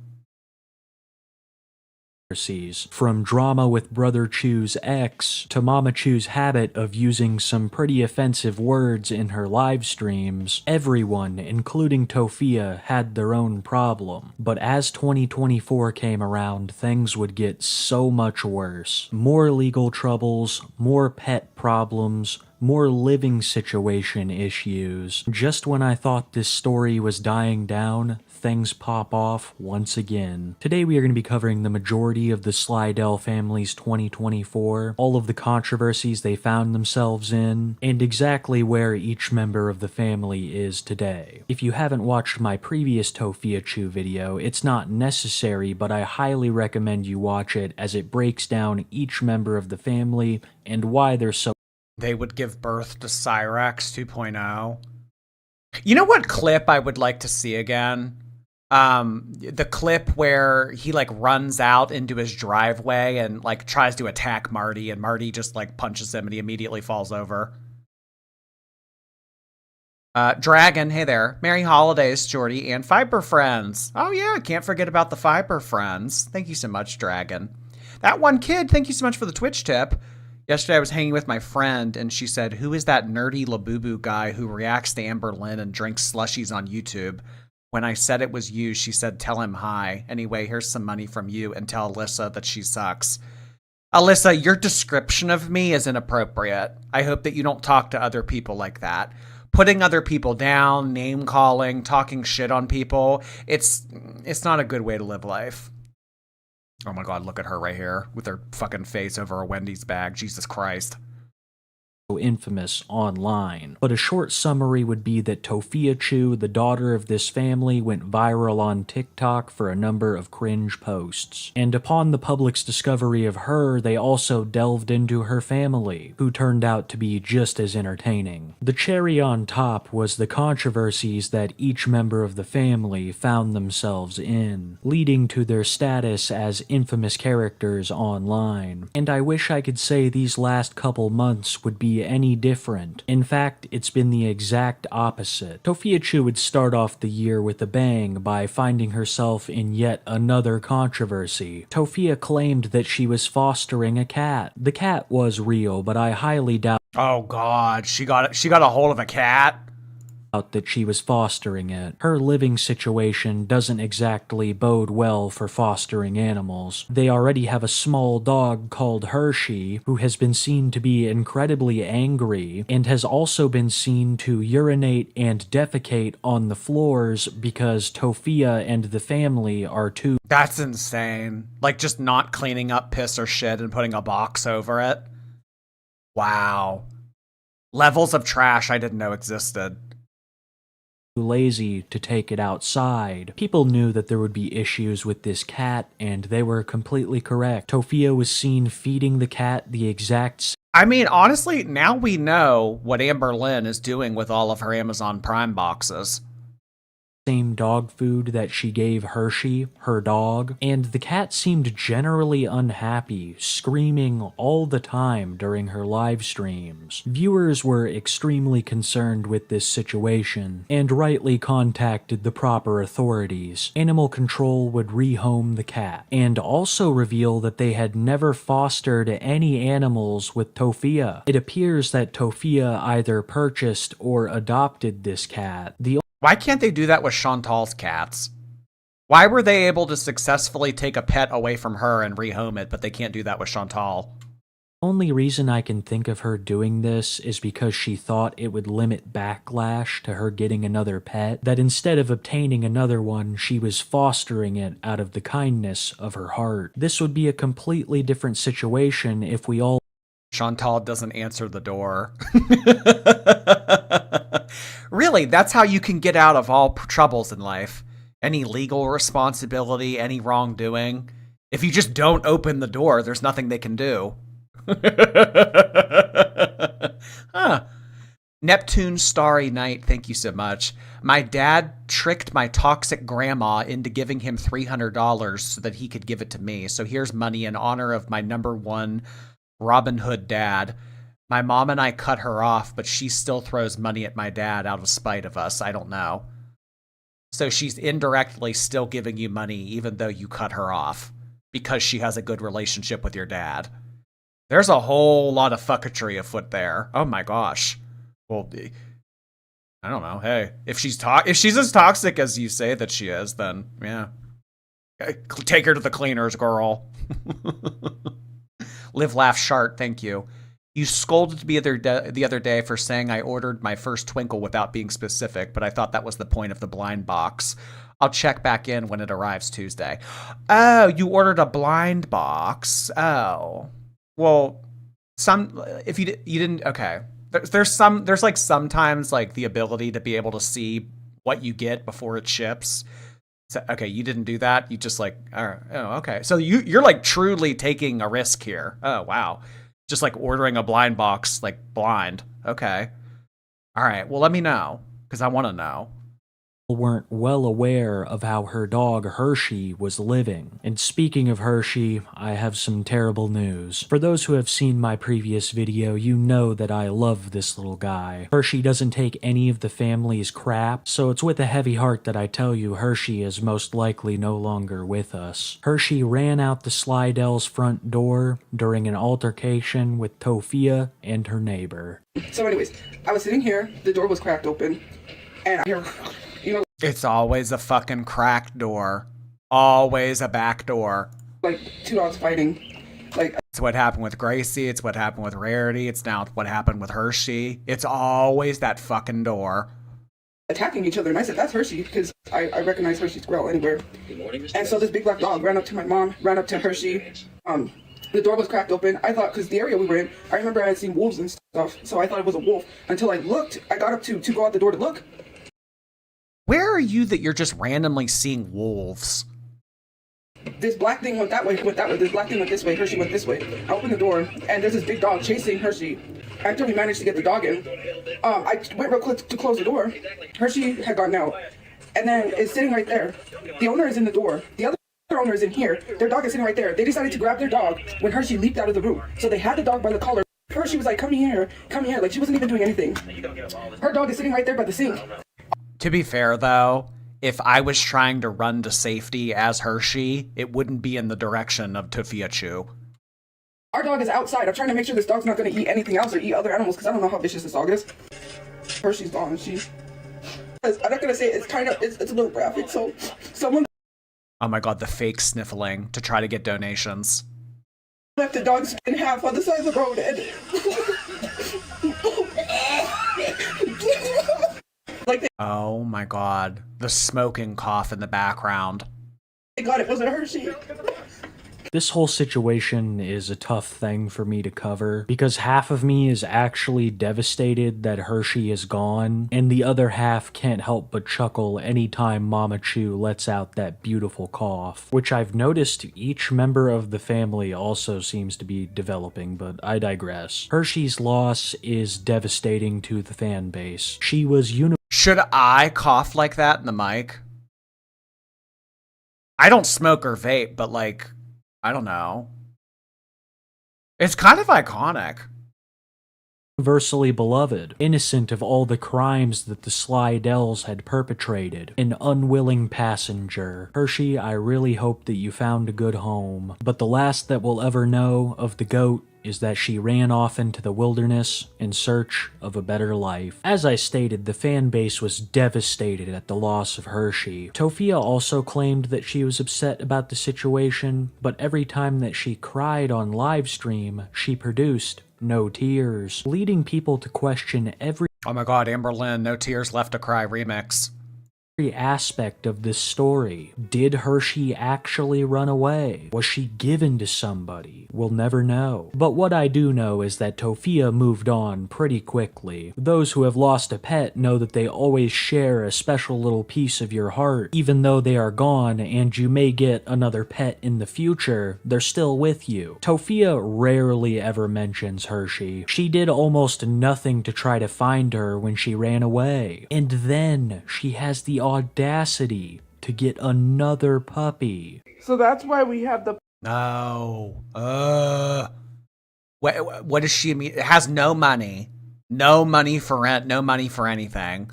From drama with Brother Chu's ex to Mama Chu's habit of using some pretty offensive words in her live streams, everyone, including Tophia, had their own problem. But as 2024 came around, things would get so much worse. More legal troubles, more pet problems, more living situation issues. Just when I thought this story was dying down, things pop off once again. Today we are going to be covering the majority of the Slidell family's 2024, all of the controversies they found themselves in, and exactly where each member of the family is today. If you haven't watched my previous Tophiachu video, it's not necessary, but I highly recommend you watch it as it breaks down each member of the family and why they're so. They would give birth to Cyrex 2.0. You know what clip I would like to see again? The clip where he like runs out into his driveway and like tries to attack Marty, and Marty just like punches him and he immediately falls over. Dragon, hey there. Merry holidays, Jordy, and Fiber Friends. Oh yeah, can't forget about the Fiber Friends. Thank you so much, Dragon. That one kid, thank you so much for the Twitch tip. Yesterday I was hanging with my friend and she said, who is that nerdy Labubu guy who reacts to Amber Lynn and drinks slushies on YouTube? When I said it was you, she said, tell him hi. Anyway, here's some money from you and tell Alyssa that she sucks. Alyssa, your description of me is inappropriate. I hope that you don't talk to other people like that. Putting other people down, name calling, talking shit on people, it's not a good way to live life. Oh my god, look at her right here with her fucking face over a Wendy's bag. Jesus Christ. Infamous online. But a short summary would be that Tophiachu, the daughter of this family, went viral on TikTok for a number of cringe posts. And upon the public's discovery of her, they also delved into her family, who turned out to be just as entertaining. The cherry on top was the controversies that each member of the family found themselves in, leading to their status as infamous characters online. And I wish I could say these last couple months would be any different. In fact, it's been the exact opposite. Tophiachu would start off the year with a bang by finding herself in yet another controversy. Tophia claimed that she was fostering a cat. The cat was real, but I highly doubt Oh god, she got a hold of a cat? that she was fostering it. Her living situation doesn't exactly bode well for fostering animals. They already have a small dog called Hershey, who has been seen to be incredibly angry, and has also been seen to urinate and defecate on the floors because Tophia and the family are too. That's insane. Like just not cleaning up piss or shit and putting a box over it. Wow. Levels of trash I didn't know existed. Lazy to take it outside. People knew that there would be issues with this cat, and they were completely correct. Tophia was seen feeding the cat the exact. I mean, honestly, now we know what Amber Lynn is doing with all of her Amazon Prime boxes. same dog food that she gave Hershey, her dog, and the cat seemed generally unhappy, screaming all the time during her live streams. Viewers were extremely concerned with this situation, and rightly contacted the proper authorities. Animal control would rehome the cat, and also reveal that they had never fostered any animals with Tophia. It appears that Tophia either purchased or adopted this cat. Why can't they do that with Chantal's cats? Why were they able to successfully take a pet away from her and rehome it, but they can't do that with Chantal? Only reason I can think of her doing this is because she thought it would limit backlash to her getting another pet, that instead of obtaining another one, she was fostering it out of the kindness of her heart. This would be a completely different situation if we all... Chantal doesn't answer the door. Really, that's how you can get out of all troubles in life. Any legal responsibility, any wrongdoing. If you just don't open the door, there's nothing they can do. Huh. Neptune Starry Night, thank you so much. My dad tricked my toxic grandma into giving him $300 so that he could give it to me. So here's money in honor of my #1 Robin Hood dad. My mom and I cut her off, but she still throws money at my dad out of spite of us. I don't know. So she's indirectly still giving you money even though you cut her off because she has a good relationship with your dad. There's a whole lot of fucketry afoot there. Oh my gosh. Well, I don't know. Hey, if she's as toxic as you say that she is, then yeah. Take her to the cleaners, girl. Live, laugh, shart, thank you. You scolded me the other day for saying I ordered my first Twinkle without being specific, but I thought that was the point of the blind box. I'll check back in when it arrives Tuesday. Oh, you ordered a blind box. Oh. Well, if you didn't, okay. There's like sometimes like the ability to be able to see what you get before it ships. So, okay, you didn't do that. You just like, all right, oh, okay. So you're like truly taking a risk here. Oh, wow. Just like ordering a blind box, like blind. Okay. All right. Well, let me know because I want to know. Weren't well aware of how her dog Hershey was living. And speaking of Hershey, I have some terrible news. For those who have seen my previous video, you know that I love this little guy. Hershey doesn't take any of the family's crap, so it's with a heavy heart that I tell you Hershey is most likely no longer with us. Hershey ran out the Slidell's front door during an altercation with Tophia and her neighbor. So anyways, I was sitting here, the door was cracked open, and I hear, it's always a fucking cracked door. Always a back door. Like, two dogs fighting. Like, it's what happened with Gracie. It's what happened with Rarity. It's now what happened with Hershey. It's always that fucking door. Attacking each other. And I said, that's Hershey, because I recognize Hershey's growl anywhere. And so this big black dog ran up to my mom, ran up to Hershey. The door was cracked open. I thought, because the area we were in, I remember I had seen wolves and stuff, so I thought it was a wolf. Until I looked, I got up to go out the door to look. Where are you that you're just randomly seeing wolves? This black thing went that way, this black thing went this way, Hershey went this way. I opened the door, and there's this big dog chasing Hershey. After we managed to get the dog in, I went real quick to close the door. Hershey had gotten out, and then it's sitting right there. The owner is in the door. The other owner is in here. Their dog is sitting right there. They decided to grab their dog when Hershey leaped out of the room. So they had the dog by the collar. Hershey was like, come here, like she wasn't even doing anything. Her dog is sitting right there by the sink. To be fair, though, if I was trying to run to safety as Hershey, it wouldn't be in the direction of Tophiachu. Our dog is outside. I'm trying to make sure this dog's not going to eat anything else or eat other animals because I don't know how vicious this dog is. Hershey's gone. I'm not going to say it's a little graphic, so someone... Oh my god, the fake sniffling to try to get donations. Left the dog in half on the side of the road and... Oh my god, the smoking cough in the background. Thank God it wasn't Hershey. This whole situation is a tough thing for me to cover, because half of me is actually devastated that Hershey is gone, and the other half can't help but chuckle anytime Mama Chu lets out that beautiful cough, which I've noticed each member of the family also seems to be developing, but I digress. Hershey's loss is devastating to the fan base. She was Should I cough like that in the mic? I don't smoke or vape, but like, I don't know. It's kind of iconic. Universally beloved, innocent of all the crimes that the Slydells had perpetrated, an unwilling passenger. Hershey, I really hope that you found a good home. But the last that we'll ever know of the goat is that she ran off into the wilderness in search of a better life. As I stated, the fan base was devastated at the loss of Hershey. Tophia also claimed that she was upset about the situation, but every time that she cried on livestream, she produced no tears, leading people to question every Oh my god, Amberlynn, No Tears Left to Cry remix. aspect of this story. Did Hershey actually run away? Was she given to somebody? We'll never know. But what I do know is that Tophia moved on pretty quickly. Those who have lost a pet know that they always share a special little piece of your heart. Even though they are gone and you may get another pet in the future, they're still with you. Tophia rarely ever mentions Hershey. She did almost nothing to try to find her when she ran away. And then she has the audacity to get another puppy. So that's why we have the No. What does she mean? It has no money. No money for rent, no money for anything.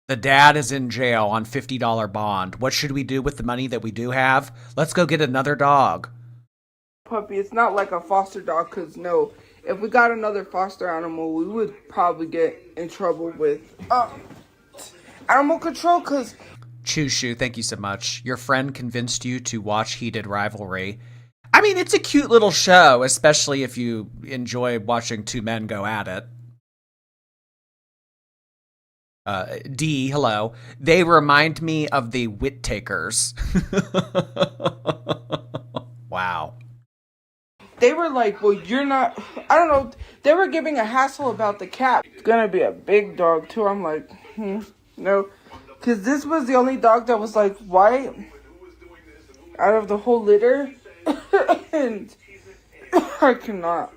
The dad is in jail on $50 bond. What should we do with the money that we do have? Let's go get another dog. puppy. It's not like a foster dog, because no, if we got another foster animal, we would probably get in trouble with animal control, because... Chushu, thank you so much. Your friend convinced you to watch Heated Rivalry. I mean, it's a cute little show, especially if you enjoy watching two men go at it. D, hello. They remind me of the Whittakers. Wow. They were like, well, you're not... I don't know. They were giving a hassle about the cat. It's gonna be a big dog, too. I'm like, no. Because this was the only dog that was like white out of the whole litter. And I cannot.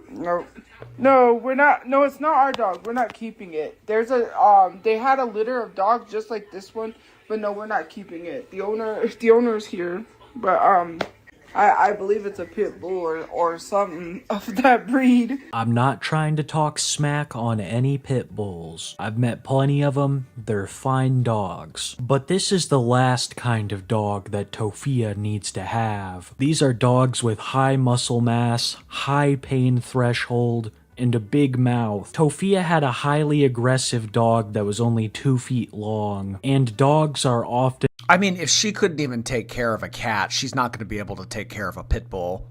No, we're not. No, it's not our dog. We're not keeping it. There's a, they had a litter of dogs just like this one. But no, we're not keeping it. The owner's here. But, I believe it's a pit bull or something of that breed. I'm not trying to talk smack on any pit bulls. I've met plenty of them. They're fine dogs. But this is the last kind of dog that Tophia needs to have. These are dogs with high muscle mass, high pain threshold, and a big mouth. Tophia had a highly aggressive dog that was only 2 feet long, and dogs are often... I mean, if she couldn't even take care of a cat, she's not going to be able to take care of a pit bull.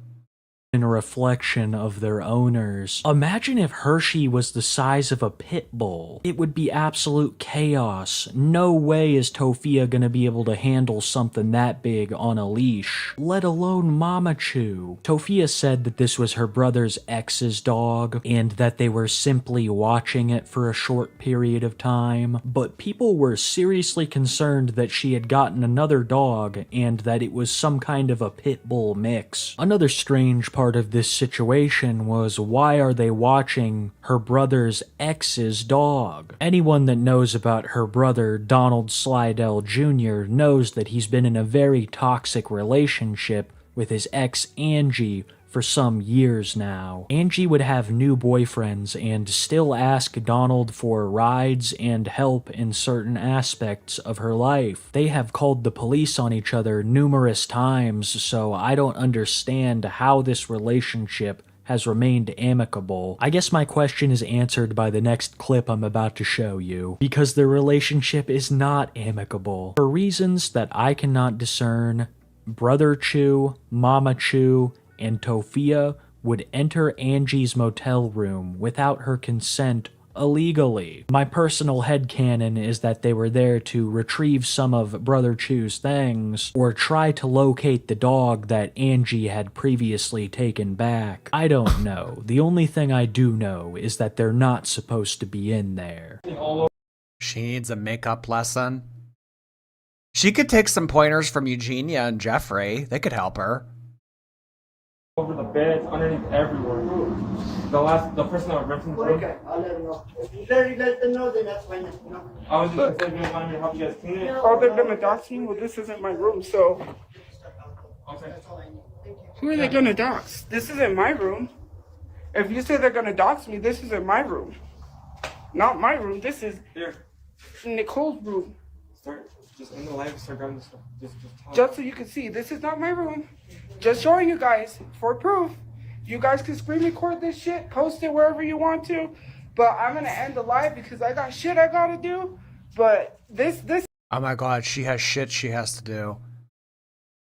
A reflection of their owners. Imagine if Hershey was the size of a pit bull. It would be absolute chaos. No way is Tophia gonna be able to handle something that big on a leash, let alone Tophiachu. Tophia said that this was her brother's ex's dog, and that they were simply watching it for a short period of time, but people were seriously concerned that she had gotten another dog, and that it was some kind of a pit bull mix. Another strange part of this situation was, why are they watching her brother's ex's dog? Anyone that knows about her brother, Donald Slydell Jr., knows that he's been in a very toxic relationship with his ex Angie for some years now. Angie would have new boyfriends and still ask Donald for rides and help in certain aspects of her life. They have called the police on each other numerous times, so I don't understand how this relationship has remained amicable. I guess my question is answered by the next clip I'm about to show you, because the relationship is not amicable. For reasons that I cannot discern, Brother Chu, Mama Chu, and Tophia would enter Angie's motel room without her consent illegally. My personal headcanon is that they were there to retrieve some of Brother Chu's things, or try to locate the dog that Angie had previously taken back. I don't know. The only thing I do know is that they're not supposed to be in there. She needs a makeup lesson. She could take some pointers from Eugenia and Jeffrey. They could help her. Over the beds, underneath everywhere. The person that was renting the room. Okay, I'll let them know. If you let them know, then that's fine. No. I was just wanted to help you guys clean it. Oh, they're gonna dox me? Well, this isn't my room, so. Okay. Who are they gonna dox? This isn't my room. If you say they're gonna dox me, this isn't my room. Not my room. This is Nicole's room. Start just in the live. Start grabbing the stuff. Talk. Just so you can see, this is not my room. Just showing you guys for proof. You guys can screen record this shit, post it wherever you want to. But I'm gonna end the live because I got shit I gotta do. But this. Oh my god, she has shit she has to do.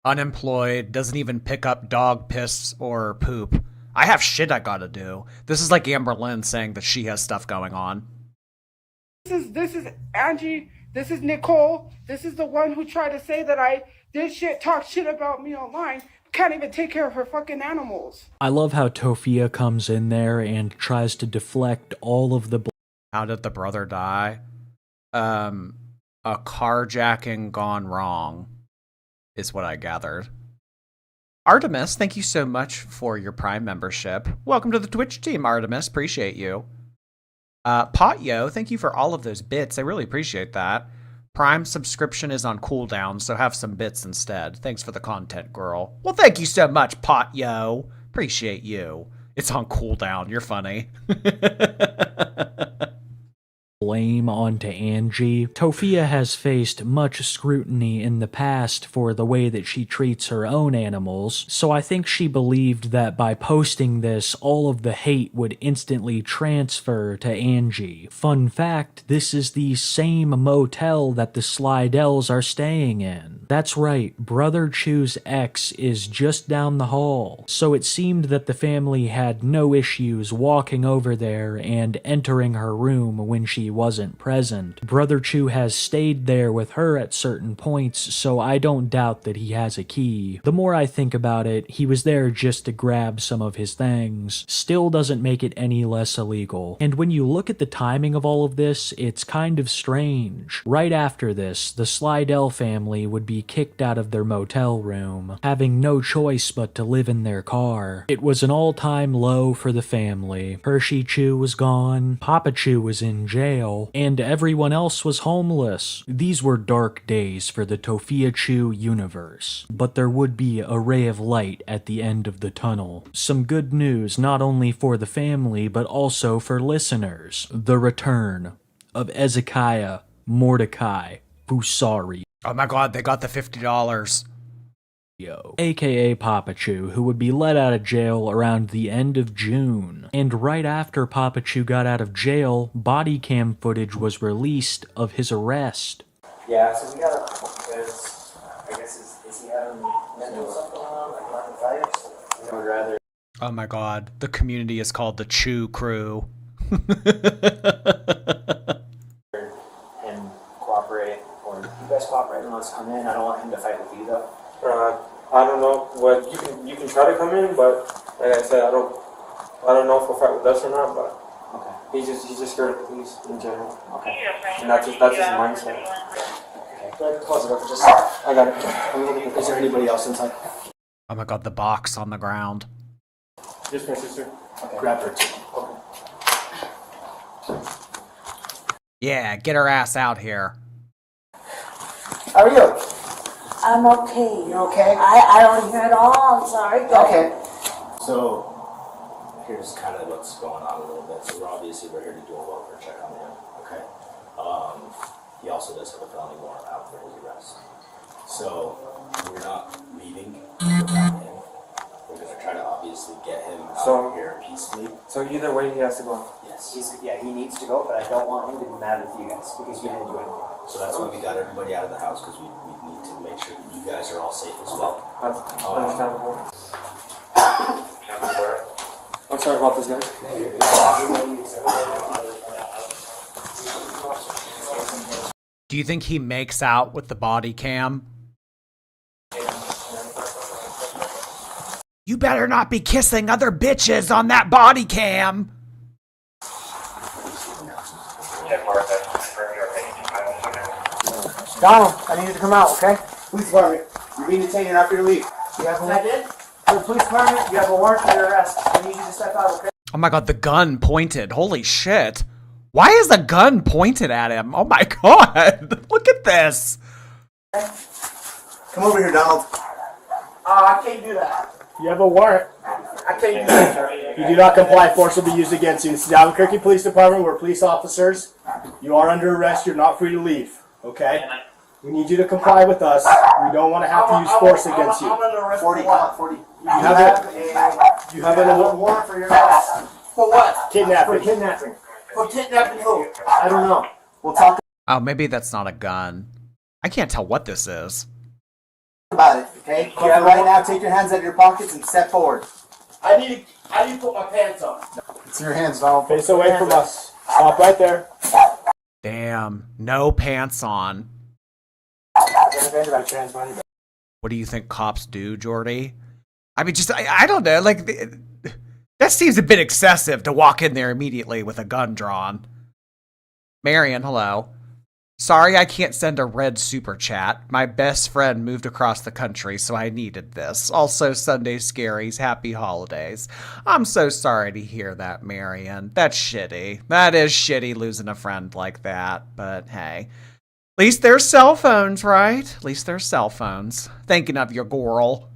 Unemployed, doesn't even pick up dog piss or poop. I have shit I gotta do. This is like Amber Lynn saying that she has stuff going on. This is Angie. This is Nicole. This is the one who tried to say that I did shit, talk shit about me online. Can't even take care of her fucking animals. I love how Tophia comes in there and tries to deflect all of the... How did the brother die? A carjacking gone wrong is what I gathered. Artemis, thank you so much for your Prime membership. Welcome to the Twitch team, Artemis. Appreciate you. Potyo, thank you for all of those bits. I really appreciate that. Prime subscription is on cooldown, so have some bits instead. Thanks for the content, girl. Well, thank you so much, Potyo. Appreciate you. It's on cooldown. You're funny. blame onto Angie. Tophia has faced much scrutiny in the past for the way that she treats her own animals, so I think she believed that by posting this, all of the hate would instantly transfer to Angie. Fun fact, this is the same motel that the Slydells are staying in. That's right, Brother Chu's ex is just down the hall, so it seemed that the family had no issues walking over there and entering her room when she wasn't present. Brother Chu has stayed there with her at certain points, so I don't doubt that he has a key. The more I think about it, he was there just to grab some of his things. Still doesn't make it any less illegal. And when you look at the timing of all of this, it's kind of strange. Right after this, the Slydell family would be kicked out of their motel room, having no choice but to live in their car. It was an all-time low for the family. Hershey Chu was gone, Papa Chu was in jail, and everyone else was homeless. These were dark days for the Tophiachu universe, but there would be a ray of light at the end of the tunnel. Some good news not only for the family, but also for listeners. The return of Ezekiah Mordecai Fusari. Oh my god, they got the $50. AKA Papachu, who would be let out of jail around the end of June. And right after Papachu got out of jail, body cam footage was released of his arrest. Yeah, so we gotta, because I guess is he having mental stuff going on, like running fights? I would rather. Oh my god, the community is called the Chu Crew. Him cooperate, or you guys cooperate and let's come in. I don't want him to fight with you though. I don't know what you can try to come in, but like I said, I don't know if he'll fight with us or not. But okay, he's just scared of the police in general. Okay, and that's his mindset. Okay, go ahead, close it up. Just I got it. I'm looking. Is there anybody else inside? Oh my god, the box on the ground. Just my sister. Okay, grab her too. Okay. Yeah, get her ass out here. How are you? I'm okay. You okay? I don't hear it all. I'm sorry. Go Okay. ahead. So, here's kind of what's going on a little bit. So we're here to do a welfare check on him. Okay. He also does have a felony warrant out for his arrest. So we're not leaving without him. We're gonna try to obviously get him out of here peacefully. So either way, he has to go. Yes. He needs to go, but I don't want him to be mad with you guys because you didn't do anything. So that's why we got everybody out of the house, because we need to make sure that you guys are all safe as well. That's understandable. I'm sorry about this, guys. Do you think he makes out with the body cam? You better not be kissing other bitches on that body cam! Donald, I need you to come out, okay? Police department, you're being detained, you're not free to leave. You have a warrant? The police department, you have a warrant for your arrest. I need you to step out, okay? Oh my god, the gun pointed. Holy shit. Why is the gun pointed at him? Oh my god. Look at this. Come over here, Donald. I can't do that. You have a warrant. I can't do that, sir. You do not comply, force will be used against you. This is the Albuquerque Police Department. We're police officers. You are under arrest. You're not free to leave. Okay? We need you to comply with us. We don't want to have to use force against you. I'm under arrest for what? 40. You have a warrant for your arrest. For what? Kidnapping. For kidnapping. For kidnapping who? I don't know. We'll talk Oh, maybe that's not a gun. I can't tell what this is. about it, okay? Yeah, right now, take your hands out of your pockets and step forward. I need to put my pants on. It's in your hands, Donald. Face away from us. Stop right there. Damn. No pants on. What do you think cops do, Jordy? I mean, just, I don't know. Like, that seems a bit excessive to walk in there immediately with a gun drawn. Marion, hello. Sorry I can't send a red super chat. My best friend moved across the country, so I needed this. Also, Sunday Scaries, happy holidays. I'm so sorry to hear that, Marion. That's shitty. That is shitty losing a friend like that, but hey. At least there's cell phones, right? At least there's cell phones. Thinking of your girl.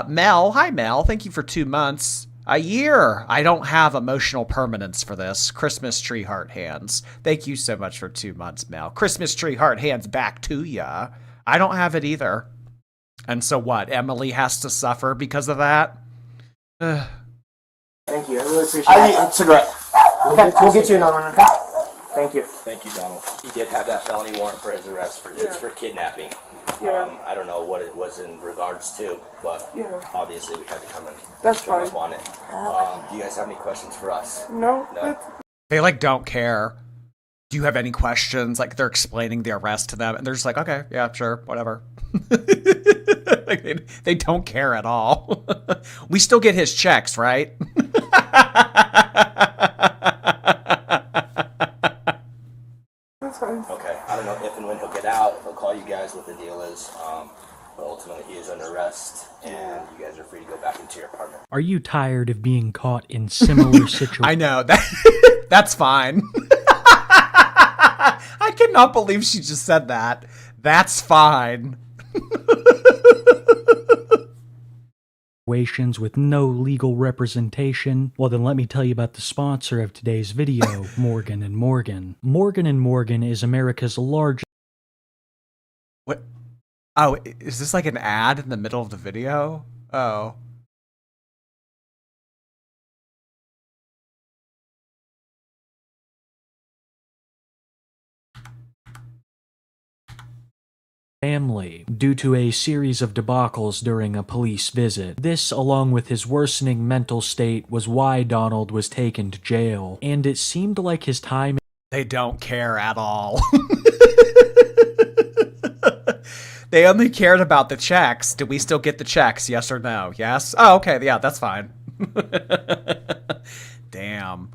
Mel, hi Mel, thank you for 2 months. A year. I don't have emotional permanence for this. Christmas tree heart hands. Thank you so much for 2 months, Mel. Christmas tree heart hands back to ya. I don't have it either. And so what? Emily has to suffer because of that? Thank you. I really appreciate it. I need a cigarette. We'll get you another one, okay? Thank you. Thank you, Donald. He did have that felony warrant for his arrest for it's for kidnapping. I don't know what it was in regards to, but obviously we had to come and jump up on it. Do you guys have any questions for us? No. They like don't care. Do you have any questions? Like they're explaining the arrest to them and they're just like, okay, yeah, sure, whatever. Like, they don't care at all. We still get his checks, right? Okay, I don't know if and when he'll get out, if he'll call you guys what the deal is, but ultimately he is under arrest, and you guys are free to go back into your apartment. Are you tired of being caught in similar situations? I know, that's fine. I cannot believe she just said that. That's fine. With no legal representation? Well, then let me tell you about the sponsor of today's video, Morgan & Morgan. Morgan & Morgan is America's largest... What? Oh, is this like an ad in the middle of the video? Oh. family due to a series of debacles during a police visit. This, along with his worsening mental state, was why Donald was taken to jail, and it seemed like his time... They don't care at all. They only cared about the checks. Do we still get the checks? Yes or no? Yes? Oh, okay. Yeah, that's fine. Damn.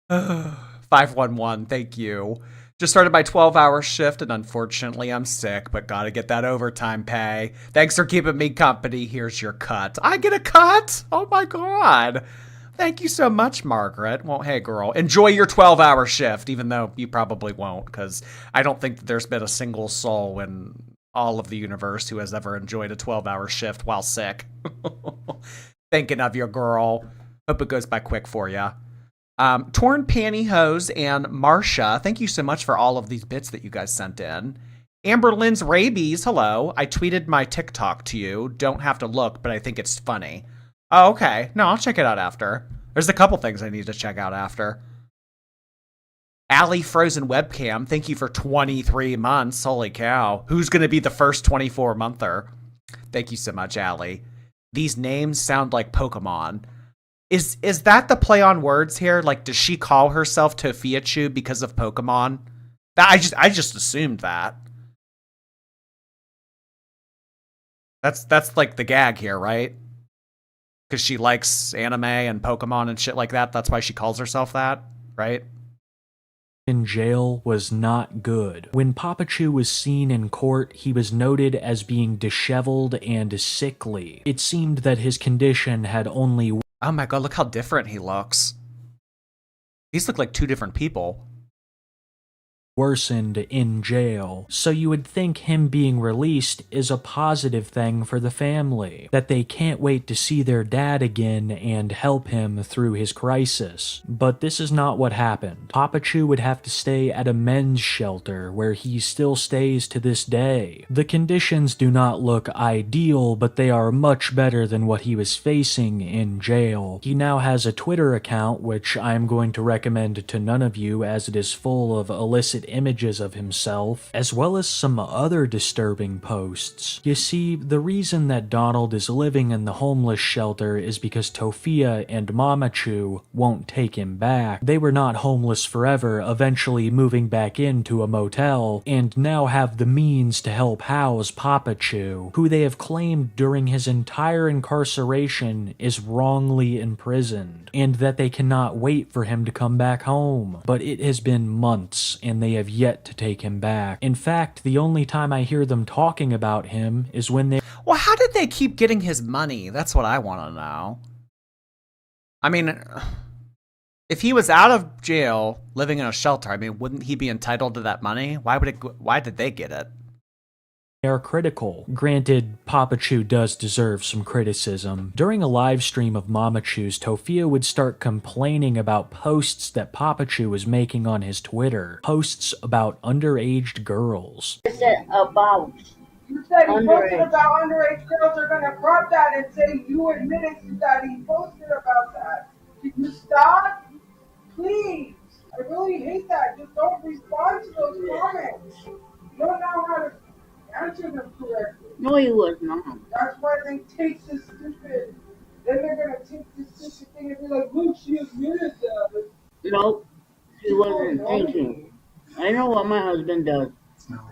511, thank you. Just started my 12-hour shift, and unfortunately I'm sick, but gotta get that overtime pay. Thanks for keeping me company. Here's your cut. I get a cut? Oh my god. Thank you so much, Margaret. Well, hey, girl, enjoy your 12-hour shift, even though you probably won't, because I don't think that there's been a single soul in all of the universe who has ever enjoyed a 12-hour shift while sick. Thinking of you, girl. Hope it goes by quick for you. Torn Pantyhose and Marsha, thank you so much for all of these bits that you guys sent in. Amber Lynn's Rabies, hello. I tweeted my TikTok to you. Don't have to look, but I think it's funny. Oh, okay. No, I'll check it out after. There's a couple things I need to check out after. Allie Frozen Webcam, thank you for 23 months. Holy cow. Who's going to be the first 24-monther? Thank you so much, Allie. These names sound like Pokemon. Is that the play on words here? Like, does she call herself Tophiachu because of Pokemon? I just assumed that. That's like the gag here, right? Because she likes anime and Pokemon and shit like that. That's why she calls herself that, right? In jail was not good. When Tophiachu was seen in court, he was noted as being disheveled and sickly. It seemed that his condition had only... Oh my god, look how different he looks. These look like two different people. Worsened in jail, so you would think him being released is a positive thing for the family, that they can't wait to see their dad again and help him through his crisis. But this is not what happened. Tophiachu would have to stay at a men's shelter where he still stays to this day. The conditions do not look ideal, but they are much better than what he was facing in jail. He now has a Twitter account, which I'm going to recommend to none of you as it is full of illicit images of himself, as well as some other disturbing posts. You see, the reason that Donald is living in the homeless shelter is because Tophia and Mamachu won't take him back. They were not homeless forever, eventually moving back into a motel, and now have the means to help house Papachu, who they have claimed during his entire incarceration is wrongly imprisoned, and that they cannot wait for him to come back home. But it has been months, and they have yet to take him back. In fact, the only time I hear them talking about him is when they— Well, how did they keep getting his money? That's what I want to know. I mean, if he was out of jail, living in a shelter, I mean, wouldn't he be entitled to that money? Why did they get it? are critical. Granted, Papachu does deserve some criticism. During a live stream of Mamachu's, Tophia would start complaining about posts that Papachu was making on his Twitter. Posts about underage girls. I said about. You said he posted underage. about underage girls. Are gonna crop that and say you admitted that he posted about that. Can you stop? Please. I really hate that. Just don't respond to those comments. You don't know how to answer them correctly. No, he was not. That's why they take this stupid. Then they're gonna take this stupid thing and be like, look, she admitted that. Nope, he wasn't thinking. I know what my husband does.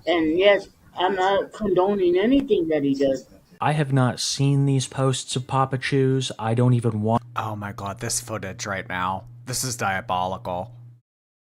And yes, I'm not condoning anything that he does. I have not seen these posts of Papachu's. I don't even want— Oh my god, this footage right now. This is diabolical.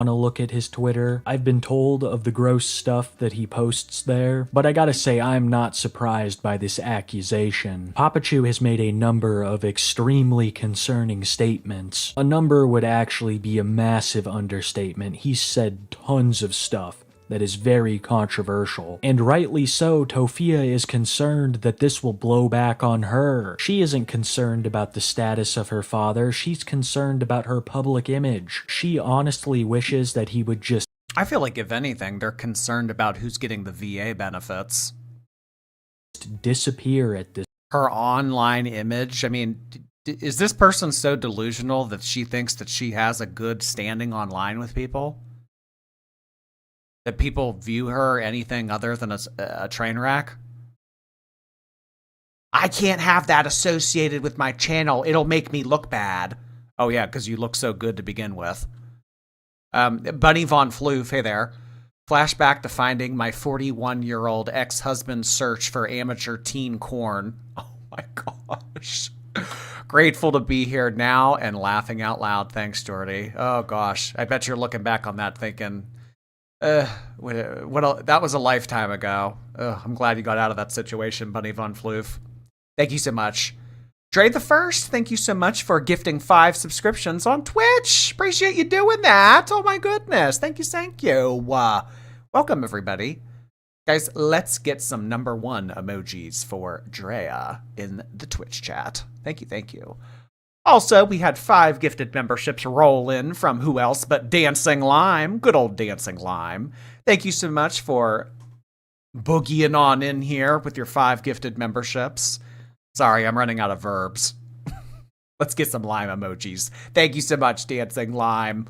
To look at his Twitter. I've been told of the gross stuff that he posts there, but I gotta say I'm not surprised by this accusation. Papachu has made a number of extremely concerning statements. A number would actually be a massive understatement. He's said tons of stuff that is very controversial. And rightly so, Tophia is concerned that this will blow back on her. She isn't concerned about the status of her father, she's concerned about her public image. She honestly wishes that he would just— I feel like if anything, they're concerned about who's getting the VA benefits. disappear at this. Her online image, I mean, is this person so delusional that she thinks that she has a good standing online with people? That people view her anything other than a train wreck? I can't have that associated with my channel. It'll make me look bad. Oh yeah, because you look so good to begin with. Bunny Von Floof, hey there. Flashback to finding my 41-year-old ex-husband's search for amateur teen corn. Oh my gosh. Grateful to be here now and laughing out loud. Thanks, Jordy. Oh gosh. I bet you're looking back on that thinking, that was a lifetime ago. I'm glad you got out of that situation, Bunny Von Floof. Thank you so much. Dre the First, thank you so much for gifting 5 subscriptions on Twitch. Appreciate you doing that. Oh my goodness. Thank you. Welcome, everybody. Guys, let's get some #1 emojis for Drea in the Twitch chat. Thank you. Also, we had 5 gifted memberships roll in from who else but Dancing Lime. Good old Dancing Lime. Thank you so much for boogieing on in here with your 5 gifted memberships. Sorry, I'm running out of verbs. Let's get some lime emojis. Thank you so much, Dancing Lime.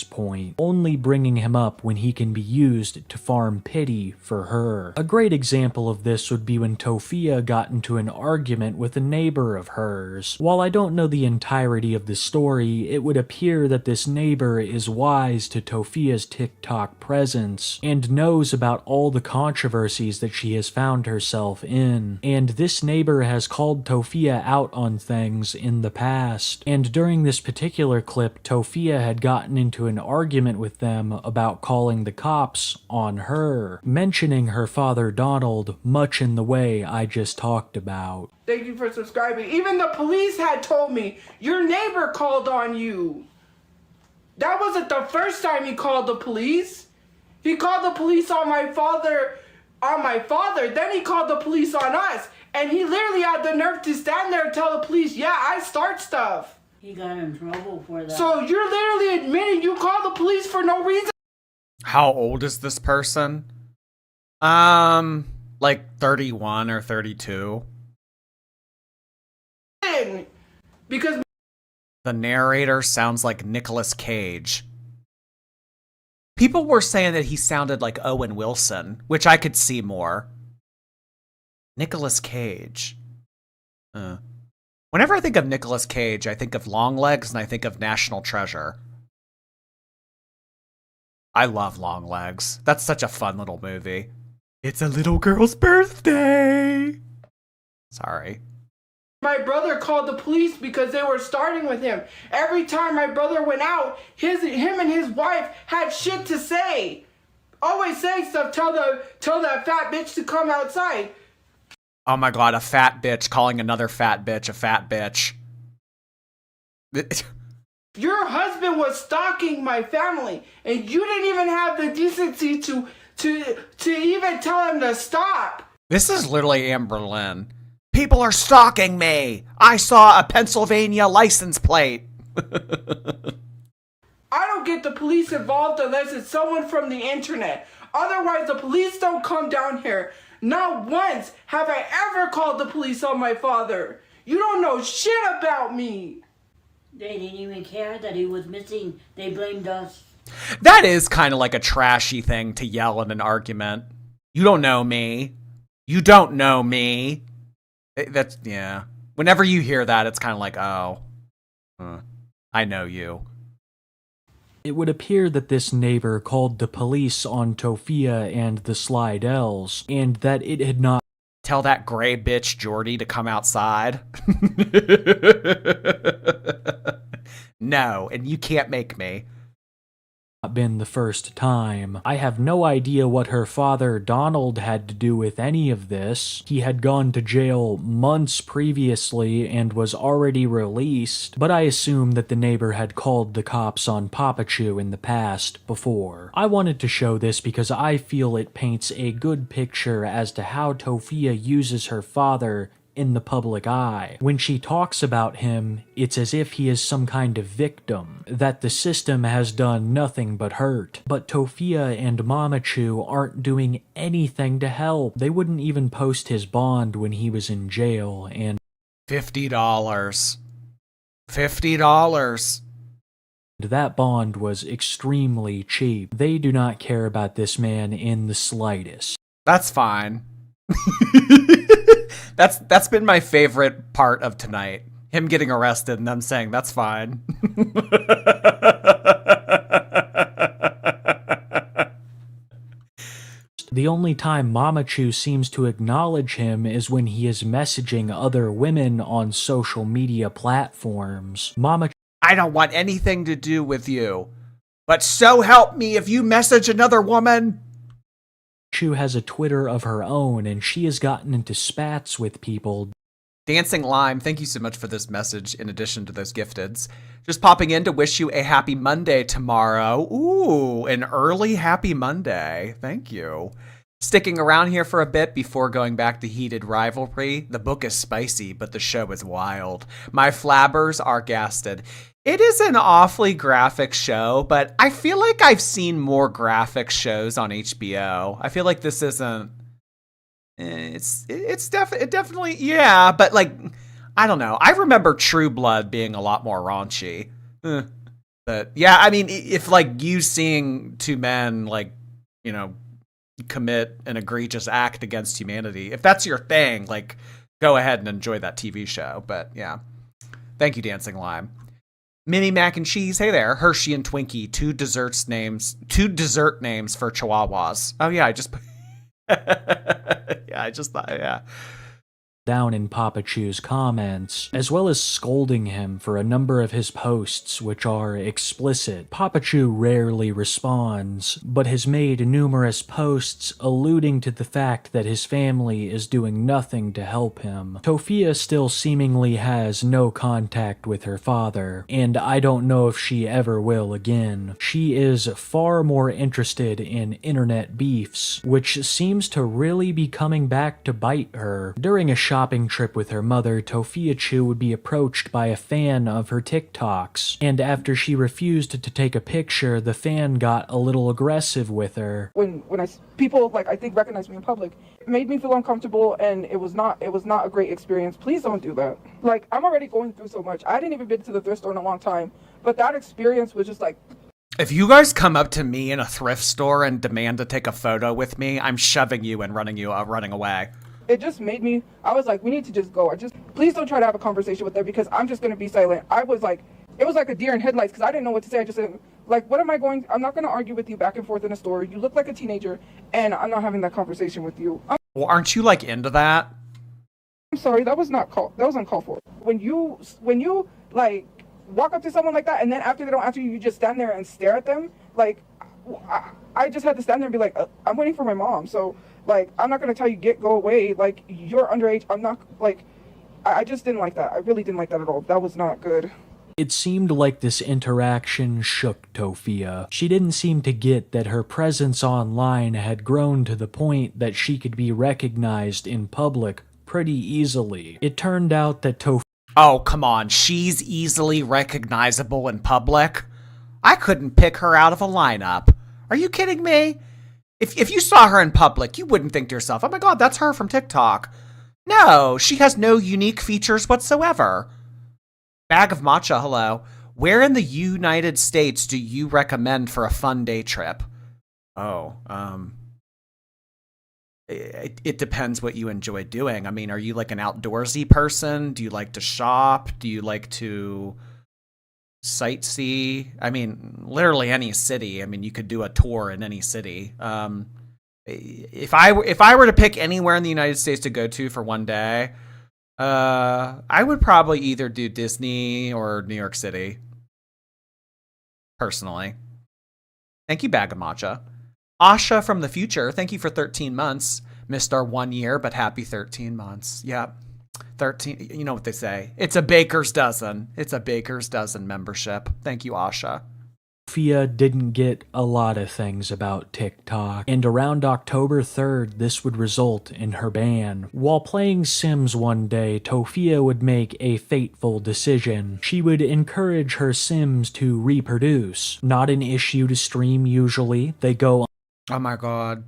Point, only bringing him up when he can be used to farm pity for her. A great example of this would be when Tophia got into an argument with a neighbor of hers. While I don't know the entirety of the story, it would appear that this neighbor is wise to Tophia's TikTok presence and knows about all the controversies that she has found herself in. And this neighbor has called Tophia out on things in the past. And during this particular clip, Tophia had gotten into into an argument with them about calling the cops on her, mentioning her father Donald much in the way I just talked about. Thank you for subscribing. Even the police had told me, your neighbor called on you. That wasn't the first time he called the police. He called the police on my father, then he called the police on us. And he literally had the nerve to stand there and tell the police, yeah, I start stuff. He got in trouble for that. So you're literally admitting you called the police for no reason? How old is this person? Like 31 or 32. Because the narrator sounds like Nicolas Cage. People were saying that he sounded like Owen Wilson, which I could see more. Nicolas Cage. Whenever I think of Nicolas Cage, I think of Longlegs and I think of National Treasure. I love Longlegs. That's such a fun little movie. It's a little girl's birthday. Sorry. My brother called the police because they were starting with him. Every time my brother went out, him and his wife had shit to say. Always saying stuff, tell that fat bitch to come outside. Oh my god, a fat bitch calling another fat bitch a fat bitch. Your husband was stalking my family, and you didn't even have the decency to even tell him to stop. This is literally Amber Lynn. People are stalking me. I saw a Pennsylvania license plate. I don't get the police involved unless it's someone from the internet. Otherwise, the police don't come down here. Not once have I ever called the police on my father. You don't know shit about me. They didn't even care that he was missing. They blamed us. That is kind of like a trashy thing to yell in an argument. You don't know me. You don't know me. That's, yeah. Whenever you hear that, it's kind of like, oh, I know you. It would appear that this neighbor called the police on Tophia and the Slidells, and that it had not. Tell that gray bitch Jordy to come outside. No, and you can't make me. Been the first time. I have no idea what her father Donald had to do with any of this. He had gone to jail months previously and was already released, but I assume that the neighbor had called the cops on Tophiachu in the past before. I wanted to show this because I feel it paints a good picture as to how Tophia uses her father in the public eye. When she talks about him, it's as if he is some kind of victim, that the system has done nothing but hurt. But Tophia and Mamachu aren't doing anything to help. They wouldn't even post his bond when he was in jail, and $50. $50. That bond was extremely cheap. They do not care about this man in the slightest. That's fine. That's been my favorite part of tonight. Him getting arrested and them saying, that's fine. The only time Mamachu seems to acknowledge him is when he is messaging other women on social media platforms. I don't want anything to do with you, but so help me if you message another woman. Mamachu has a Twitter of her own, and she has gotten into spats with people. Dancing Lime, thank you so much for this message in addition to those gifteds. Just popping in to wish you a happy Monday tomorrow. Ooh, an early happy Monday. Thank you. Sticking around here for a bit before going back to Heated Rivalry. The book is spicy, but the show is wild. My flabbers are gasted. It is an awfully graphic show, but I feel like I've seen more graphic shows on HBO. I feel like this isn't... It's definitely, yeah, but like, I don't know. I remember True Blood being a lot more raunchy. But yeah, I mean, if like you seeing two men like, you know, commit an egregious act against humanity, if that's your thing, like, go ahead and enjoy that TV show. But yeah, thank you, Dancing Lime. Mini Mac and Cheese, hey there. Hershey and Twinkie, two dessert names for Chihuahuas. Oh yeah, I just yeah, I just thought, yeah. down in Papachu's comments, as well as scolding him for a number of his posts which are explicit. Papachu rarely responds, but has made numerous posts alluding to the fact that his family is doing nothing to help him. Tophia still seemingly has no contact with her father, and I don't know if she ever will again. She is far more interested in internet beefs, which seems to really be coming back to bite her. During a shopping trip with her mother, Tophiachu would be approached by a fan of her TikToks, and after she refused to take a picture, the fan got a little aggressive with her. When people like I think recognize me in public, it made me feel uncomfortable, and it was not a great experience. Please don't do that. Like, I'm already going through so much. I didn't even been to the thrift store in a long time, but that experience was just like. If you guys come up to me in a thrift store and demand to take a photo with me, I'm shoving you and running away. It just made me, I was like, we need to just go. Please don't try to have a conversation with her because I'm just going to be silent. It was like a deer in headlights because I didn't know what to say. I just said, like, I'm not going to argue with you back and forth in a store. You look like a teenager and I'm not having that conversation with you. Well, aren't you like into that? I'm sorry, that was uncalled for. When you like walk up to someone like that and then after they don't answer you, you just stand there and stare at them. Like, I just had to stand there and be like, I'm waiting for my mom. So, like, I'm not going to tell you, go away. Like, you're underage. I'm not, like, I just didn't like that. I really didn't like that at all. That was not good. It seemed like this interaction shook Tophia. She didn't seem to get that her presence online had grown to the point that she could be recognized in public pretty easily. It turned out that Tophia... Oh, come on. She's easily recognizable in public? I couldn't pick her out of a lineup. Are you kidding me? If you saw her in public, you wouldn't think to yourself, oh my god, that's her from TikTok. No, she has no unique features whatsoever. Bag of matcha, hello. Where in the United States do you recommend for a fun day trip? Oh, it depends what you enjoy doing. I mean, are you like an outdoorsy person? Do you like to shop? Do you like to sightsee? I mean, literally any city. I mean, you could do a tour in any city. If I were to pick anywhere in the United States to go to for one day, I would probably either do Disney or New York City. Personally. Thank you, Bag of Matcha. Asha from the future, thank you for 13 months. Missed our 1 year, but happy 13 months. Yep. 13, you know what they say. It's a baker's dozen. It's a baker's dozen membership. Thank you, Asha. Tophia didn't get a lot of things about TikTok, and around October 3rd, this would result in her ban. While playing Sims one day, Tophia would make a fateful decision. She would encourage her Sims to reproduce. Not an issue to stream usually. They go oh my god.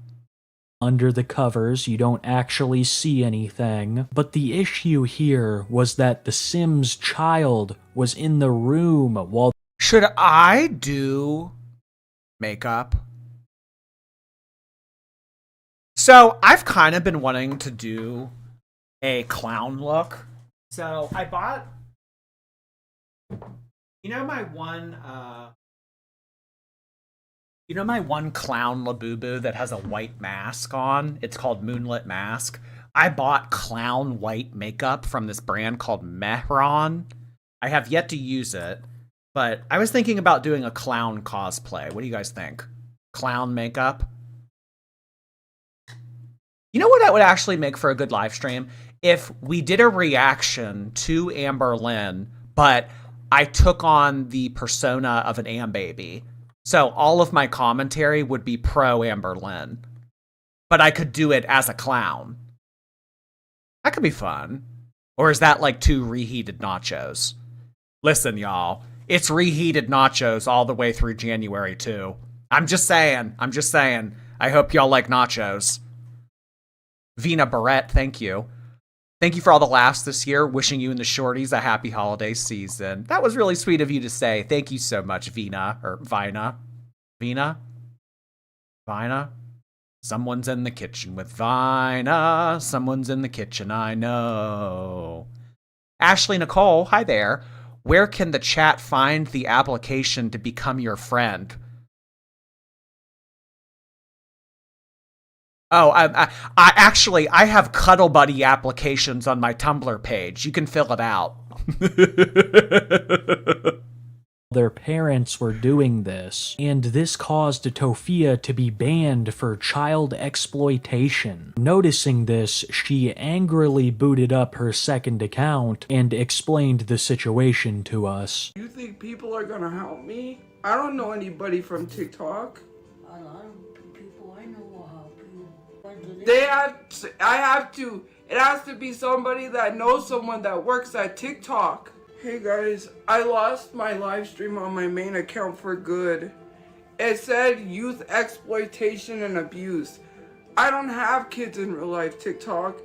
Under the covers, you don't actually see anything. But the issue here was that the Sims child was in the room while... Should I do makeup? So I've kind of been wanting to do a clown look. So I bought, my one clown Labubu that has a white mask on? It's called Moonlit Mask. I bought clown white makeup from this brand called Mehron. I have yet to use it. But I was thinking about doing a clown cosplay. What do you guys think? Clown makeup? You know what that would actually make for a good live stream? If we did a reaction to Amber Lynn, but I took on the persona of an Am Baby. So all of my commentary would be pro Amber Lynn. But I could do it as a clown. That could be fun. Or is that like too reheated nachos? Listen, y'all. It's reheated nachos all the way through January, too. I'm just saying. I hope y'all like nachos. Vina Barrett, thank you. Thank you for all the laughs this year. Wishing you and the shorties a happy holiday season. That was really sweet of you to say. Thank you so much, Vina. Or Vina. Vina? Vina? Someone's in the kitchen with Vina. Someone's in the kitchen, I know. Ashley Nicole, hi there. Where can the chat find the application to become your friend? Oh, I actually I have Cuddle Buddy applications on my Tumblr page. You can fill it out. Their parents were doing this, and this caused Tophia to be banned for child exploitation. Noticing this, she angrily booted up her second account and explained the situation to us. You think people are gonna help me? I don't know anybody from TikTok. A lot of people I know will help you. It has to be somebody that knows someone that works at TikTok. Hey guys, I lost my live stream on my main account for good. It said youth exploitation and abuse. I don't have kids in real life, TikTok.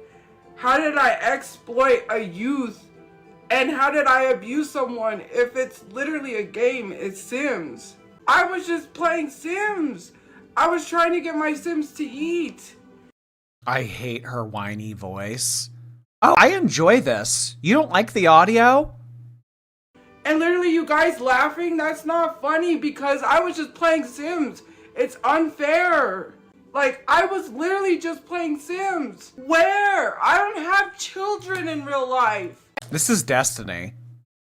How did I exploit a youth? And how did I abuse someone if it's literally a game? It's Sims. I was just playing Sims. I was trying to get my Sims to eat. I hate her whiny voice. Oh, I enjoy this. You don't like the audio? And literally you guys laughing, that's not funny because I was just playing Sims. It's unfair. Like, I was literally just playing Sims. Where? I don't have children in real life. This is Destiny.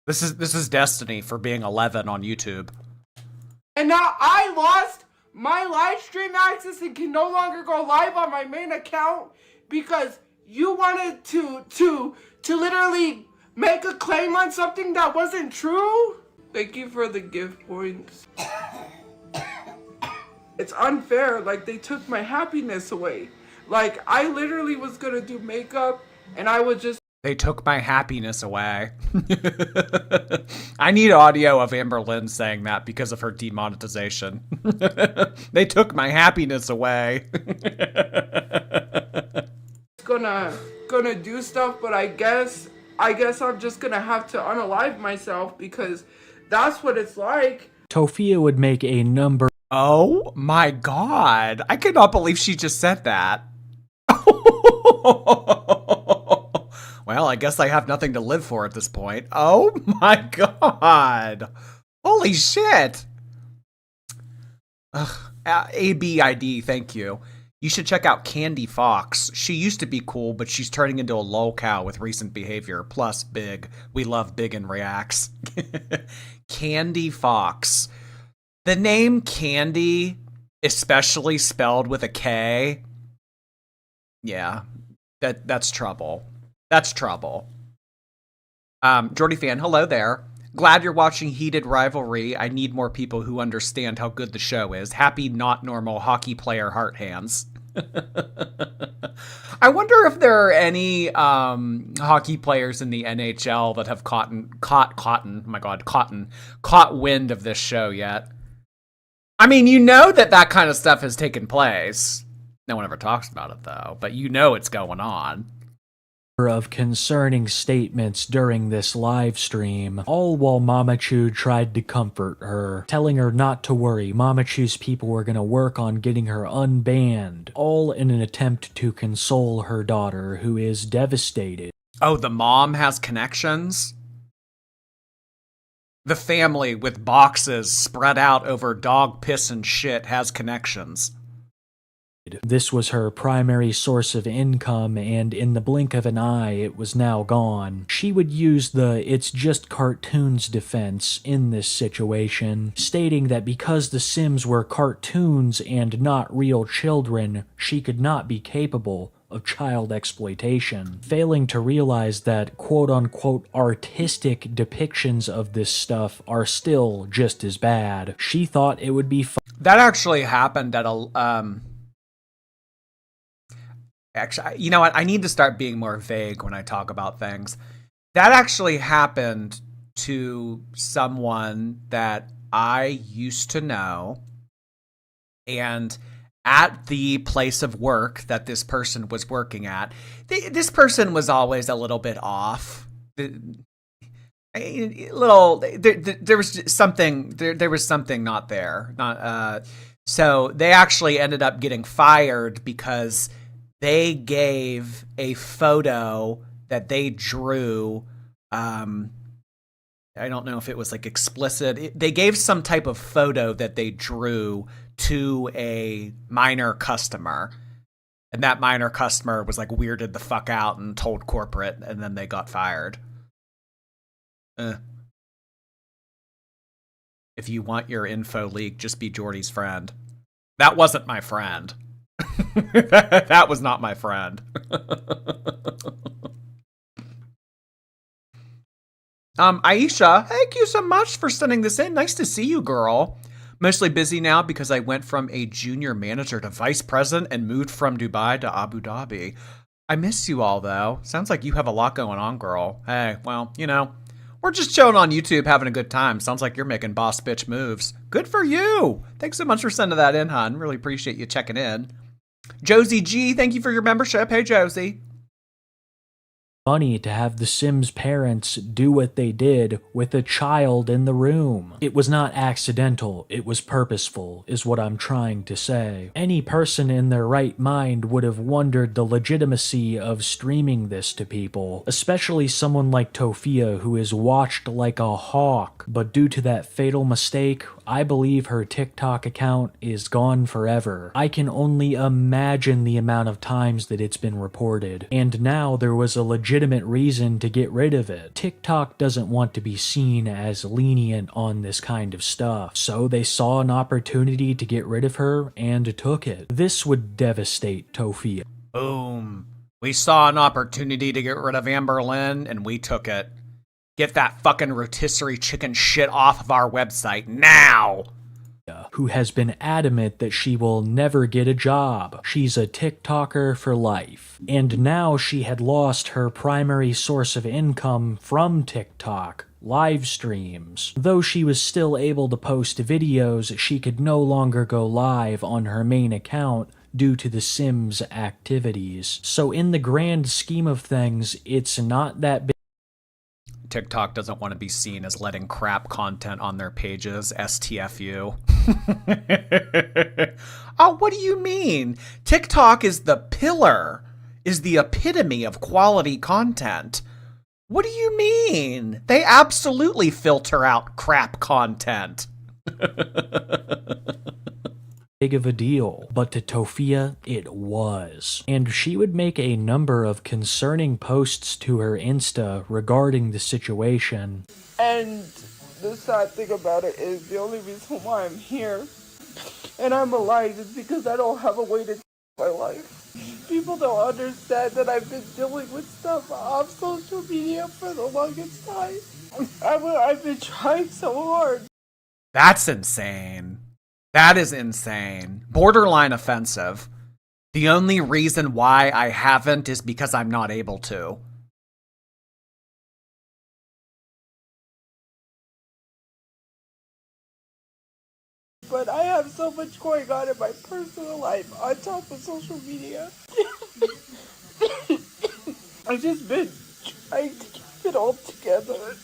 This is Destiny for being 11 on YouTube. And now I lost my live stream access and can no longer go live on my main account because you wanted to literally make a claim on something that wasn't true? Thank you for the gift points. It's unfair, like they took my happiness away. Like I literally was gonna do makeup and I was just They took my happiness away. I need audio of Amber Lynn saying that because of her demonetization. They took my happiness away. gonna do stuff, but I guess I'm just gonna have to unalive myself because that's what it's like. Tophia would make a number. Oh my god. I cannot believe she just said that. Well, I guess I have nothing to live for at this point. Oh my god. Holy shit. Ugh. ABID, thank you. You should check out Candy Fox. She used to be cool, but she's turning into a lol cow with recent behavior. Plus, big. We love big and reacts. Candy Fox. The name Candy, especially spelled with a K, yeah, that's trouble. That's trouble. Jordy fan, hello there. Glad you're watching Heated Rivalry. I need more people who understand how good the show is. Happy not normal hockey player heart hands. I wonder if there are any hockey players in the NHL that have caught wind of this show yet. I mean, you know that kind of stuff has taken place. No one ever talks about it, though, but you know it's going on. Of concerning statements during this live stream, all while Mamachu tried to comfort her, telling her not to worry. Mamachu's people were going to work on getting her unbanned, all in an attempt to console her daughter, who is devastated. Oh, the mom has connections? The family with boxes spread out over dog piss and shit has connections. This was her primary source of income, and in the blink of an eye, it was now gone. She would use the "it's just cartoons" defense in this situation, stating that because the Sims were cartoons and not real children, she could not be capable of child exploitation, failing to realize that quote-unquote artistic depictions of this stuff are still just as bad. She thought it would be fun. That actually happened at a, Actually, you know what? I need to start being more vague when I talk about things. That actually happened to someone that I used to know, and at the place of work that this person was working at, this person was always a little bit off. There was something. There was something not there. So they actually ended up getting fired because they gave a photo that they drew. I don't know if it was like explicit. They gave some type of photo that they drew to a minor customer. And that minor customer was like weirded the fuck out and told corporate, and then they got fired. If you want your info leaked, just be Jordy's friend. That wasn't my friend. That was not my friend. Aisha, thank you so much for sending this in. Nice to see you, girl. Mostly busy now because I went from a junior manager to vice president and moved from Dubai to Abu Dhabi. I miss you all, though. Sounds like you have a lot going on, girl. Hey, well, you know, we're just chilling on YouTube having a good time. Sounds like you're making boss bitch moves. Good for you. Thanks so much for sending that in, hon. Really appreciate you checking in. Josie G, thank you for your membership. Hey, Josie. Funny to have the Sims parents do what they did with a child in the room. It was not accidental, it was purposeful, is what I'm trying to say. Any person in their right mind would have wondered the legitimacy of streaming this to people, especially someone like Tophia who is watched like a hawk, but due to that fatal mistake, I believe her TikTok account is gone forever. I can only imagine the amount of times that it's been reported, and now there was a legitimate reason to get rid of it. TikTok doesn't want to be seen as lenient on this kind of stuff, so they saw an opportunity to get rid of her and took it. This would devastate Tophia. Boom. We saw an opportunity to get rid of Amber Lynn, and we took it. Get that fucking rotisserie chicken shit off of our website now! Who has been adamant that she will never get a job. She's a TikToker for life. And now she had lost her primary source of income from TikTok, live streams. Though she was still able to post videos, she could no longer go live on her main account due to the Sims activities. So in the grand scheme of things, it's not that big. TikTok doesn't want to be seen as letting crap content on their pages, STFU. Oh, what do you mean? TikTok is the pillar, is the epitome of quality content. What do you mean? They absolutely filter out crap content. Big of a deal, but to Tophia, it was. And she would make a number of concerning posts to her Insta regarding the situation. And the sad thing about it is the only reason why I'm here and I'm alive is because I don't have a way to my life. People don't understand that I've been dealing with stuff off social media for the longest time. I've been trying so hard. That's insane. That is insane. Borderline offensive. The only reason why I haven't is because I'm not able to. But I have so much going on in my personal life on top of social media. I've just been trying to keep it all together.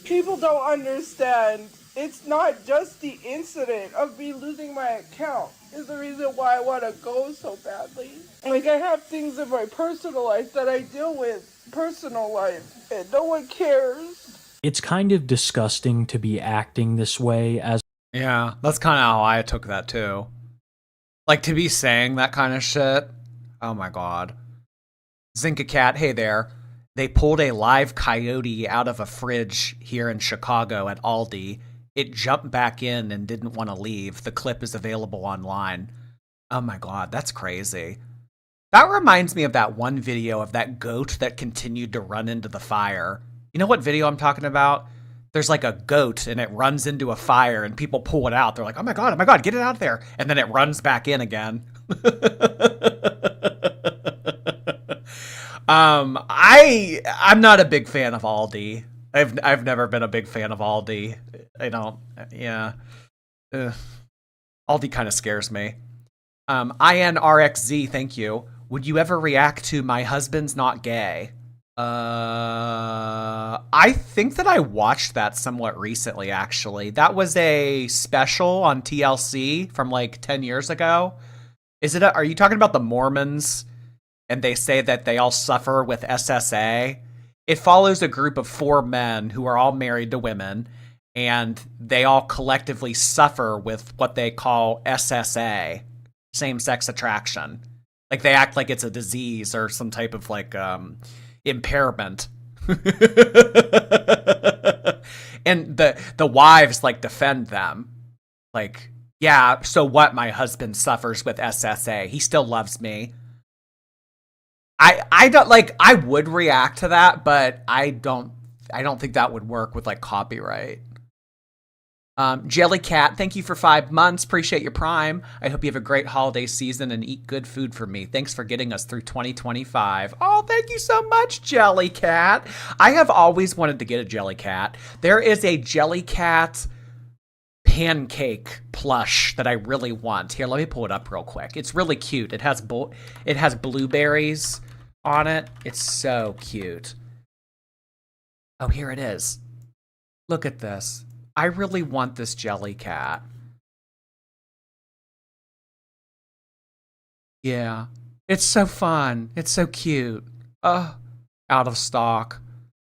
People don't understand. It's not just the incident of me losing my account is the reason why I want to go so badly. Like, I have things in my personal life that I deal with, personal life, and no one cares. It's kind of disgusting to be acting this way as... Yeah, that's kind of how I took that too. Like, to be saying that kind of shit. Oh my god. Zinka Cat, hey there. They pulled a live coyote out of a fridge here in Chicago at Aldi. It jumped back in and didn't want to leave. The clip is available online. Oh my god, that's crazy. That reminds me of that one video of that goat that continued to run into the fire. You know what video I'm talking about? There's like a goat and it runs into a fire and people pull it out. They're like, oh my god, get it out of there. And then it runs back in again. I'm not a big fan of Aldi. I've never been a big fan of Aldi. I don't, yeah. Aldi kind of scares me. INRXZ, thank you. Would you ever react to My Husband's Not Gay? I think that I watched that somewhat recently, actually. That was a special on TLC from like 10 years ago. Are you talking about the Mormons? And they say that they all suffer with SSA. It follows a group of 4 men who are all married to women, and they all collectively suffer with what they call SSA, same-sex attraction. Like they act like it's a disease or some type of like impairment. And the wives like defend them. Like, yeah, so what? My husband suffers with SSA. He still loves me. I don't like. I would react to that, but I don't think that would work with like copyright. Jellycat, thank you for 5 months. Appreciate your Prime. I hope you have a great holiday season and eat good food for me. Thanks for getting us through 2025. Oh, thank you so much, Jellycat. I have always wanted to get a Jellycat. There is a Jellycat pancake plush that I really want. Here, let me pull it up real quick. It's really cute. It has blueberries on it. It's so cute. Oh, here it is. Look at this. I really want this Jellycat. Yeah. It's so fun. It's so cute. Out of stock.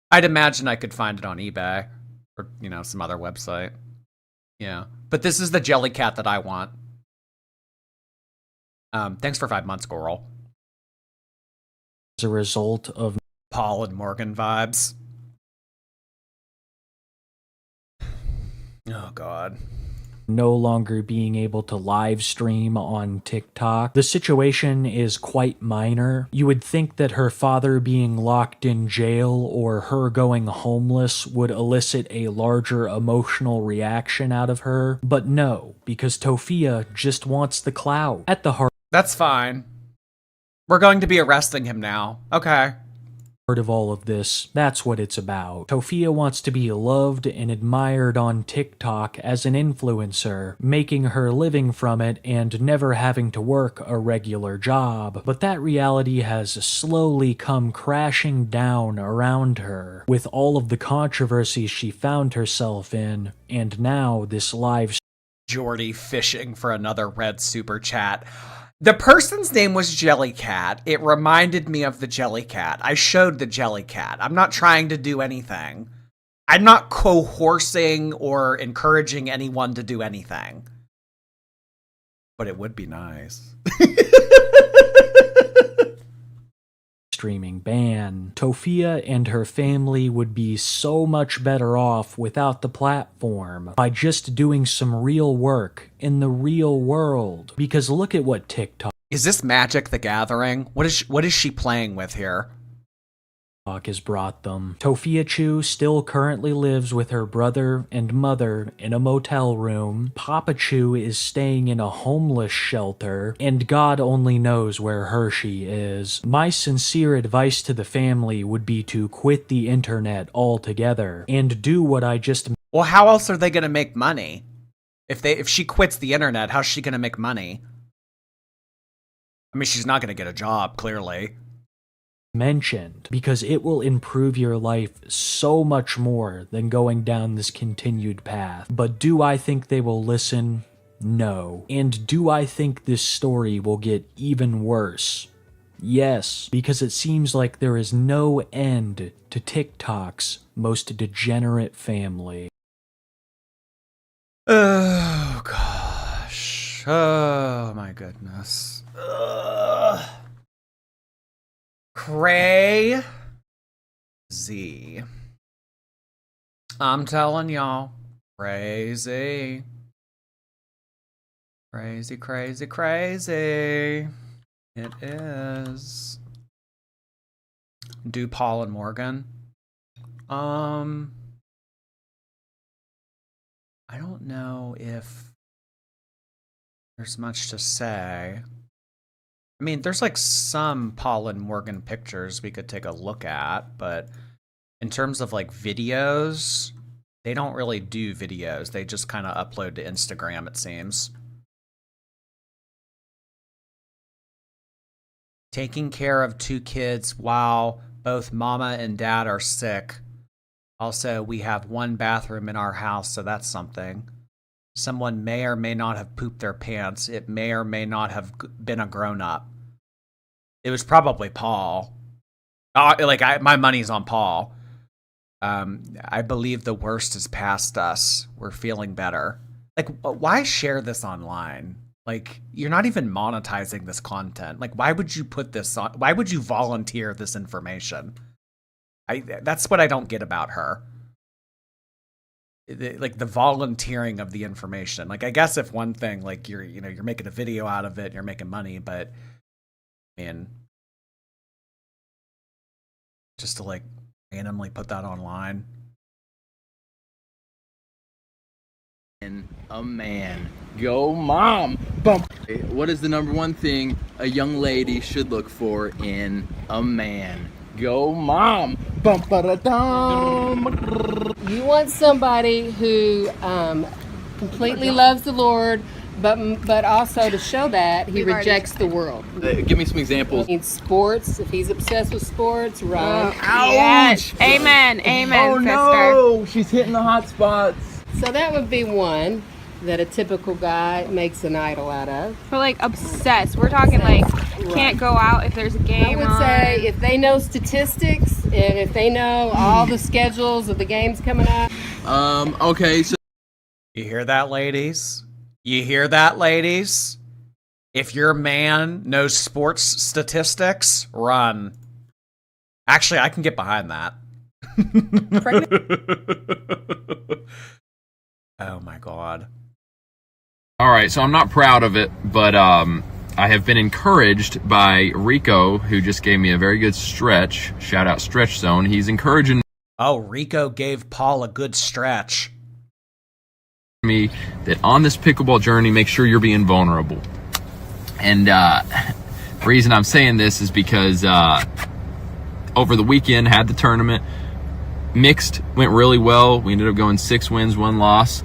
I'd imagine I could find it on eBay. Or, some other website. Yeah. But this is the Jellycat that I want. Thanks for 5 months, Goral. As a result of Paul and Morgan vibes. Oh, God. No longer being able to live stream on TikTok. The situation is quite minor. You would think that her father being locked in jail or her going homeless would elicit a larger emotional reaction out of her, but no, because Tophia just wants the clout. At the heart That's fine. We're going to be arresting him now. Okay. of all of this, that's what it's about. Tophia wants to be loved and admired on TikTok as an influencer, making her living from it and never having to work a regular job. But that reality has slowly come crashing down around her, with all of the controversies she found herself in, and now this live Jordy fishing for another red super chat. The person's name was Jellycat. It reminded me of the Jellycat. I showed the Jellycat. I'm not trying to do anything. I'm not coercing or encouraging anyone to do anything. But it would be nice. streaming ban. Tophia and her family would be so much better off without the platform by just doing some real work in the real world. Because look at what TikTok Is this Magic the Gathering? What is she playing with here? has brought them. Tophiachu still currently lives with her brother and mother in a motel room. Papachu is staying in a homeless shelter, and God only knows where Hershey is. My sincere advice to the family would be to quit the internet altogether and do what I just... Well, how else are they going to make money? If she quits the internet, how's she going to make money? I mean, she's not going to get a job, clearly. mentioned, because it will improve your life so much more than going down this continued path. But do I think they will listen? No. And do I think this story will get even worse? Yes, because it seems like there is no end to TikTok's most degenerate family. Oh, gosh. Oh, my goodness. Ugh. Crazy. I'm telling y'all. Crazy. Crazy, crazy, crazy. It is. Do Paul and Morgan? I don't know if there's much to say. I mean, there's like some Paul and Morgan pictures we could take a look at, but in terms of like videos, they don't really do videos. They just kind of upload to Instagram, it seems. Taking care of 2 kids while both mama and dad are sick. Also, we have 1 bathroom in our house, so that's something. Someone may or may not have pooped their pants. It may or may not have been a grown-up. It was probably Paul. My money's on Paul. I believe the worst is past us. We're feeling better. Like, why share this online? Like, you're not even monetizing this content. Like, why would you put this on? Why would you volunteer this information? That's what I don't get about her. Like the volunteering of the information. Like, I guess if one thing, like you're making a video out of it, you're making money, but man, just to like randomly put that online. And a man. Go mom. Bump. What is the number one thing a young lady should look for in a man? Go mom. Bump dum. You want somebody who completely loves the Lord, but also to show that he rejects the world. Give me some examples. In sports, if he's obsessed with sports, run. Ouch! Yes. Amen. Oh no! She's hitting the hot spots. So that would be one that a typical guy makes an idol out of. But like obsessed. We're talking like can't go out if there's a game. I would say if they know statistics and if they know all the schedules of the games coming up. Okay, so you hear that, ladies? You hear that, ladies? If your man knows sports statistics, run. Actually, I can get behind that. Oh my god. Alright, so I'm not proud of it, but I have been encouraged by Rico, who just gave me a very good stretch. Shout out Stretch Zone. He's encouraging Oh, Rico gave Paul a good stretch. Me that on this pickleball journey, make sure you're being vulnerable. And the reason I'm saying this is because over the weekend, had the tournament. Mixed went really well. We ended up going 6 wins, 1 loss.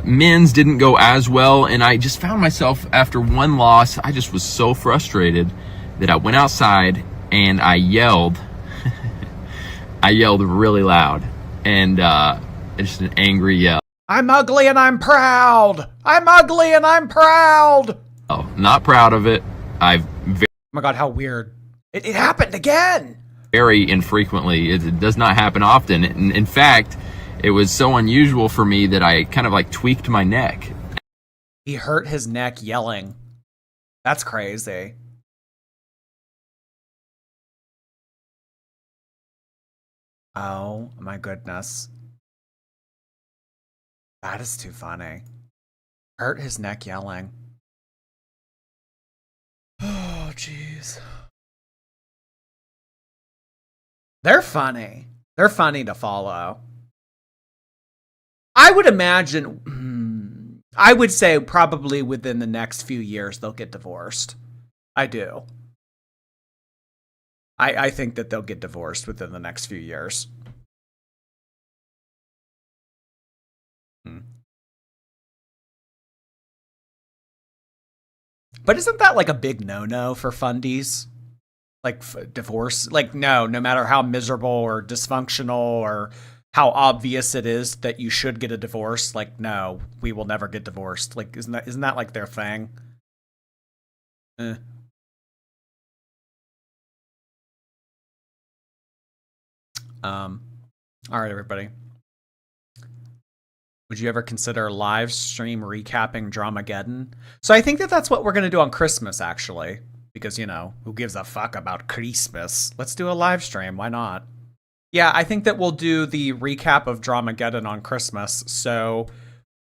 Men's didn't go as well, and I just found myself after 1 loss, I just was so frustrated that I went outside and I yelled. I yelled really loud, and just an angry yell. I'm ugly and I'm proud! I'm ugly and I'm proud! Oh, not proud of it. Oh my god, how weird. It happened again! Very infrequently. It does not happen often. In fact, it was so unusual for me that I kind of like tweaked my neck. He hurt his neck yelling. That's crazy. Oh my goodness. That is too funny. Hurt his neck yelling. Oh, jeez. They're funny. They're funny to follow. I would imagine, I would say probably within the next few years they'll get divorced. I do. I think that they'll get divorced within the next few years. But isn't that like a big no-no for fundies? Like divorce? Like no matter how miserable or dysfunctional or how obvious it is that you should get a divorce, like no, we will never get divorced. Like isn't that like their thing? All right, everybody. Would you ever consider live stream recapping Dramageddon? So I think that that's what we're going to do on Christmas, actually. Because, you know, who gives a fuck about Christmas? Let's do a live stream. Why not? Yeah, I think that we'll do the recap of Dramageddon on Christmas. So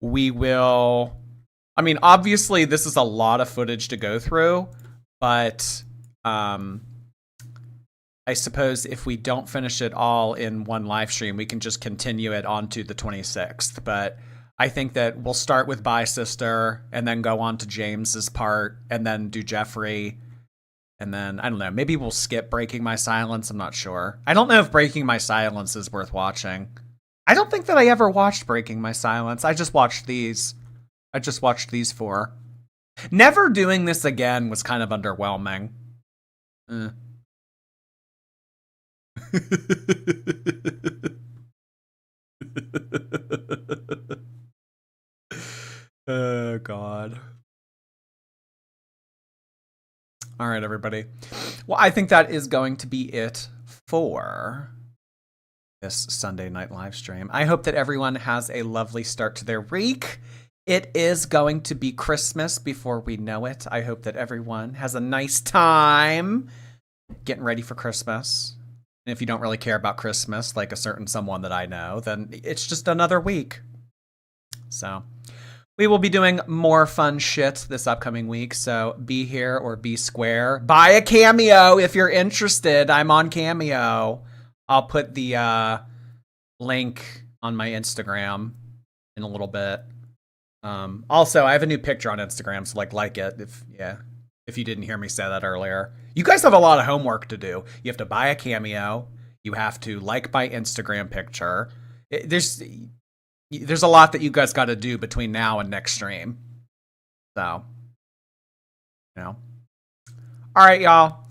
we will... I mean, obviously, this is a lot of footage to go through. But I suppose if we don't finish it all in one live stream, we can just continue it on to the 26th. But I think that we'll start with Bye Sister and then go on to James's part and then do Jeffrey. And then, I don't know, maybe we'll skip Breaking My Silence. I'm not sure. I don't know if Breaking My Silence is worth watching. I don't think that I ever watched Breaking My Silence. I just watched these. I just watched these 4. Never doing this again was kind of underwhelming. Oh, God. All right, everybody. Well, I think that is going to be it for this Sunday night live stream. I hope that everyone has a lovely start to their week. It is going to be Christmas before we know it. I hope that everyone has a nice time getting ready for Christmas. And if you don't really care about Christmas, like a certain someone that I know, then it's just another week. So we will be doing more fun shit this upcoming week. So be here or be square. Buy a Cameo if you're interested. I'm on Cameo. I'll put the link on my Instagram in a little bit. Also, I have a new picture on Instagram, so like it if you didn't hear me say that earlier. You guys have a lot of homework to do. You have to buy a Cameo. You have to like my Instagram picture. There's a lot that you guys got to do between now and next stream. So, All right, y'all.